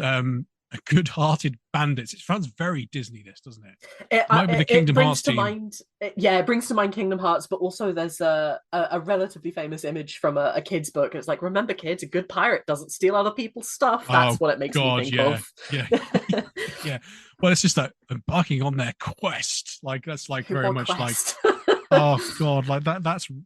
a good-hearted bandits. It sounds very Disney, this, doesn't it? It might be the Kingdom Hearts team. It brings to mind Kingdom Hearts, but also there's a relatively famous image from a kid's book. It's like, remember, kids, a good pirate doesn't steal other people's stuff. That's what it makes me think of. Yeah. Yeah. Well, it's just that embarking on their quest. Like, that's like very much quest? Like, oh God, like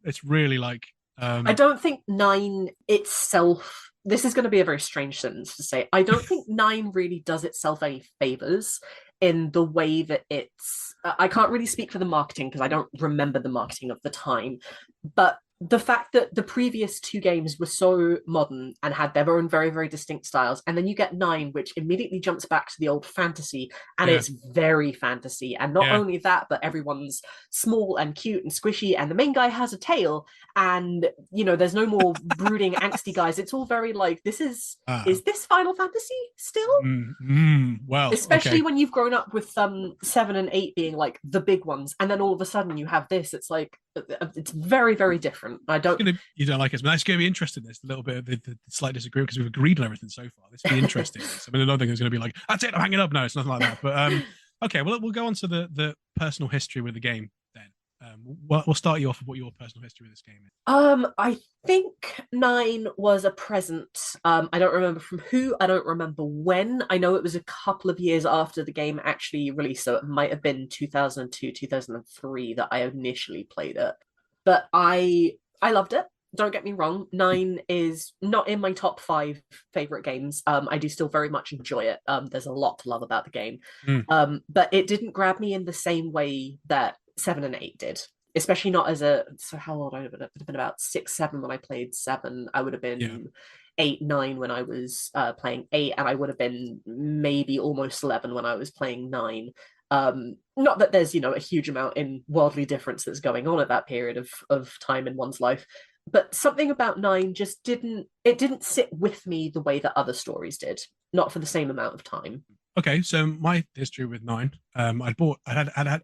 it's really like. I don't think 9 itself. This is going to be a very strange sentence to say. I don't think 9 really does itself any favors in the way that it's. I can't really speak for the marketing because I don't remember the marketing of the time, but the fact that the previous 2 games were so modern and had their own very, very distinct styles, and then you get 9, which immediately jumps back to the old fantasy, and it's very fantasy. And not only that, but everyone's small and cute and squishy, and the main guy has a tail, and you know, there's no more brooding, angsty guys. It's all very like, this is this Final Fantasy still? Well, especially when you've grown up with 7 and 8 being like the big ones, and then all of a sudden you have this. It's like, it's very, very different. You don't like it, but it's going to be interesting. There's a little bit of the slight disagreement because we've agreed on everything so far. This will be interesting. I mean, another thing is going to be like, that's it, I'm hanging up. No, it's nothing like that. But okay, well, we'll go on to the personal history with the game then. We'll start you off with what your personal history with this game is. I think 9 was a present. I don't remember from who. I don't remember when. I know it was a couple of years after the game actually released, so it might have been 2002, 2003 that I initially played it. But I loved it. Don't get me wrong. 9 is not in my top 5 favorite games. I do still very much enjoy it. There's a lot to love about the game. But it didn't grab me in the same way that 7 and 8 did. Especially not as so how old I would have been about 6, 7 when I played 7. I would have been 8, 9 when I was playing 8, and I would have been maybe almost 11 when I was playing 9. Not that there's, you know, a huge amount in worldly difference that's going on at that period of time in one's life, but something about 9 just didn't sit with me the way that other stories did, not for the same amount of time. Okay, so my history with nine, I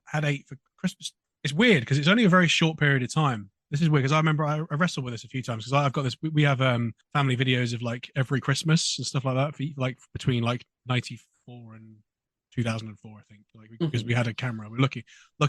had eight for Christmas. It's weird because it's only a very short period of time. This is weird because I remember I wrestled with this a few times because I've got this. We have family videos of like every Christmas and stuff like that, for, like between like 94 and 2004, I think, like because we Mhm. had a camera. We're lucky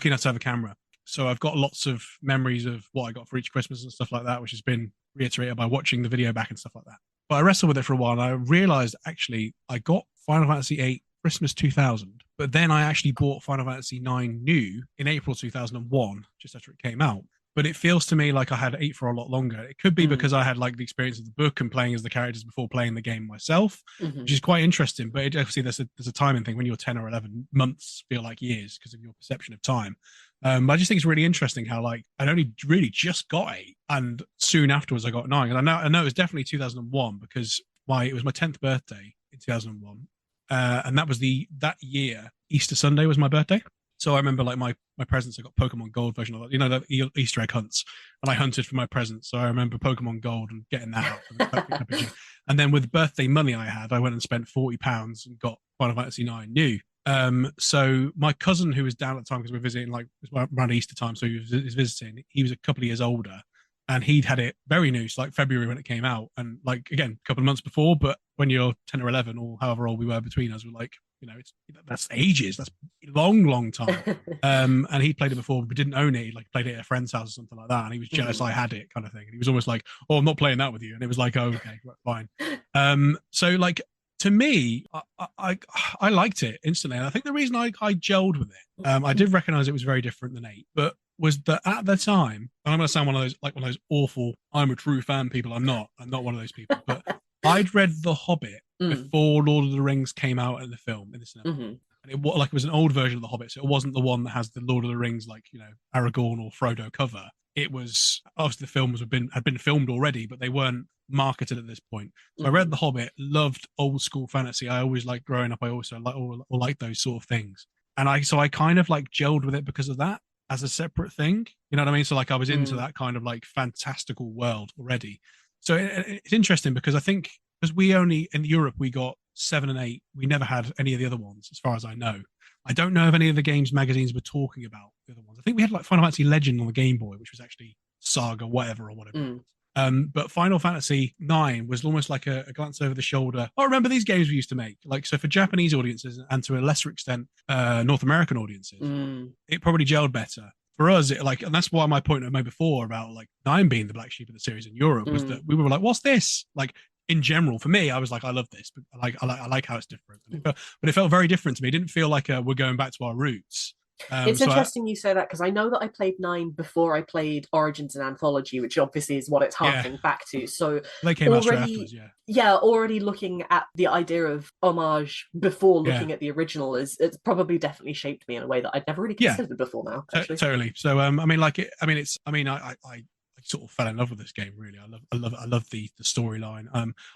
enough to have a camera. So I've got lots of memories of what I got for each Christmas and stuff like that, which has been reiterated by watching the video back and stuff like that. But I wrestled with it for a while and I realized actually I got Final Fantasy VIII Christmas 2000, but then I actually bought Final Fantasy IX new in April 2001, just after it came out. But it feels to me like I had eight for a lot longer. It could be Mm. because I had like the experience of the book and playing as the characters before playing the game myself, which Mhm. is quite interesting. But obviously, there's a timing thing when you're 10 or 11 months feel like years because of your perception of time. I just think it's really interesting how like I'd only really just got eight, and soon afterwards I got nine. And I know it was definitely 2001 because it was my 10th birthday in 2001, and that was that year. Easter Sunday was my birthday. So I remember like my presents. I got Pokemon Gold version of that, the Easter egg hunts, and I hunted for my presents. So I remember Pokemon Gold and getting that out for the and then with birthday money I had, I went and spent £40 and got Final Fantasy IX new. So my cousin who was down at the time because we are visiting like it was around Easter time, so he was visiting. He was a couple of years older, and he'd had it very new, so like February when it came out, and like again a couple of months before. But when you're 10 or 11 or however old we were between us, we're like, it's that's ages, that's long time. And he played it before, but didn't own it. He like played it at a friend's house or something like that, and he was jealous Mhm. I had it, kind of thing. And he was almost like, "Oh, I'm not playing that with you." And it was like, "Oh, okay, fine." So like to me, I liked it instantly, and I think the reason I gelled with it, I did recognize it was very different than eight, but was that at the time, and I'm going to sound one of those awful, I'm a true fan people. I'm not one of those people, but I'd read The Hobbit Mm. before Lord of the Rings came out in the film in the cinema. Mhm. And it was an old version of The Hobbit, so it wasn't the one that has the Lord of the Rings, like, Aragorn or Frodo cover. It was obviously the films had been filmed already, but they weren't marketed at this point. So I read Mhm. The Hobbit, loved old school fantasy. I always liked growing up. I also like or like those sort of things. And I kind of like gelled with it because of that as a separate thing. You know what I mean? So like I was into Mm. that kind of like fantastical world already. So it's interesting because I think because we only in Europe we got seven and eight, we never had any of the other ones as far as I know. I don't know if any of the games magazines were talking about the other ones. I think we had like Final Fantasy Legend on the Game Boy, which was actually Saga, whatever or whatever it Mm. was. But Final Fantasy IX was almost like a glance over the shoulder. I remember these games we used to make. Like, so for Japanese audiences and to a lesser extent, North American audiences, Mm. it probably gelled better. For us, and that's why my point I made before about like Nine being the black sheep of the series in Europe was that Mm. we were like, what's this? Like, in general, for me, I was like, I love this, but I like how it's different. But it felt very different to me. It didn't feel like we're going back to our roots. It's So interesting you say that because I know that I played nine before I played Origins and Anthology, which obviously is what it's yeah, harking back to. So they came out straight afterwards. already, Yeah, yeah, already looking at the idea of homage before yeah, looking at the original is it's probably definitely shaped me in a way that I'd never really yeah. considered before now, actually. Totally. So I mean like it I mean it's I mean I sort of fell in love with this game really. I love the storyline.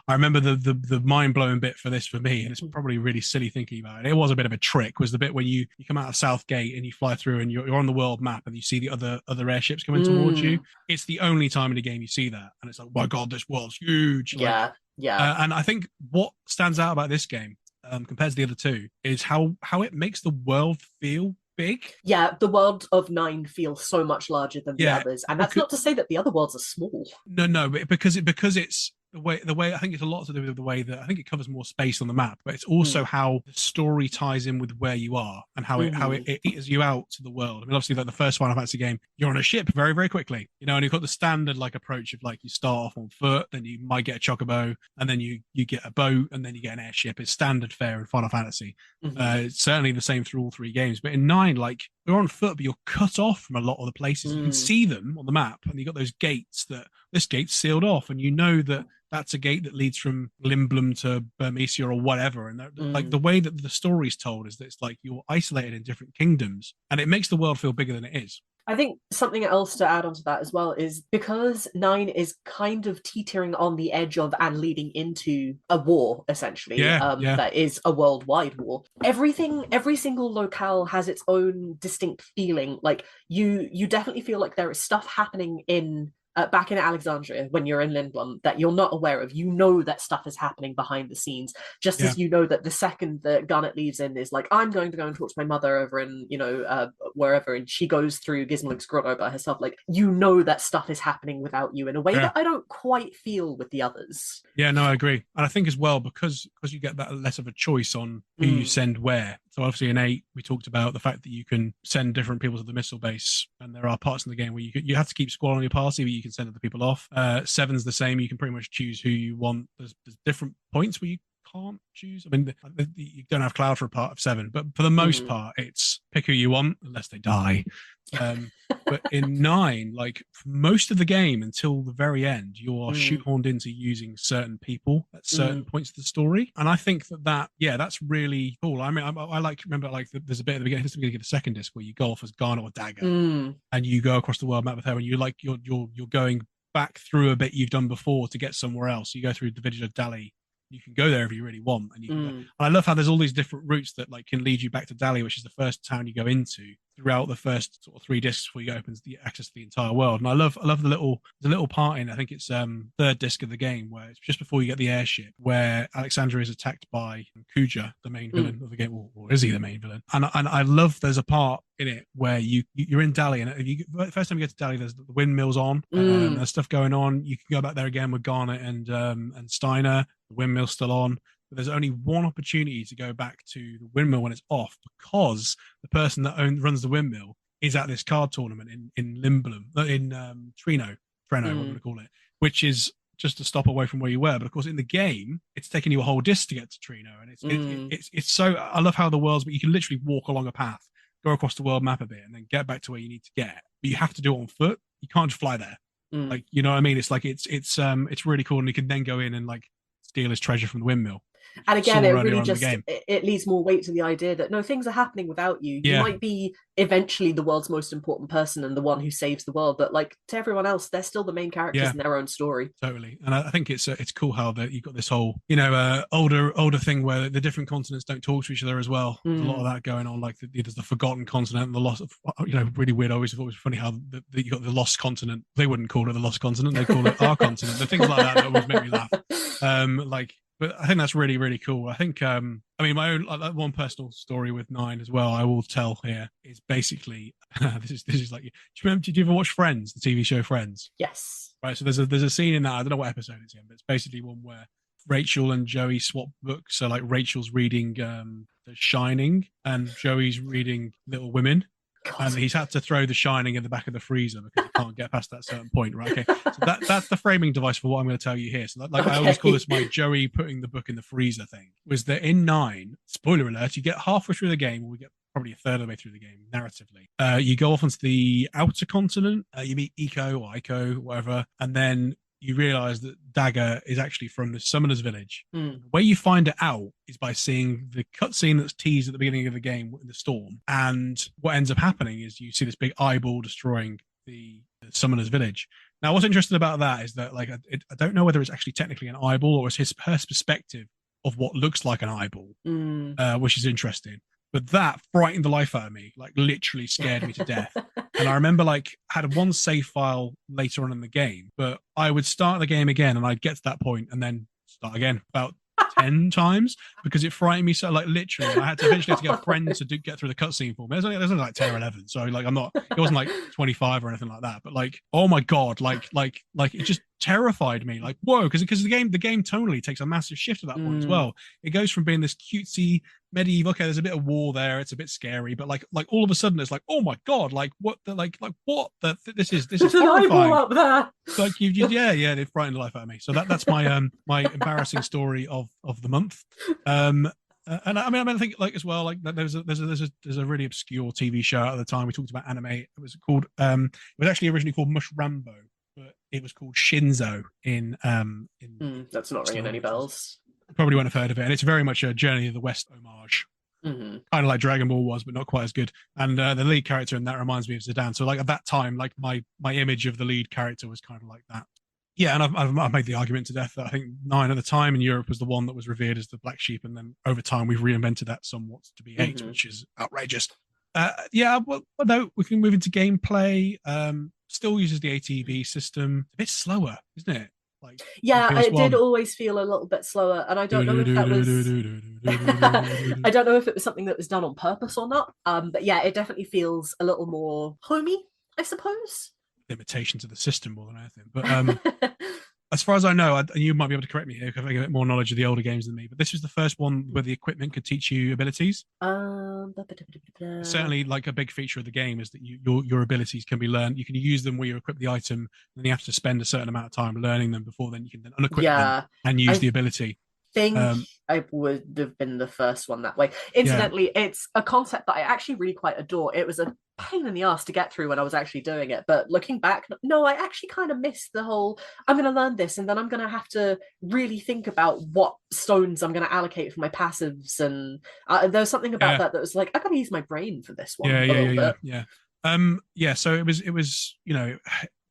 I remember the mind blowing bit for this for me, and it's probably really silly thinking about it. It was a bit of a trick. Was the bit when you come out of Southgate and you fly through and you're on the world map and you see the other airships coming towards you. Mm, It's the only time in the game you see that, and it's like, my God, this world's huge. Like, yeah, yeah. and I think what stands out about this game compared to the other two is how it makes the world feel big. Yeah, the world of nine feels so much larger than the Yeah, others. And that's because not to say that the other worlds are small. no, but because it's the way I think it's a lot to do with the way that I think it covers more space on the map, but it's also Mm. how the story ties in with where you are and Mm-hmm. it eats you out to the world. I mean, obviously, like the first Final Fantasy game, you're on a ship very very quickly, and you've got the standard like approach of like you start off on foot, then you might get a chocobo, and then you get a boat, and then you get an airship. It's standard fare in Final Fantasy. Mm-hmm. It's certainly the same through all three games, but in nine, like you're on foot, but you're cut off from a lot of the places. You can Mm. see them on the map, and you got those gates that this gate's sealed off, and you know that that's a gate that leads from Limblum to Burmecia or whatever. And like the Mm. way that the story's told is that it's like you're isolated in different kingdoms, and it makes the world feel bigger than it is. I think something else to add onto that as well is because nine is kind of teetering on the edge of and leading into a war, essentially, Yeah, yeah, that is a worldwide war. Every single locale has its own distinct feeling. Like you definitely feel like there is stuff happening in back in Alexandria, when you're in Lindblom, that you're not aware of. You know that stuff is happening behind the scenes, just Yeah. as you know that the second that Garnet leaves in is like, I'm going to go and talk to my mother over in, wherever, and she goes through Gizmolik's grotto by herself. Like, you know that stuff is happening without you in a way Yeah. that I don't quite feel with the others. Yeah, no, I agree. And I think as well, because you get that less of a choice on who you send where. So obviously in 8, we talked about the fact that you can send different people to the missile base, and there are parts in the game where you have to keep squad on your party, but you can send other people off. 7's the same. You can pretty much choose who you want. There's different points where you can't choose. I mean, you don't have Cloud for a part of 7, but for the most part, it's pick who you want unless they die. But in 9, like for most of the game until the very end, you are shoehorned into using certain people at certain points of the story, and I think that's really cool. I mean, I like remember like there's a bit at the beginning of the second disc where you go off as Garnet or Dagger, and you go across the world map with her, and you're going back through a bit you've done before to get somewhere else. You go through the village of Dali. You can go there if you really want, and you can and I love how there's all these different routes that like can lead you back to Dali, which is the first town you go into throughout the first sort of 3 discs before you opens the access to the entire world. And I love the little part in, I think it's third disc of the game, where it's just before you get the airship, where Alexandra is attacked by Kuja, the main villain of the game, or is he the main villain? And I love there's a part in it where you're in Dali, and if you first time you get to Dali, there's the windmills on, there's stuff going on. You can go back there again with Garnet and Steiner. The windmill's still on, but there's only one opportunity to go back to the windmill when it's off, because the person that runs the windmill is at this card tournament in Lindblom, in Trino, what I'm going to call it, which is just a stop away from where you were. But of course, in the game, it's taking you a whole disc to get to Trino, and it's so. I love how the world's, but you can literally walk along a path, go across the world map a bit, and then get back to where you need to get. But you have to do it on foot. You can't just fly there. Like, you know what I mean? It's like it's really cool, and you can then go in and like steal his treasure from the windmill. And again, it really just it leads more weight to the idea that no, things are happening without you. You might be eventually the world's most important person and the one who saves the world, but like to everyone else, they're still the main characters in their own story. Totally. And I think it's cool how that you've got this whole older thing where the different continents don't talk to each other as well. There's a lot of that going on. Like there's the forgotten continent and the lost of, really weird. I always thought it was funny how you got the lost continent. They wouldn't call it the lost continent. They call it our continent. The things like that always make me laugh. But I think that's really, really cool. I think, my own one personal story with 9 as well, I will tell here, is basically, this is like, did you ever watch Friends, the TV show Friends? Yes. Right, so there's a scene in that, I don't know what episode it's in, but it's basically one where Rachel and Joey swap books. So like Rachel's reading The Shining and Joey's reading Little Women. God. And he's had to throw The Shining in the back of the freezer because he can't get past that certain point, right? Okay, so that's the framing device for what I'm going to tell you here. So I always call this my Joey putting the book in the freezer thing. Was that in 9, spoiler alert, you get halfway through the game, or we get probably a third of the way through the game, narratively. You go off onto the outer continent, you meet Eiko or Aiko, whatever, and then you realize that Dagger is actually from the Summoner's Village. The way you find it out is by seeing the cutscene that's teased at the beginning of the game in the storm. And what ends up happening is you see this big eyeball destroying the Summoner's Village. Now, what's interesting about that is that I don't know whether it's actually technically an eyeball or it's her perspective of what looks like an eyeball, which is interesting. But that frightened the life out of me, like literally scared me to death. And I remember had one save file later on in the game, but I would start the game again and I'd get to that point and then start again about 10 times because it frightened me so literally I had to eventually get a friend to get through the cutscene for me. There's only like 10 or 11, so it wasn't like 25 or anything like that, but oh my god, it just terrified me. Whoa, because the game tonally takes a massive shift at that point as well. It goes from being this cutesy medieval, okay, there's a bit of war there, it's a bit scary, but all of a sudden it's oh my god, this is horrifying. Up there. It frightened the life out of me. So that's my my embarrassing story of the month. And I think as well, there's a really obscure TV show at the time. We talked about anime. It was called it was actually originally called Mush Rambo, but it was called Shinzo in that's not ringing any bells. Probably won't have heard of it, and it's very much a Journey of the West homage, kind of like Dragon Ball was, but not quite as good. And the lead character in that reminds me of Zidane. So at that time, my image of the lead character was kind of like that. Yeah, and I've made the argument to death that I think 9 at the time in Europe was the one that was revered as the black sheep, and then over time we've reinvented that somewhat to be 8, which is outrageous. Yeah, well, no, we can move into gameplay. Still uses the ATB system. A bit slower, isn't it? Like on Yeah, it did PS1. always feel a little bit slower, and I don't know if that was I don't know if it was something that was done on purpose or not. But yeah, it definitely feels a little more homey, I suppose. Limitations of the system more than anything. But as far as I know, you might be able to correct me here because I have a bit more knowledge of the older games than me. But this was the first one where the equipment could teach you abilities. Ba, ba, da, ba, da, ba, da. Certainly, like a big feature of the game is that your abilities can be learned. You can use them where you equip the item, and then you have to spend a certain amount of time learning them before then you can then unequip them Yeah, and use I the ability. think Um, I would have been the first one that way. yeah, Incidentally, it's a concept that I actually really quite adore. It was a pain in the ass to get through when I was actually doing it, but looking back, no, I actually kind of miss the whole I'm going to learn this and then I'm going to have to really think about what stones I'm going to allocate for my passives. And there's something about yeah, that was like, I got to use my brain for this one yeah, a yeah, little yeah, yeah, bit. yeah. Yeah. So it was it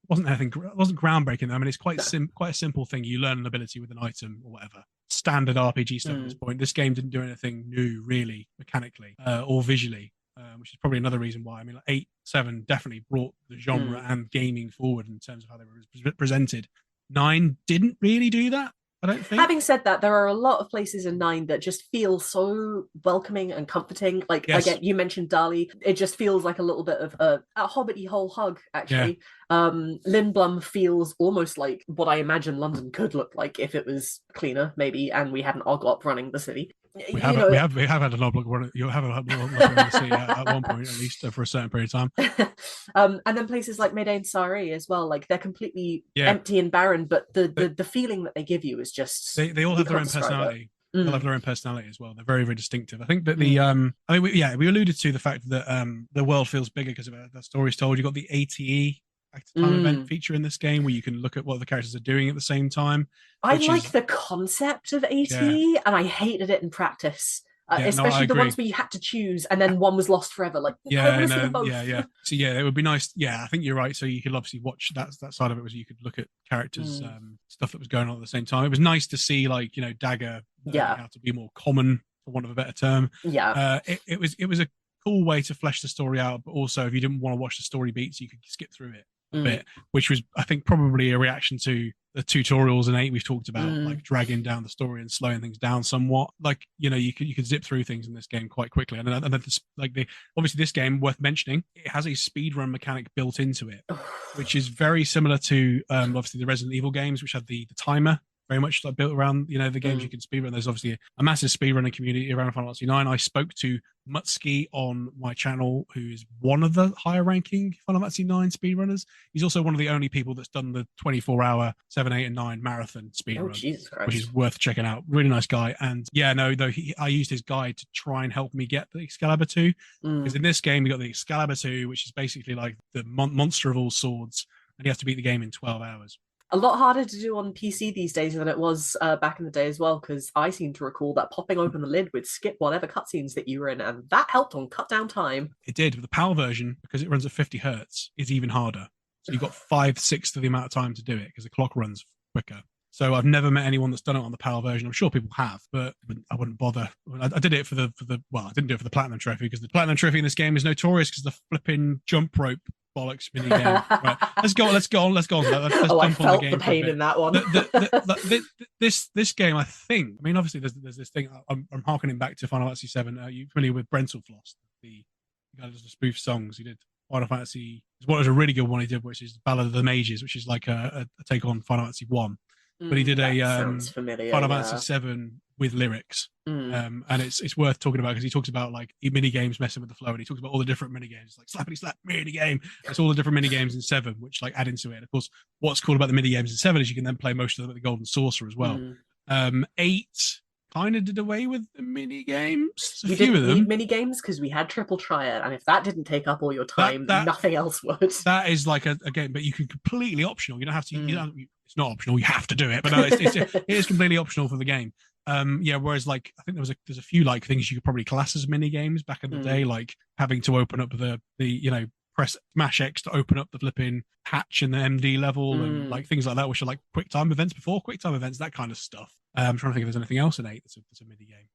wasn't anything, it wasn't groundbreaking. I mean, it's No. quite a simple thing. You learn an ability with an item or whatever. Standard RPG stuff at this point. This game didn't do anything new, really, mechanically or visually, which is probably another reason why. I mean, like 8, 7 definitely brought the genre and gaming forward in terms of how they were presented. 9 didn't really do that, I don't think. Having said that, there are a lot of places in Nine that just feel so welcoming and comforting. Like Yes. again, you mentioned Dali. It just feels like a little bit of a hobbity whole hug, actually. Lindblum feels almost like what I imagine London could look like if it was cleaner, maybe, and we had an Oglop running the city. We You have know, we have had an oblong run. You have a run see at one point at least for a certain period of time. And then places like Medan Sari as well, like they're completely Yeah, empty and barren, but the, they, the the feeling that they give you is just they all you have their can't own describe it. personality. They'll have their own personality as well. They're very, very distinctive. I think that the I mean, we alluded to the fact that the world feels bigger because of the stories told. You got the ATE active time event feature in this game where you can look at what the characters are doing at the same time. I like the concept of ATE, and I hated it in practice. No, I Especially the agree. ones where you had to choose and then one was lost forever. Like, I want Yeah, to see them no, both. yeah. So yeah, it would be nice. Yeah, I think you're right. So you could obviously watch that side of it, was you could look at characters, stuff that was going on at the same time. It was nice to see, like, Dagger learning how to be more common, for want of a better term. Yeah. It was a cool way to flesh the story out, but also if you didn't want to watch the story beats, you could skip through it a bit, which was, I think, probably a reaction to the tutorials in 8 we've talked about, like dragging down the story and slowing things down somewhat. Like, you could zip through things in this game quite quickly. And then obviously this game, worth mentioning, it has a speedrun mechanic built into it, which is very similar to obviously the Resident Evil games, which had the timer very much like built around the games you can speedrun. There's obviously a massive speedrunning community around Final Fantasy IX. I spoke to Mutsky on my channel, who is one of the higher ranking Final Fantasy IX speedrunners. He's also one of the only people that's done the 24-hour 7, 8, and 9 marathon speedrun, Jesus Christ, which is worth checking out. Really nice guy. And I used his guide to try and help me get the Excalibur 2, because in this game you got the Excalibur 2, which is basically like the monster of all swords, and you have to beat the game in 12 hours. A lot harder to do on PC these days than it was back in the day as well, because I seem to recall that popping open the lid would skip whatever cutscenes that you were in, and that helped on cut down time. It did. With the PAL version, because it runs at 50 hertz, is even harder. So you've got 5/6 of the amount of time to do it because the clock runs quicker. So I've never met anyone that's done it on the PAL version. I'm sure people have, but I wouldn't bother. I did it for the I didn't do it for the Platinum Trophy, because the Platinum Trophy in this game is notorious because the flipping jump rope bollocks mini game. Right, let's go on to that. Let's I jump felt on the game the pain in that one. This game, I think. I mean, obviously, there's this thing. I'm harkening back to Final Fantasy VII. Are you familiar with Brentalfloss, the guy that does the spoof songs? He did Final Fantasy. What was a really good one he did, which is Ballad of the Mages, which is like a take on Final Fantasy 1. But he did a Final Fantasy VII with lyrics, and it's worth talking about, because he talks about like mini games messing with the flow, and he talks about all the different mini games, like slappity slap mini game. It's all the different mini games in 7, which like add into it. And of course, what's cool about the mini games in 7 is you can then play most of them at the Golden Saucer as well. 8 kind of did away with the mini games. We didn't need mini games because we had Triple Triad, and if that didn't take up all your time, nothing else would. That is like a game, but you can completely optional. You don't have to. It's not optional. You have to do it, but no, it is completely optional for the game. Whereas like I think there's a few like things you could probably class as mini games back in the day, like having to open up the press Smash X to open up the flipping hatch in the MD level, and like things like that, which are like quick time events, that kind of stuff. I'm trying to think if there's anything else in 8 that's a mini game.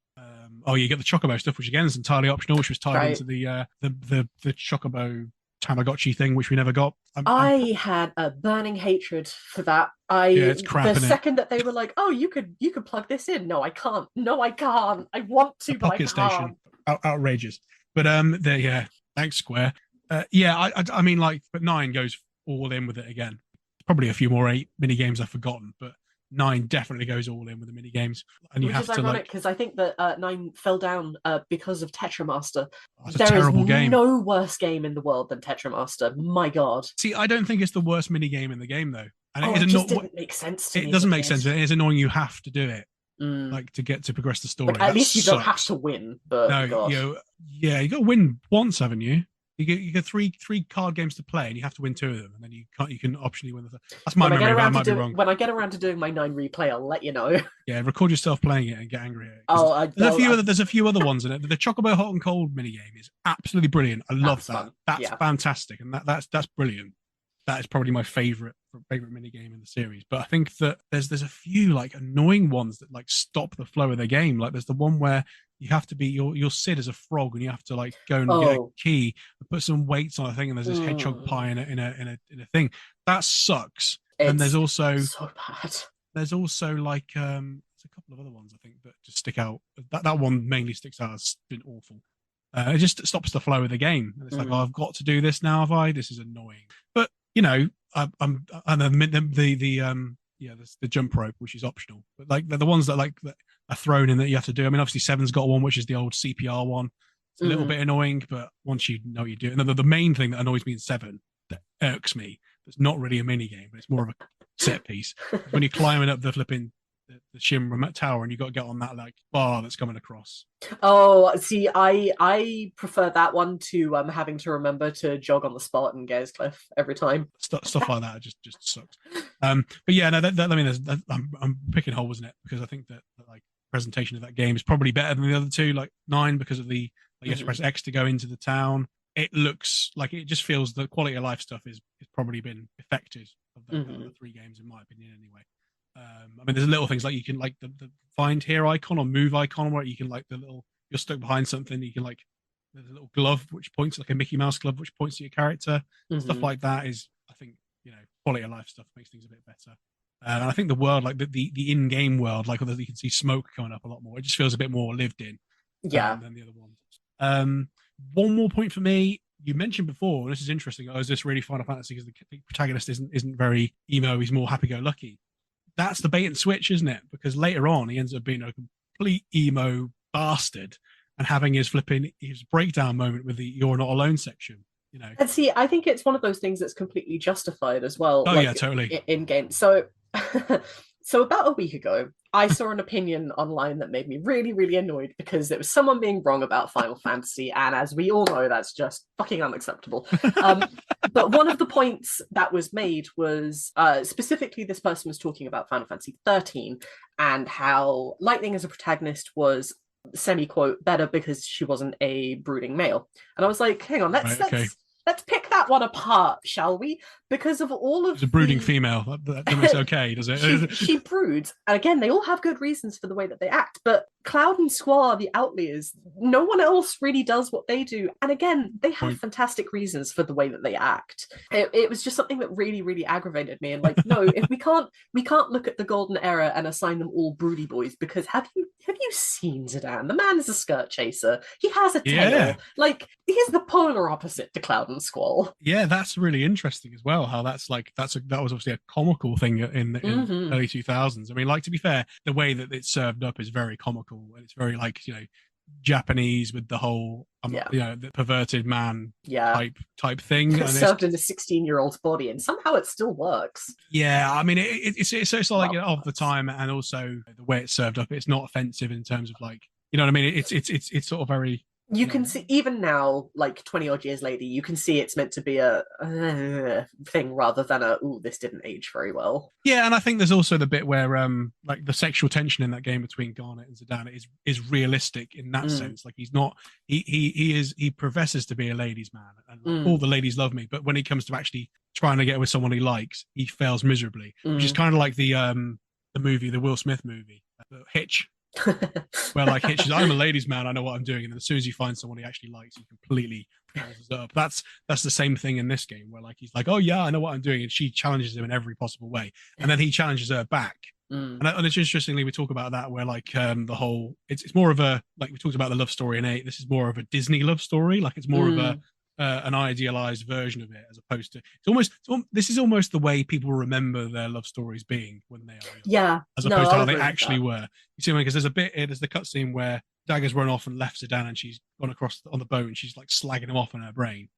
Oh, you get the Chocobo stuff, which again is entirely optional, which was tied Right. into the Chocobo Tamagotchi thing, which we never got. I had a burning hatred for that. Yeah, I it's crap the in it. second that they were like, "Oh, you could plug this in." No, I can't. No, I can't. I want The to, but I Pocket can't. Station, outrageous. But there, yeah, thanks Square. Yeah, I mean, like, but nine goes all in with it again. Probably a few more eight mini games I've forgotten, but nine definitely goes all in with the mini games, and you Which is have to ironic like. because I think that nine fell down because of Tetramaster. Oh, it's a There is terrible game. no worse game in the world than Tetramaster. My God. See, I don't think it's the worst mini game in the game though, and it Oh, is it just not. didn't make sense to It me as a doesn't make kid. sense. It is annoying. You have to do it, Mm. like to get to progress the Like story. at That least you don't have sucks. to win, but No, God. yeah, you got to win once, haven't you? You get three card games to play, and you have to win two of them, and then you can't. You can optionally win the third. That's my memory, but I might be wrong. When I get around to doing my nine replay, I'll let you know. Yeah, record yourself playing it and get angry at it. Oh, There's a few other ones in it. The Chocobo Hot and Cold mini game is absolutely brilliant. I love that's that. fun. That's Yeah. fantastic, and that's brilliant. That is probably my favorite mini game in the series. But I think that there's a few like annoying ones that like stop the flow of the game. Like there's the one where you have to be you'll sit as a frog and you have to like go and get a Oh. key and put some weights on a thing, and there's this hedgehog pie in a thing that sucks. And It's so bad. there's also like there's a couple of other ones I think that just stick out. That one mainly sticks out as been awful. It just stops the flow of the game, and it's like, oh, I've got to do this now. Have I? This is annoying. But you know, I'm and then the jump rope, which is optional. But like they're the ones that like that are thrown in that you have to do. I mean, obviously Seven's got one, which is the old CPR one. It's a little bit annoying, but once you know you do it, and the main thing that annoys me in Seven that irks me, that's not really a mini game, but it's more of a set piece. When you're climbing up the flipping the Shimmer tower and you got to get on that like bar that's coming across. Oh, see, I prefer that one to having to remember to jog on the spot and Gares Cliff every time. Stuff like that just sucks. But yeah, no, I mean, I'm picking holes in it because I think that like presentation of that game is probably better than the other two, like nine, because of the you have to press X to go into the town. It looks like it just feels the quality of life stuff is probably been affected of the three games in my opinion anyway. I mean, there's little things like you can like the find here icon or move icon where you can like the little you're stuck behind something. You can like there's a little glove which points like a Mickey Mouse glove which points to your character. Stuff like that is I think quality of life stuff makes things a bit better. And I think the world like the in-game world like you can see smoke coming up a lot more. It just feels a bit more lived in than the other ones. One more point for me. You mentioned before, and this is interesting. Oh, is this really Final Fantasy because the protagonist isn't very emo? He's more happy-go-lucky. That's the bait and switch, isn't it? Because later on, he ends up being a complete emo bastard and having his breakdown moment with the "You're Not Alone" section. And see, I think it's one of those things that's completely justified as well. Oh like, yeah, totally. In game. So, so about a week ago, I saw an opinion online that made me really, really annoyed because there was someone being wrong about Final Fantasy, and as we all know, that's just fucking unacceptable. But one of the points that was made was specifically this person was talking about Final Fantasy 13 and how Lightning as a protagonist was semi-quote better because she wasn't a brooding male. And I was like, hang on, let's pick that one apart, shall we? Because of all of It's a brooding female. That makes it okay, does it? she broods. And again, they all have good reasons for the way that they act, but Cloud and Squall are the outliers. No one else really does what they do. And again, they have fantastic reasons for the way that they act. It was just something that really, really aggravated me. And like, no, if we can't look at the golden era and assign them all broody boys, because have you seen Zidane? The man is a skirt chaser. He has a tail. Yeah. Like, he's the polar opposite to Cloud and Squall. Yeah, that's really interesting as well. How that was obviously a comical thing in early 2000s. I mean, like to be fair, the way that it's served up is very comical and it's very like Japanese with the whole the perverted man type thing. It's served in a 16-year-old's body, and somehow it still works. Yeah, I mean it's like of the time, and also the way it's served up. It's not offensive in terms of like what I mean. It's sort of very. You can see even now, like 20 odd years later, you can see it's meant to be a thing rather than this didn't age very well. Yeah, and I think there's also the bit where like the sexual tension in that game between Garnet and Zidane is realistic in that sense. Like he's not he professes to be a ladies' man and all the ladies love me, but when he comes to actually trying to get with someone he likes, he fails miserably. Which is kind of like the movie, the Will Smith movie, Hitch. Where like she's, I'm a ladies' man, I know what I'm doing, and then as soon as he finds someone he actually likes, he completely balls up. That's the same thing in this game, where like he's like, oh yeah, I know what I'm doing, and she challenges him in every possible way, and then he challenges her back. And it's interestingly we talk about that where like the whole it's more of a, like we talked about the love story in 8, this is more of a Disney love story, like it's more of a an idealized version of it, as opposed to this is almost the way people remember their love stories being when they are young, Yeah, as no, opposed to I'll how they agree with actually that. were. You see, because there's the cutscene where Dagger's run off and left Zidane, and she's gone across on the boat, and she's like slagging him off in her brain,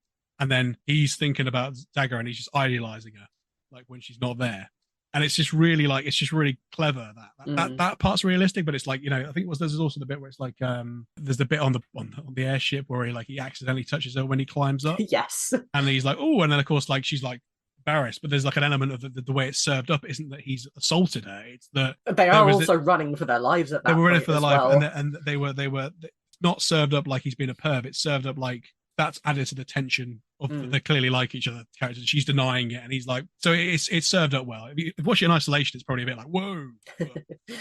and then he's thinking about Dagger, and he's just idealizing her, like when she's not there. And it's just really like it's just really clever that part's realistic, but it's like, you know, I think there's also the bit where it's like there's the bit on the airship where he accidentally touches her when he climbs up, Yes. and he's like, oh, and then of course like she's like embarrassed, but there's like an element of the way it's served up isn't that he's assaulted her, it's that They there are was also running for their lives at they that were in it point for their as life, and well. they were not served up like he's been a perv. It's served up like that's added to the tension of they clearly like each other characters. She's denying it, and he's like, so it's served up well. If you watch it in isolation, it's probably a bit like whoa,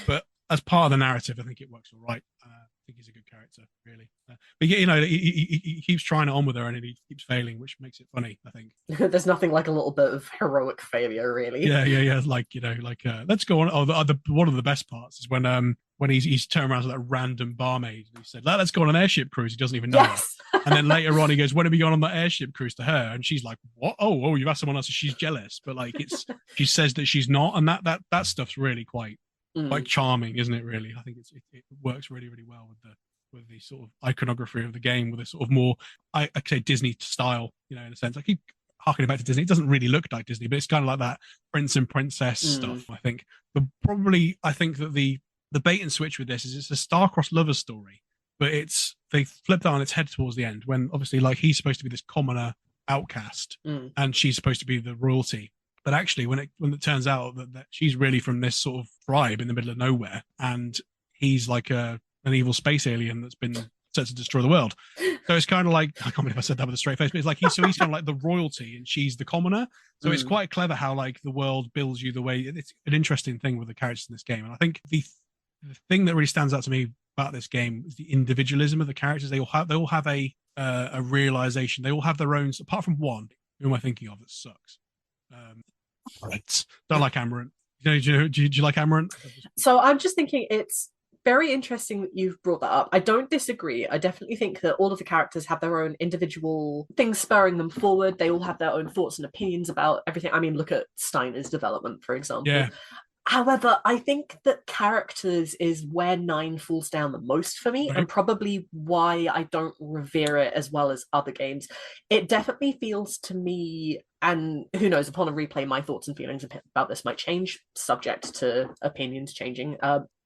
but as part of the narrative, I think it works all right. I think he's a good character, really. But yeah, you know, he keeps trying it on with her, and he keeps failing, which makes it funny, I think. There's nothing like a little bit of heroic failure, really. Yeah. Like, you know, like let's go on. Oh, the one of the best parts is when he's turned around to that random barmaid and he said, let's go on an airship cruise. He doesn't even know her. Yes. And then later on, he goes, when have you gone on that airship cruise, to her? And she's like, what? Oh, you've asked someone else. She's jealous, but like she says that she's not, and that stuff's really quite charming, isn't it? Really, I think it works really really well with the sort of iconography of the game, with a sort of more I say Disney style, you know, in a sense. I keep harkening back to Disney. It doesn't really look like Disney, but it's kind of like that prince and princess stuff. I think I think that the bait and switch with this is it's a star-crossed lover story, but they flip that on its head towards the end, when obviously like he's supposed to be this commoner outcast and she's supposed to be the royalty. But actually, when it turns out that she's really from this sort of tribe in the middle of nowhere, and he's like an evil space alien that's been set to destroy the world. So it's kind of like, I can't believe I said that with a straight face, but it's like he's kind of like the royalty and she's the commoner. So it's quite clever how like the world builds you the way. It's an interesting thing with the characters in this game, and I think the thing that really stands out to me about this game is the individualism of the characters. They all have a realization. They all have their own. Apart from one, who am I thinking of? That sucks. Don't like Amaranth. Do you like Amaranth? So I'm just thinking it's very interesting that you've brought that up. I don't disagree. I definitely think that all of the characters have their own individual things spurring them forward. They all have their own thoughts and opinions about everything. I mean, look at Steiner's development, for example. Yeah. However, I think that characters is where 9 falls down the most for me, and probably why I don't revere it as well as other games. It definitely feels to me, and who knows, upon a replay, my thoughts and feelings about this might change, subject to opinions changing.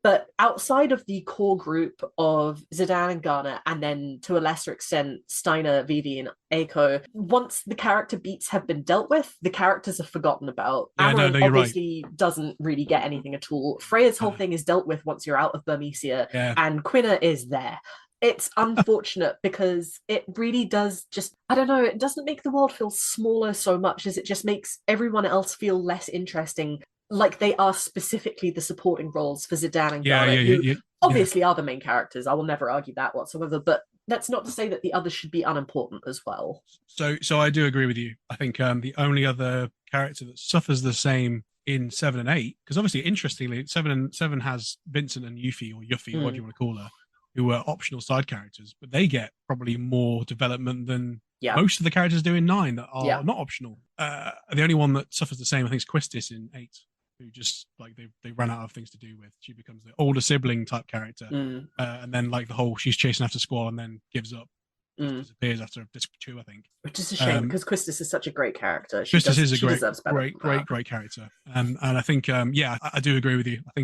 But outside of the core group of Zidane and Garner, and then to a lesser extent, Steiner, Vivi, and Aiko, once the character beats have been dealt with, the characters are forgotten about. Yeah, Amaranth you're obviously doesn't really get anything at all. Freya's whole thing is dealt with once you're out of Burmecia, and Quina is there. It's unfortunate because it really does just, I don't know, it doesn't make the world feel smaller so much as it just makes everyone else feel less interesting, like they are specifically the supporting roles for Zidane and Garnet, who obviously are the main characters. I will never argue that whatsoever, but that's not to say that the others should be unimportant as well. So I do agree with you. I think the only other character that suffers the same in 7 and 8, because obviously, interestingly, 7 has Vincent and Yuffie, or Yuffie, or whatever you want to call her, who are optional side characters, but they get probably more development than most of the characters do in 9 that are not optional. The only one that suffers the same, I think, is Quistis in 8, who just like they ran out of things to do with. She becomes the older sibling type character, and then like the whole she's chasing after Squall and then gives up, disappears after disc 2, I think. Which is a shame because Quistis is such a great character. Quistis is a great character, and I think I do agree with you. I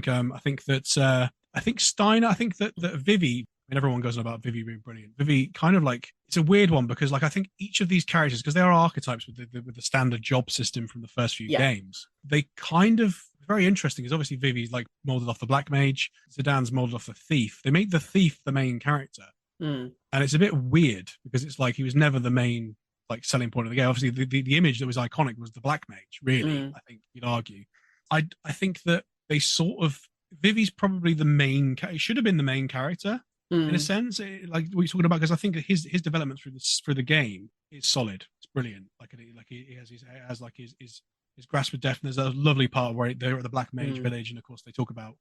think Steiner. I think that Vivi. I mean, everyone goes on about Vivi being brilliant. Vivi kind of like, it's a weird one because like I think each of these characters, because they are archetypes with the standard job system from the first few games, they kind of very interesting because obviously Vivi's like molded off the Black Mage, Zidane's molded off the Thief. They make the Thief the main character, and it's a bit weird because it's like he was never the main like selling point of the game. Obviously, the image that was iconic was the Black Mage. Really, I think you'd argue. I think that they sort of Vivi's probably the main. It should have been the main character in a Mm, sense, like what you're talking about, because I think that his development through the game is solid. It's brilliant. Like he has like his grasp of death. And there's a lovely part where they're at the Black Mage mm, Village, and of course they talk about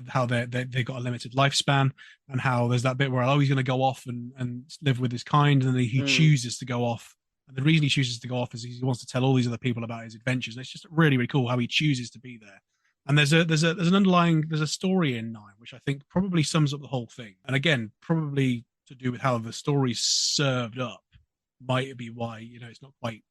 how they got a limited lifespan, and how there's that bit where he's going to go off and live with his kind, and then he mm, chooses to go off. And the reason he chooses to go off is he wants to tell all these other people about his adventures. And it's just really, really cool how he chooses to be there. And there's a story in nine which I think probably sums up the whole thing. And again, probably to do with how the story's served up might be why it's not quite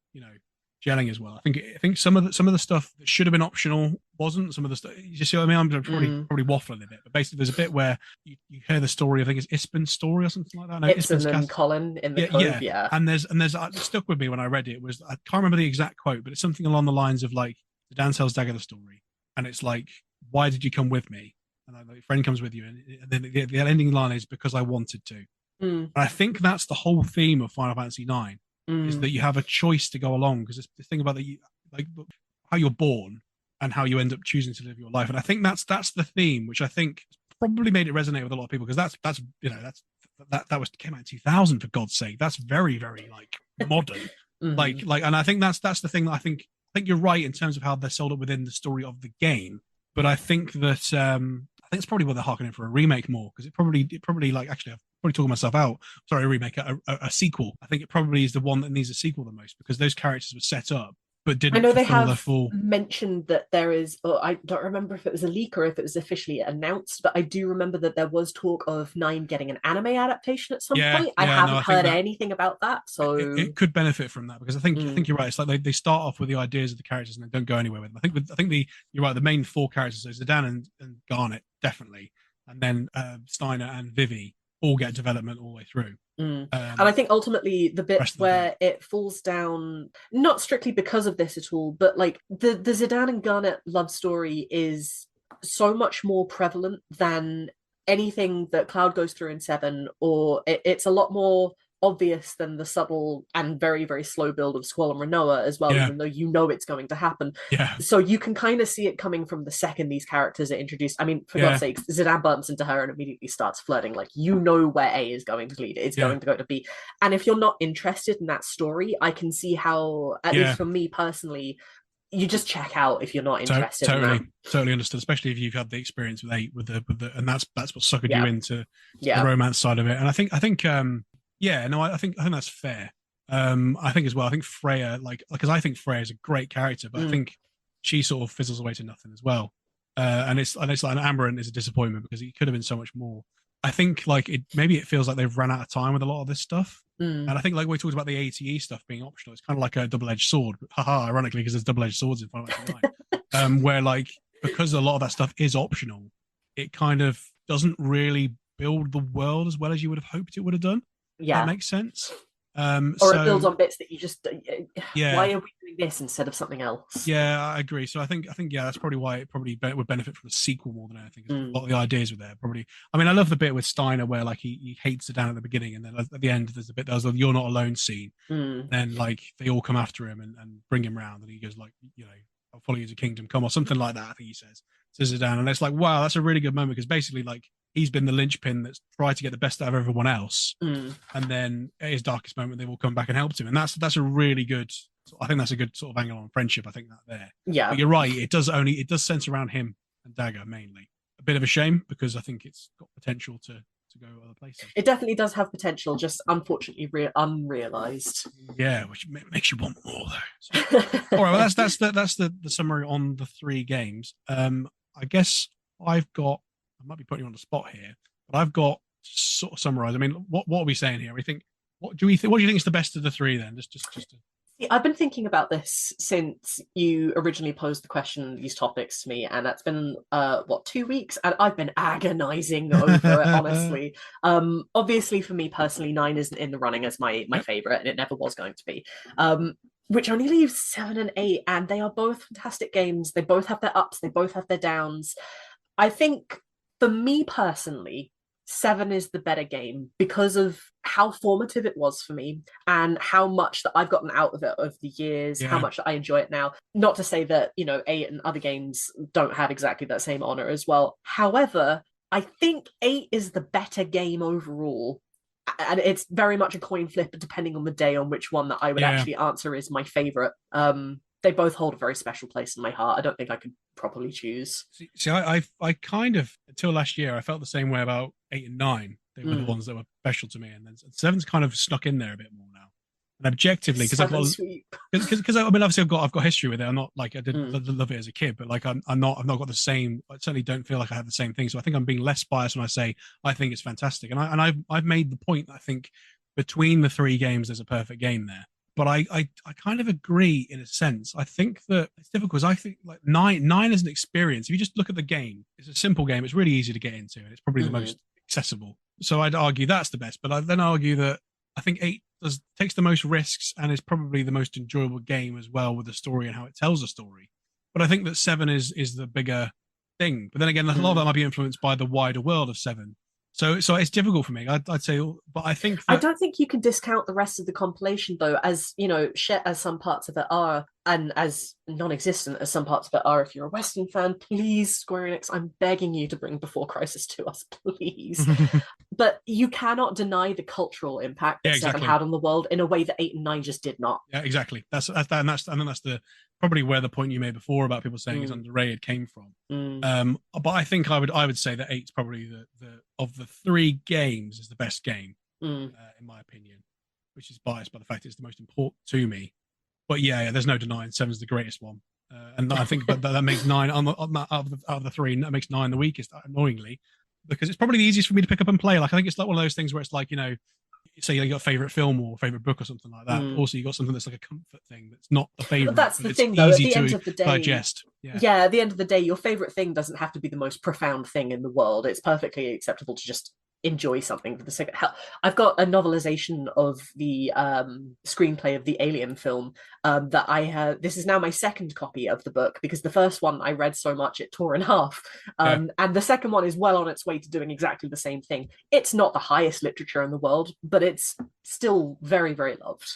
gelling as well. I think some of the stuff that should have been optional wasn't. Some of the stuff, you see what I mean? I'm probably waffling a bit, but basically there's a bit where you hear the story. I think it's Ispin's story or something like that. No, Ibsen Ispin's and cast. Colin in the Yeah, Cove, yeah. yeah. And there's it stuck with me when I read it. Was I can't remember the exact quote, but it's something along the lines of like the Dan tells Dagger the story, and it's like, why did you come with me? And a friend comes with you, and then the ending line is because I wanted to. Mm, And I think that's the whole theme of Final Fantasy IX is mm, that you have a choice to go along, because it's the thing about like how you're born and how you end up choosing to live your life. And I think that's the theme, which I think probably made it resonate with a lot of people, because that came out in 2000, for God's sake. That's very, very like modern. mm, And I think that's the thing that I think you're right in terms of how they're sold up within the story of the game. But I think that I think it's probably what they're harkening for a remake more, because it probably like actually I've probably talking myself out. Sorry, a remake, a sequel. I think it probably is the one that needs a sequel the most, because those characters were set up but I didn't know they fulfill their have full. mentioned that there is, or I don't remember if it was a leak or if it was officially announced, but I do remember that there was talk of Nine getting an anime adaptation at some Yeah, point. I yeah, no, haven't I think heard that anything about that, so it could benefit from that, because I think mm, you're right. It's like they start off with the ideas of the characters and they don't go anywhere with them. I think you're right. The main four characters, so Zidane and Garnet definitely, and then Steiner and Vivi all get development all the way through. mm. And I Um, think ultimately the the bit rest of them don't. where it falls down, not strictly because of this at all, but like the Zidane and Garnet love story is so much more prevalent than anything that Cloud goes through in Seven, or it's a lot more obvious than the subtle and very, very slow build of Squall and Renoa as well, Yeah, even though you know it's going to happen. yeah, So you can kind of see it coming from the second these characters are introduced. I mean, for God's yeah, sake, Zidane bumps into her and immediately starts flirting. Like, you know where A is going to lead. It's yeah, going to go to B. And if you're not interested in that story, I can see how, at yeah. least for me personally, you just check out if you're not interested in that. Totally understood. Especially if you've had the experience with eight with the, and that's what suckered you Yeah. into the Yeah. romance side of it. And I think yeah, no, I think that's fair. I think as well. I think Freya, like because I think Freya is a great character, but I Mm. think she sort of fizzles away to nothing as well. And it's like Amaranth is a disappointment, because it could have been so much more. I think like maybe it feels like they've run out of time with a lot of this stuff. Mm. And I think like we talked about the ATE stuff being optional, it's kind of like a double-edged sword. Haha, ironically, because there's double-edged swords in Final Fantasy IX. Where like because a lot of that stuff is optional, it kind of doesn't really build the world as well as you would have hoped it would have done. That Yeah. makes sense. Or it builds So on bits that you just, yeah, why are we doing this instead of something else? yeah, I agree. So I think yeah, that's probably why it probably would benefit from a sequel more than anything, because a Mm. lot of the ideas were there. Probably, I mean, I love the bit with Steiner where like he hates Zidane at the beginning, and then at the end there's a "You're not alone" scene, Mm. and then like they all come after him and bring him round, and he goes like, I'll follow you to kingdom come, or something like that. I think he says to Zidane, and it's like, wow, that's a really good moment, because basically like he's been the linchpin that's tried to get the best out of everyone else, Mm. and then at his darkest moment they've all come back and helped him, and that's a really good. I think that's a good sort of angle on friendship. I think that there, but Yeah. you're right. It does center around him and Dagger mainly. A bit of a shame, because I think it's got potential to go other places. It definitely does have potential, just unfortunately unrealized. Yeah, which makes you want more though. So, all right, well that's the summary on the three games. I guess I might be putting you on the spot here, but I've got to sort of summarize. I mean, what are we saying here? We think what do you think is the best of the three then? Just to, I've been thinking about this since you originally posed the question, these topics to me, and that's been 2 weeks, and I've been agonizing over it, honestly. Obviously, for me personally, nine isn't in the running as my yep. favorite, and it never was going to be. Which only leaves seven and eight, and they are both fantastic games. They both have their ups, they both have their downs. I think for me personally, seven is the better game because of how formative it was for me and how much that I've gotten out of it over the years, how much that I enjoy it now. Not to say that, 8 and other games don't have exactly that same honor as well. However, I think 8 is the better game overall. And it's very much a coin flip depending on the day on which one that I would actually answer is my favorite. They both hold a very special place in my heart. I don't think I could properly choose. See, I kind of, until last year, I felt the same way about 8 and 9. They were the ones that were special to me, and then 7's kind of snuck in there a bit more now. And objectively, because I've got, because I mean, obviously I've got history with it. I'm not like I didn't love it as a kid, but like I've not got the same. I certainly don't feel like I have the same thing. So I think I'm being less biased when I say I think it's fantastic. And I've made the point that I think between the 3 games, there's a perfect game there. But I kind of agree in a sense. I think that it's difficult because I think like nine is an experience. If you just look at the game, it's a simple game. It's really easy to get into, and it's probably the most accessible. So I'd argue that's the best. But I then argue that I think 8 takes the most risks and is probably the most enjoyable game as well with the story and how it tells a story. But I think that 7 is the bigger thing. But then again, a lot of that might be influenced by the wider world of 7. So it's difficult for me. I'd say, but I think I don't think you can discount the rest of the compilation though, as shit as some parts of it are, and as non-existent as some parts of it are. If you're a Western fan, please, Square Enix, I'm begging you to bring Before Crisis to us, please. But you cannot deny the cultural impact that 7 had on the world in a way that 8 and 9 just did not. Yeah, exactly. That's the probably where the point you made before about people saying it's underrated came from. But I think I would say that 8's probably the of the 3 games is the best game in my opinion, which is biased by the fact it's the most important to me. But yeah, there's no denying 7's the greatest one. And I think that makes 9 out of the 3. That makes 9 the weakest, annoyingly, because it's probably the easiest for me to pick up and play. Like I think it's like one of those things where it's like say you got a favorite film or a favorite book or something like that. But also you got something that's like a comfort thing that's not a favorite. But that's the thing, though. At the end of the day, digest. Yeah, at the end of the day, your favorite thing doesn't have to be the most profound thing in the world. It's perfectly acceptable to just enjoy something for the sake of hell. I've got a novelization of the screenplay of the Alien film that I have. This is now my second copy of the book because the first one I read so much it tore in half, and the second one is well on its way to doing exactly the same thing. It's not the highest literature in the world, but it's still very, very loved.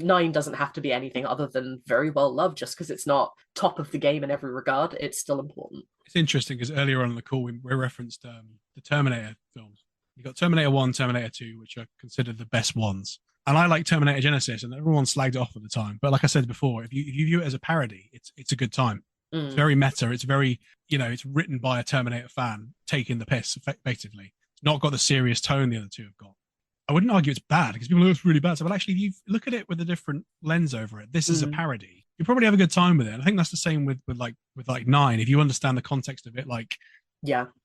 9 doesn't have to be anything other than very well loved just because it's not top of the game in every regard. It's still important. It's interesting because earlier on in the call we referenced the Terminator films. You got Terminator 1, Terminator 2, which are considered the best ones. And I like Terminator Genesis, and everyone slagged it off at the time. But like I said before, if you view it as a parody, it's a good time. It's very meta. It's very, it's written by a Terminator fan taking the piss, effectively. It's not got the serious tone the other two have got. I wouldn't argue it's bad because people know it's really bad. So, but actually, if you look at it with a different lens over it, this is a parody. You probably have a good time with it. And I think that's the same with 9. If you understand the context of it,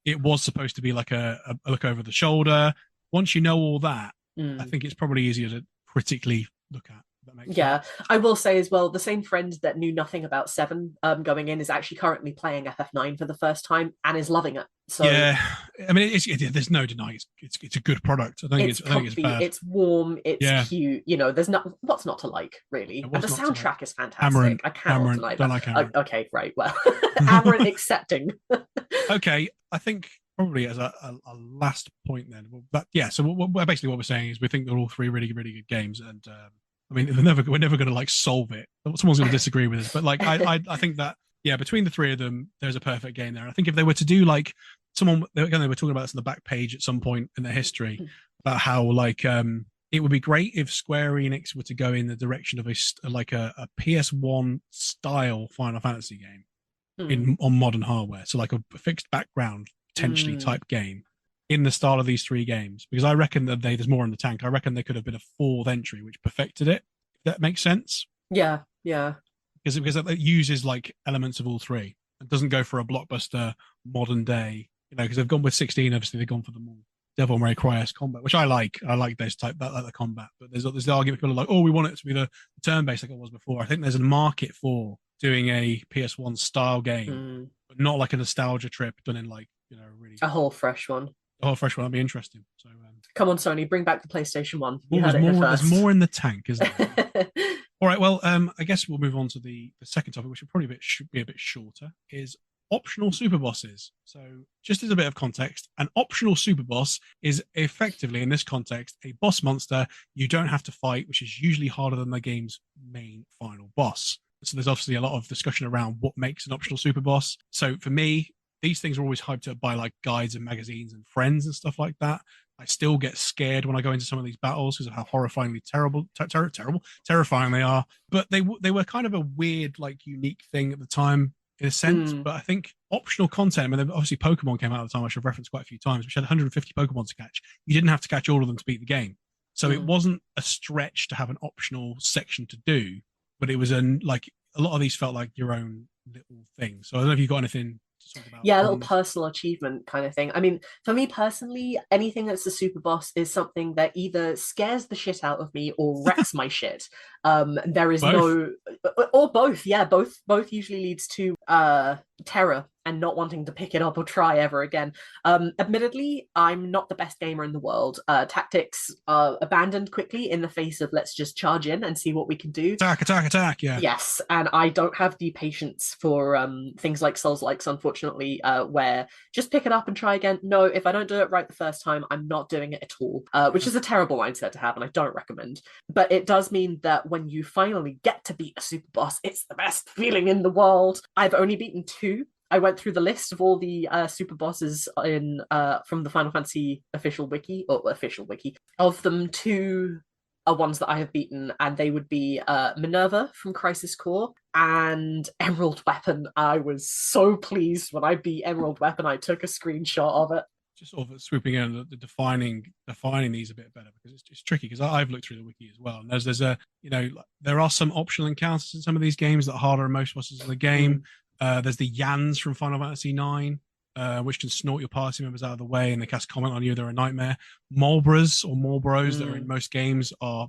it was supposed to be like a look over the shoulder. Once you know all that, I think it's probably easier to critically look at. That makes sense. I will say as well, the same friend that knew nothing about 7 going in is actually currently playing FF9 for the first time and is loving it. So yeah, I mean, there's no denying it's a good product. I think it's bad. It's warm, it's cute. There's what's not to like, really. And the soundtrack is fantastic. I cannot deny that. Like okay, right. Well, Amaranth accepting. Okay, I think probably as a last point then. So basically what we're saying is we think they're all 3 really, really good games, and I mean, we're never going to solve it. Someone's going to disagree with us, but I think that between the 3 of them, there's a perfect game there. I think if they were to do they were talking about this on the back page at some point in their history about how it would be great if Square Enix were to go in the direction of a PS1 style Final Fantasy game on modern hardware, so like a fixed background potentially type game in the style of these 3 games, because I reckon that there's more in the tank. I reckon there could have been a 4th entry which perfected it, if that makes sense. Yeah because it uses elements of all 3. It doesn't go for a blockbuster modern day, because they've gone with 16. Obviously they've gone for the more Devil May Cry-esque combat, which I like those type that like the combat. But there's the argument people are like, we want it to be the turn-based like it was before. I think there's a market for doing a PS1 style game, but not like a nostalgia trip done in really a whole fresh one. That'd be interesting. So come on, Sony, bring back the PlayStation 1. There's more in the tank, isn't there? All right, well, I guess we'll move on to the second topic, which will probably be a bit shorter, is optional super bosses. So, just as a bit of context, an optional super boss is effectively, in this context, a boss monster you don't have to fight, which is usually harder than the game's main final boss. So, there's obviously a lot of discussion around what makes an optional super boss. So, for me, these things are always hyped up by like guides and magazines and friends and stuff like that. I still get scared when I go into some of these battles because of how horrifyingly terrifying they are. But they were kind of a weird, like, unique thing at the time in a sense. But I think optional content. I mean, obviously Pokemon came out at the time, which I've referenced quite a few times, which had 150 Pokemon to catch. You didn't have to catch all of them to beat the game, so it wasn't a stretch to have an optional section to do. But it was like a lot of these felt like your own little thing. So I don't know if you've got anything to talk about. Yeah, a little personal achievement kind of thing. I mean, for me personally, anything that's a super boss is something that either scares the shit out of me or wrecks my shit. There is Both? or both. Yeah, both usually leads to terror and not wanting to pick it up or try ever again. Admittedly, I'm not the best gamer in the world. Tactics are abandoned quickly in the face of let's just charge in and see what we can do. Attack, yeah. Yes, and I don't have the patience for things like Souls-likes, unfortunately, where just pick it up and try again. No, if I don't do it right the first time, I'm not doing it at all, which is a terrible mindset to have, and I don't recommend. But it does mean that when you finally get to beat a super boss, it's the best feeling in the world. I've only beaten 2. I went through the list of all the super bosses in from the Final Fantasy official wiki. Of them, 2 are ones that I have beaten, and they would be Minerva from Crisis Core and Emerald Weapon. I was so pleased when I beat Emerald Weapon. I took a screenshot of it. Just sort of swooping in, defining these a bit better, because it's tricky. Because I've looked through the wiki as well, and there's a there are some optional encounters in some of these games that are harder than most bosses in the game. There's the Yans from Final Fantasy IX, which can snort your party members out of the way and they cast comment on you. They're a nightmare. Molbros that are in most games are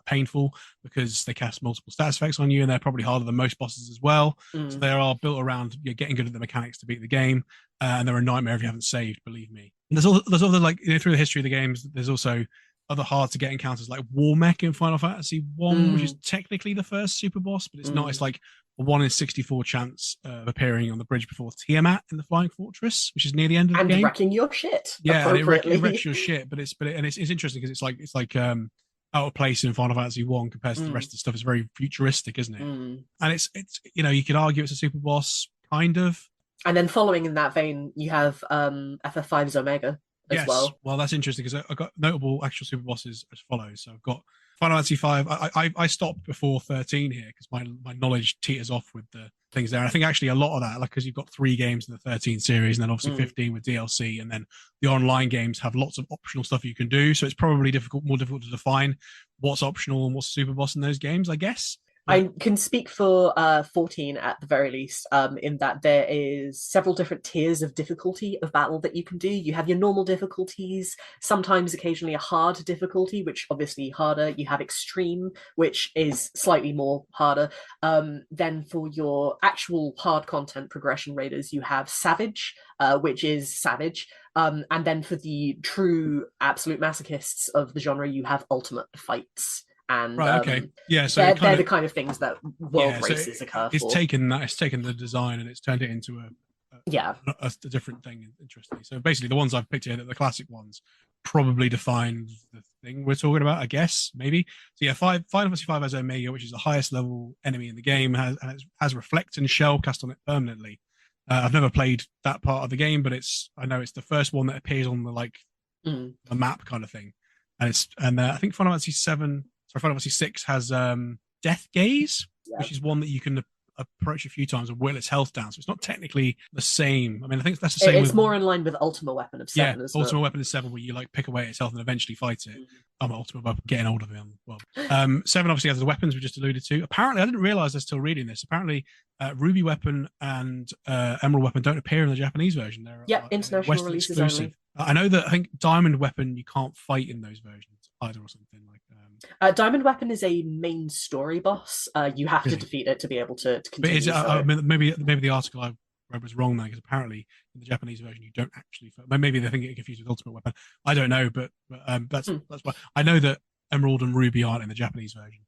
painful because they cast multiple status effects on you, and they're probably harder than most bosses as well. So they are built around getting good at the mechanics to beat the game, and they're a nightmare if you haven't saved, believe me. And there's other like through the history of the games, there's also other hard to get encounters like War Mech in Final Fantasy I, which is technically the first super boss, but it's not. It's like a 1 in 64 chance of appearing on the bridge before Tiamat in the Flying Fortress, which is near the end of the game. And wrecking your shit. Yeah, and it wrecks your shit, but it's interesting because it's like out of place in Final Fantasy I compared to the rest of the stuff. It's very futuristic, isn't it? And it's you could argue it's a super boss, kind of. And then following in that vein, you have FF5's Omega as well. Well, that's interesting because I've got notable actual super bosses as follows. So I've got Final Fantasy V. I stopped before 13 here because my knowledge teeters off with the things there. And I think actually a lot of that, like, because you've got 3 games in the 13 series, and then obviously 15 with DLC, and then the online games have lots of optional stuff you can do. So it's probably more difficult to define what's optional and what's super boss in those games, I guess. I can speak for 14 at the very least, in that there is several different tiers of difficulty of battle that you can do. You have your normal difficulties, sometimes occasionally a hard difficulty, which obviously harder. You have extreme, which is slightly more harder. Then for your actual hard content progression raiders, you have savage, which is savage. And then for the true absolute masochists of the genre, you have ultimate fights. And yeah, so they're the kind of things that world races occur for. It's taken the design and it's turned it into a different thing. Interesting. So basically, the ones I've picked here, the classic ones, probably define the thing we're talking about, I guess, maybe. So yeah, Final Fantasy V has Omega, which is the highest level enemy in the game, has Reflect and Shell cast on it permanently. I've never played that part of the game, but I know it's the first one that appears on the the map kind of thing, and I think Final Fantasy VI has Death Gaze, which is one that you can approach a few times and whittle its health down. So it's not technically the same. I mean, I think that's the same. It's more in line with Ultimate Weapon of 7. Yeah, Ultimate Weapon of 7, where you like pick away at its health and eventually fight it. Ultimate Weapon, getting older than well. 7 obviously has the weapons we just alluded to. Apparently, I didn't realize this till reading this. Apparently, Ruby Weapon and Emerald Weapon don't appear in the Japanese version. They're international releases exclusive. only. I know that I think Diamond Weapon you can't fight in those versions either, or something like. Diamond Weapon is a main story boss. You have to defeat it to be able to continue. But maybe the article I read was wrong there, because apparently in the Japanese version you don't actually. Maybe they think it confused with Ultimate Weapon. I don't know, but that's why I know that Emerald and Ruby aren't in the Japanese version.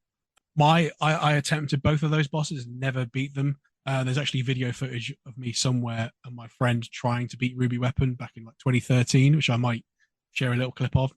I attempted both of those bosses, never beat them. There's actually video footage of me somewhere and my friend trying to beat Ruby Weapon back in like 2013, which I might share a little clip of,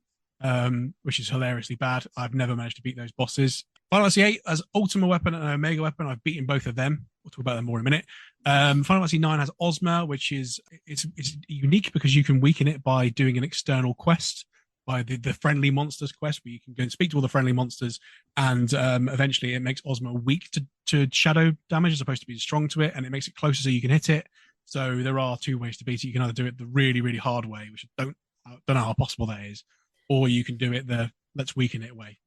which is hilariously bad. I've never managed to beat those bosses. Final Fantasy VIII as Ultima Weapon and Omega Weapon, I've beaten both of them. We'll talk about them more in a minute. Final Fantasy IX has Ozma, which is it's unique because you can weaken it by doing an external quest, by the friendly monsters quest, where you can go and speak to all the friendly monsters, and eventually it makes Ozma weak to shadow damage as opposed to being strong to it, and it makes it closer so you can hit it. So there are two ways to beat it. You can either do it the really, really hard way, which I don't know how possible that is, or you can do it the let's weaken it way.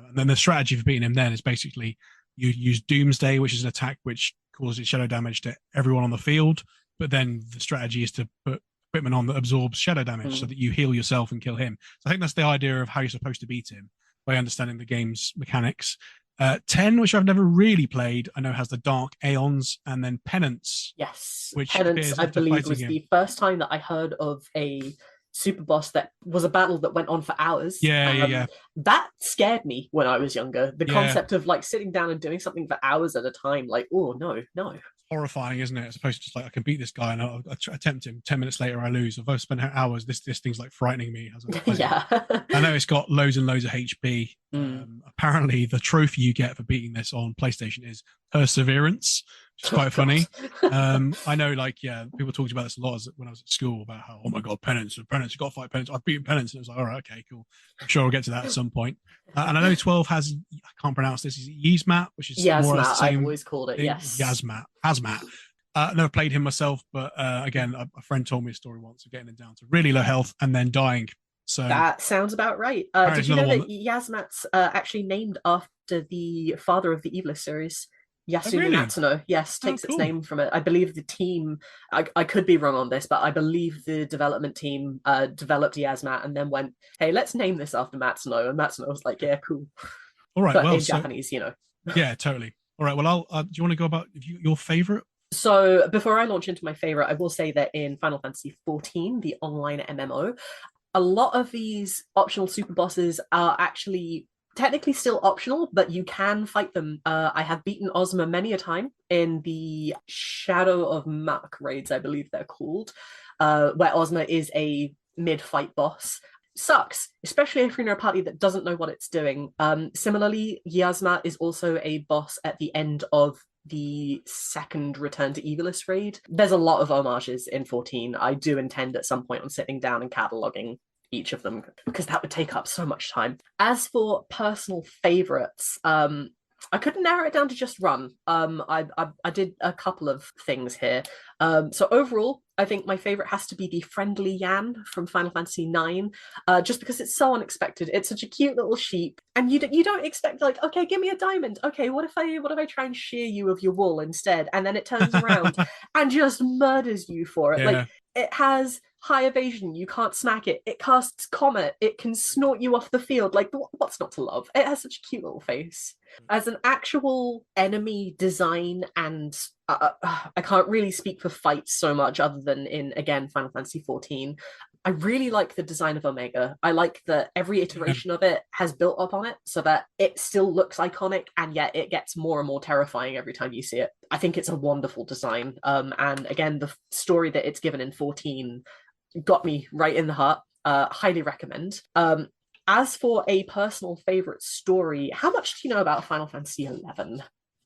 And then the strategy for beating him then is basically you use Doomsday, which is an attack which causes shadow damage to everyone on the field. But then the strategy is to put equipment on that absorbs shadow damage so that you heal yourself and kill him. So I think that's the idea of how you're supposed to beat him, by understanding the game's mechanics. 10, which I've never really played, I know has the Dark Aeons, and then Penance. Yes, which Penance, I believe, was the first time that I heard of a super boss that was a battle that went on for hours. Yeah. That scared me when I was younger. The Yeah. concept of like sitting down and doing something for hours at a time, like, oh no. Horrifying, isn't it? As opposed to just like I can beat this guy and I attempt him. 10 minutes later, I lose. If I've spent hours, this thing's like frightening me. Yeah. I know it's got loads and loads of HP. Apparently, the trophy you get for beating this on PlayStation is Perseverance, which is quite funny. I know, like, people talked about this a lot when I was at school about how, oh my god, Penance, you got to fight Penance. I've beaten Penance, and it was like, all right, okay, cool. I'm sure I'll get to that at some point. And I know 12 has, I can't pronounce this, is Yzmat, which is more or less the same. I've always called it, yes. Hazmat. Never played him myself, but again, a friend told me a story once of getting him down to really low health and then dying. So that sounds about right. Did you know that Yzmat's actually named after the father of the Evilist series? Yasumi Matsuno, yes, takes its name from it. I believe the team, I could be wrong on this, but I believe the development team developed Yzmat and then went, hey, let's name this after Matsuno. And Matsuno was like, yeah, cool. All right, but in Japanese, Yeah, totally. All right, well, do you want to go about your favorite? So before I launch into my favorite, I will say that in Final Fantasy XIV, the online MMO, a lot of these optional super bosses are actually technically still optional, but you can fight them. I have beaten Ozma many a time in the Shadow of Mach raids, I believe they're called, where Ozma is a mid-fight boss. Sucks, especially if you're in a party that doesn't know what it's doing. Similarly, Yzmat is also a boss at the end of the second Return to Evilist raid. There's a lot of homages in 14. I do intend at some point on sitting down and cataloging each of them because that would take up so much time. As for personal favorites, I couldn't narrow it down to just run. I did a couple of things here. So overall, I think my favorite has to be the friendly Yan from Final Fantasy IX, just because it's so unexpected. It's such a cute little sheep, and you don't expect, like, okay, give me a diamond. Okay, what if I try and shear you of your wool instead? And then it turns around and just murders you for it. Like, it has high evasion, you can't smack it. It casts Comet, it can snort you off the field. Like, what's not to love? It has such a cute little face. As an actual enemy design, and I can't really speak for fights so much other than in, again, Final Fantasy XIV. I really like the design of Omega. I like that every iteration of it has built up on it so that it still looks iconic, and yet it gets more and more terrifying every time you see it. I think it's a wonderful design. And again, the story that it's given in 14 got me right in the heart. Highly recommend. As for a personal favorite story, how much do you know about Final Fantasy XI?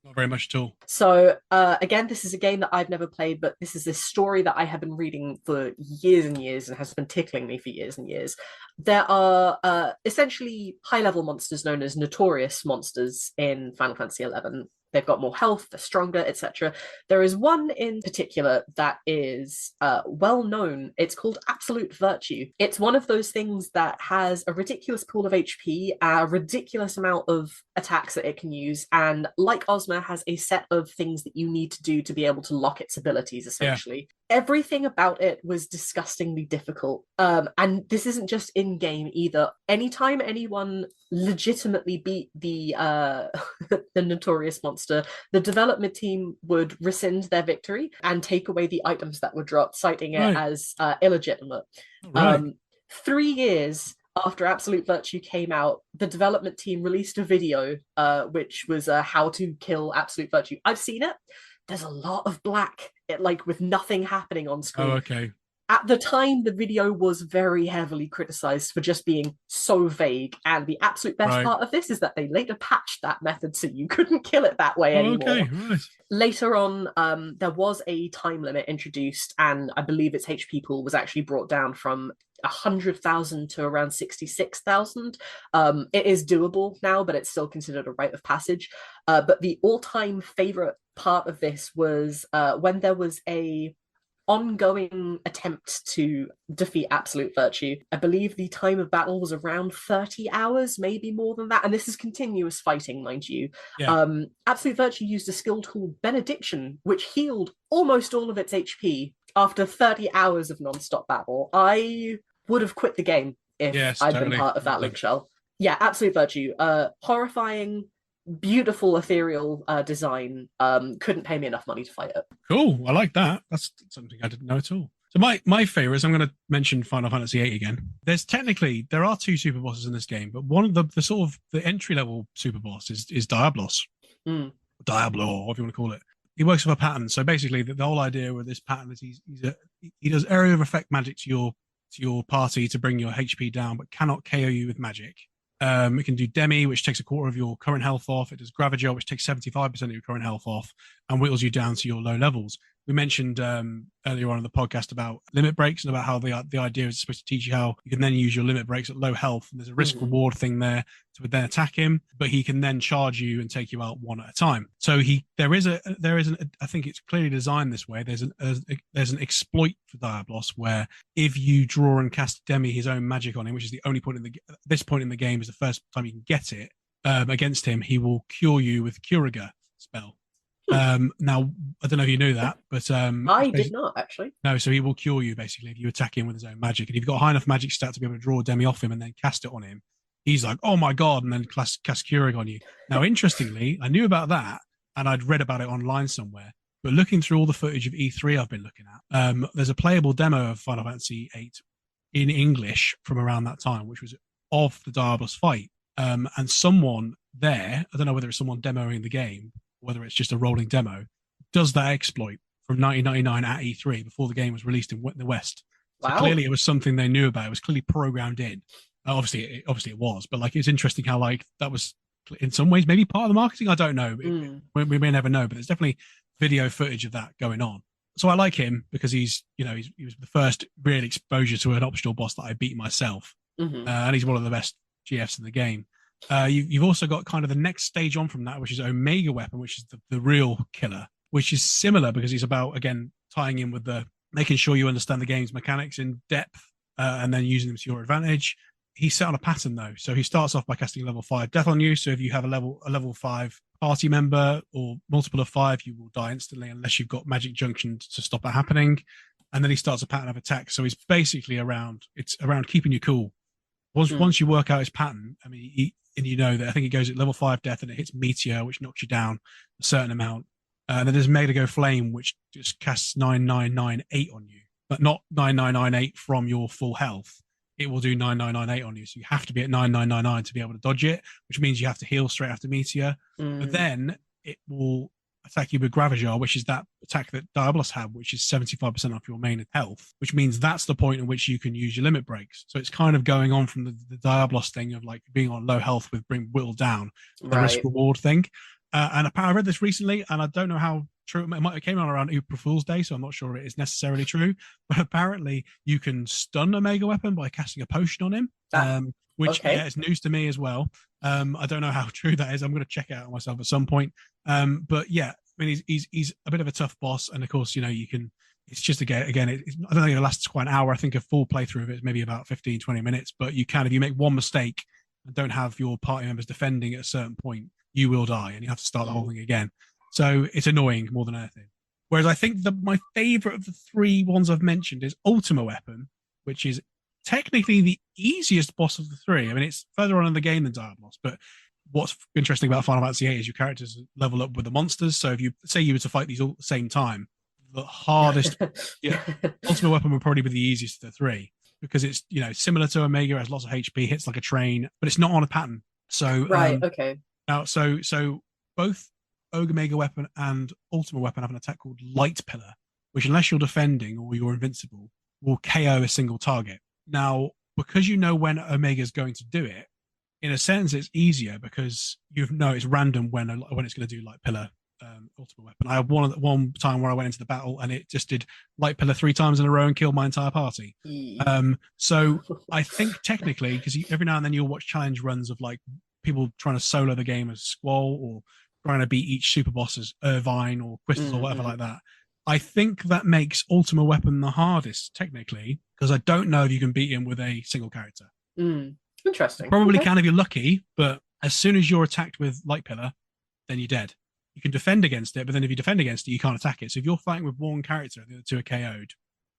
Not very much at all. So again, this is a game that I've never played, but this is this story that I have been reading for years and years and has been tickling me for years and years. There are essentially high-level monsters known as notorious monsters in Final Fantasy XI. They've got more health, they're stronger, etc. There is one in particular that is well known. It's called Absolute Virtue. It's one of those things that has a ridiculous pool of HP, a ridiculous amount of attacks that it can use, and like Ozma, has a set of things that you need to do to be able to lock its abilities, essentially. Everything about it was disgustingly difficult. And this isn't just in-game either. Anytime anyone legitimately beat the the notorious monster, the development team would rescind their victory and take away the items that were dropped, citing it as illegitimate. 3 years after Absolute Virtue came out, the development team released a video which was how to kill Absolute Virtue. I've seen it. there's a lot of black, like with nothing happening on Oh, screen. okay. At the time, the video was very heavily criticized for just being so vague. And the absolute best Right. part of this is that they later patched that method so you couldn't kill it that way Oh, okay. anymore. Right. Later on, there was a time limit introduced, and I believe its HP pool was actually brought down from 100,000 to around 66,000. It is doable now, but it's still considered a rite of passage. But the all-time favorite part of this was when there was a ongoing attempt to defeat absolute virtue. I believe the time of battle was around 30 hours, maybe more than that. And this is continuous fighting, mind you. Yeah. Absolute virtue used a skill called Benediction, which healed almost all of its HP after 30 hours of non-stop battle. I would have quit the game if Yes, I'd been totally. part of that link shell. Yeah, absolute virtue. Horrifying, beautiful, ethereal design. Couldn't pay me enough money to fight it. Cool. I like that. That's something I didn't know at all. So my favorites, I'm going to mention Final Fantasy VIII again. There are two super bosses in this game, but one of the sort of the entry level super boss is Diablos. Diablo, or whatever you want to call it. He works with a pattern. So basically, the whole idea with this pattern is he does area of effect magic to your party to bring your HP down, but cannot KO you with magic. It can do Demi, which takes a quarter of your current health off. It does Gravagel, which takes 75% of your current health off and whittles you down to your low levels. We mentioned earlier on in the podcast about limit breaks and about how the idea is supposed to teach you how you can then use your limit breaks at low health. And there's a risk reward thing there to then attack him, but he can then charge you and take you out one at a time. So I think it's clearly designed this way. There's an exploit for Diablos where if you draw and cast Demi his own magic on him, which is the only point this point in the game is the first time you can get it against him, he will cure you with Curaga spell. Now I don't know if you knew that, but I did not actually. No, so he will cure you basically if you attack him with his own magic, and if you've got a high enough magic stat to be able to draw a Demi off him and then cast it on him, he's like, "Oh my god!" and then cast Keurig on you. Now, interestingly, I knew about that and I'd read about it online somewhere, but looking through all the footage of E3 I've been looking at, there's a playable demo of Final Fantasy VIII in English from around that time, which was of the Diablos fight, and someone there, I don't know whether it's someone demoing the game, whether it's just a rolling demo, does that exploit from 1999 at E3 before the game was released in the West. So clearly it was something they knew about. It was clearly programmed in. Obviously it was, but like it's interesting how like that was in some ways maybe part of the marketing. I don't know. We may never know, but there's definitely video footage of that going on. So I like him because he was the first real exposure to an optional boss that I beat myself, and he's one of the best GFs in the game. You've also got kind of the next stage on from that, which is Omega Weapon, which is the real killer, which is similar because he's about, again, tying in with making sure you understand the game's mechanics in depth and then using them to your advantage. He's set on a pattern, though. So he starts off by casting level 5 death on you. So if you have a level 5 party member or multiple of 5, you will die instantly unless you've got magic junction to stop it happening. And then he starts a pattern of attack. So he's basically around keeping you cool. Once you work out his pattern, I mean, and you know that I think it goes at level 5 death and it hits Meteor, which knocks you down a certain amount. And then there's Megago Flame, which just casts 9998 on you, but not 9998 from your full health. It will do 9998 on you. So you have to be at 9999 to be able to dodge it, which means you have to heal straight after Meteor. But then it will attack you with Gravagel, which is that attack that Diablos had, which is 75% off your main health, which means that's the point in which you can use your limit breaks. So it's kind of going on from the Diablos thing of like being on low health with bring whittle down, the risk reward thing. And I read this recently, and I don't know how true it came on around April Fool's Day, so I'm not sure it is necessarily true. But apparently, you can stun a Mega Weapon by casting a potion on him, which is news to me as well. I don't know how true that is. I'm going to check it out myself at some point. But yeah, I mean, he's a bit of a tough boss, and of course, you can. It's just again, I don't think it lasts quite an hour. I think a full playthrough of it is maybe about 15, 20 minutes. But you can, if you make one mistake and don't have your party members defending at a certain point, you will die and you have to start the whole thing again. So it's annoying more than anything. Whereas I think my favorite of the three ones I've mentioned is Ultima Weapon, which is technically the easiest boss of the three. I mean, it's further on in the game than Diablos, but what's interesting about Final Fantasy VIII is your characters level up with the monsters. So if you say you were to fight these all at the same time, the hardest, Ultima Weapon would probably be the easiest of the three because it's, similar to Omega, has lots of HP, hits like a train, but it's not on a pattern. So, okay. Now, so both Omega Weapon and Ultimate Weapon have an attack called Light Pillar, which, unless you're defending or you're invincible, will KO a single target. Now, because you know when Omega is going to do it, in a sense, it's easier because you know it's random when it's going to do Light Pillar, Ultimate Weapon. I had one time where I went into the battle and it just did Light Pillar 3 times in a row and killed my entire party. So I think technically, because every now and then you'll watch challenge runs of like people trying to solo the game as Squall or trying to beat each super boss as Irvine or Crystals or whatever like that. I think that makes Ultimate Weapon the hardest technically, because I don't know if you can beat him with a single character. Interesting. Probably can if you're lucky, but as soon as you're attacked with Light Pillar, then you're dead. You can defend against it, but then if you defend against it, you can't attack it. So if you're fighting with one character and the other two are KO'd,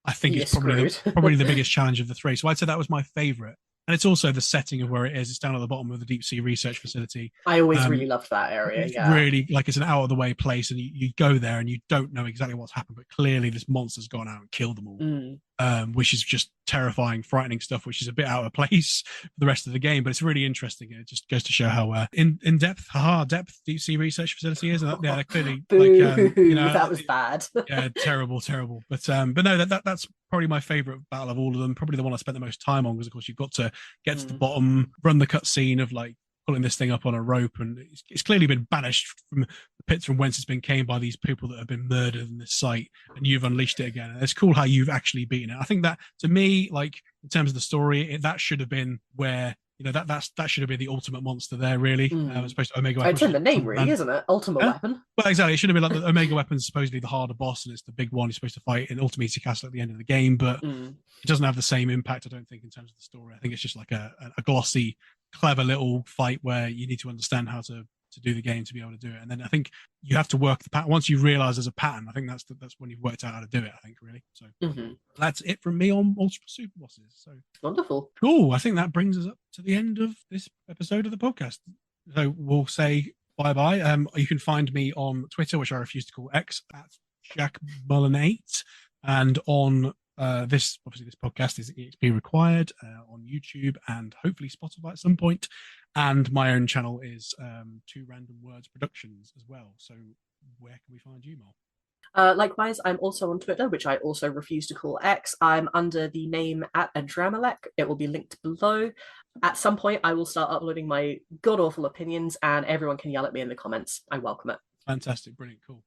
I think it's probably the biggest challenge of the three. So I'd say that was my favorite. And it's also the setting of where it is. It's down at the bottom of the deep sea research facility. I always really loved that area. Yeah. Really, like it's an out of the way place, and you go there and you don't know exactly what's happened, but clearly this monster's gone out and killed them all, which is just terrifying, frightening stuff, which is a bit out of place for the rest of the game. But it's really interesting. It just goes to show how in depth deep sea research facility is. And they're clearly that was bad. Yeah, terrible. But no, that's probably my favorite battle of all of them. Probably the one I spent the most time on, because of course you've got to get to the bottom, run the cutscene of like pulling this thing up on a rope, and it's clearly been banished from the pits from whence it's been came by these people that have been murdered in this site, and you've unleashed it again. And it's cool how you've actually beaten it. I think that, to me, like in terms of the story, that should have been where that should have been the ultimate monster there, really. As opposed to Omega Weapon. It's in the name, really, isn't it? Ultimate Weapon. Well, exactly. It should have been like the Omega Weapon is supposedly the harder boss, and it's the big one you're supposed to fight in Ultimate Castle at the end of the game, but it doesn't have the same impact, I don't think, in terms of the story. I think it's just like a glossy, clever little fight where you need to understand how to do the game to be able to do it. And then I think you have to work the pattern. Once you realize there's a pattern, I think that's when you've worked out how to do it, I think, really. So that's it from me on Ultra Super Bosses. So wonderful. Cool. I think that brings us up to the end of this episode of the podcast. So we'll say bye-bye. You can find me on Twitter, which I refuse to call X, at Jack Mullen8, and on this podcast is EXP Required on YouTube and hopefully Spotify at some point. And my own channel is Two Random Words Productions as well. So where can we find you, Mol? Likewise, I'm also on Twitter, which I also refuse to call X. I'm under the name @Adramalek. It will be linked below. At some point, I will start uploading my god-awful opinions, and everyone can yell at me in the comments. I welcome it. Fantastic. Brilliant. Cool.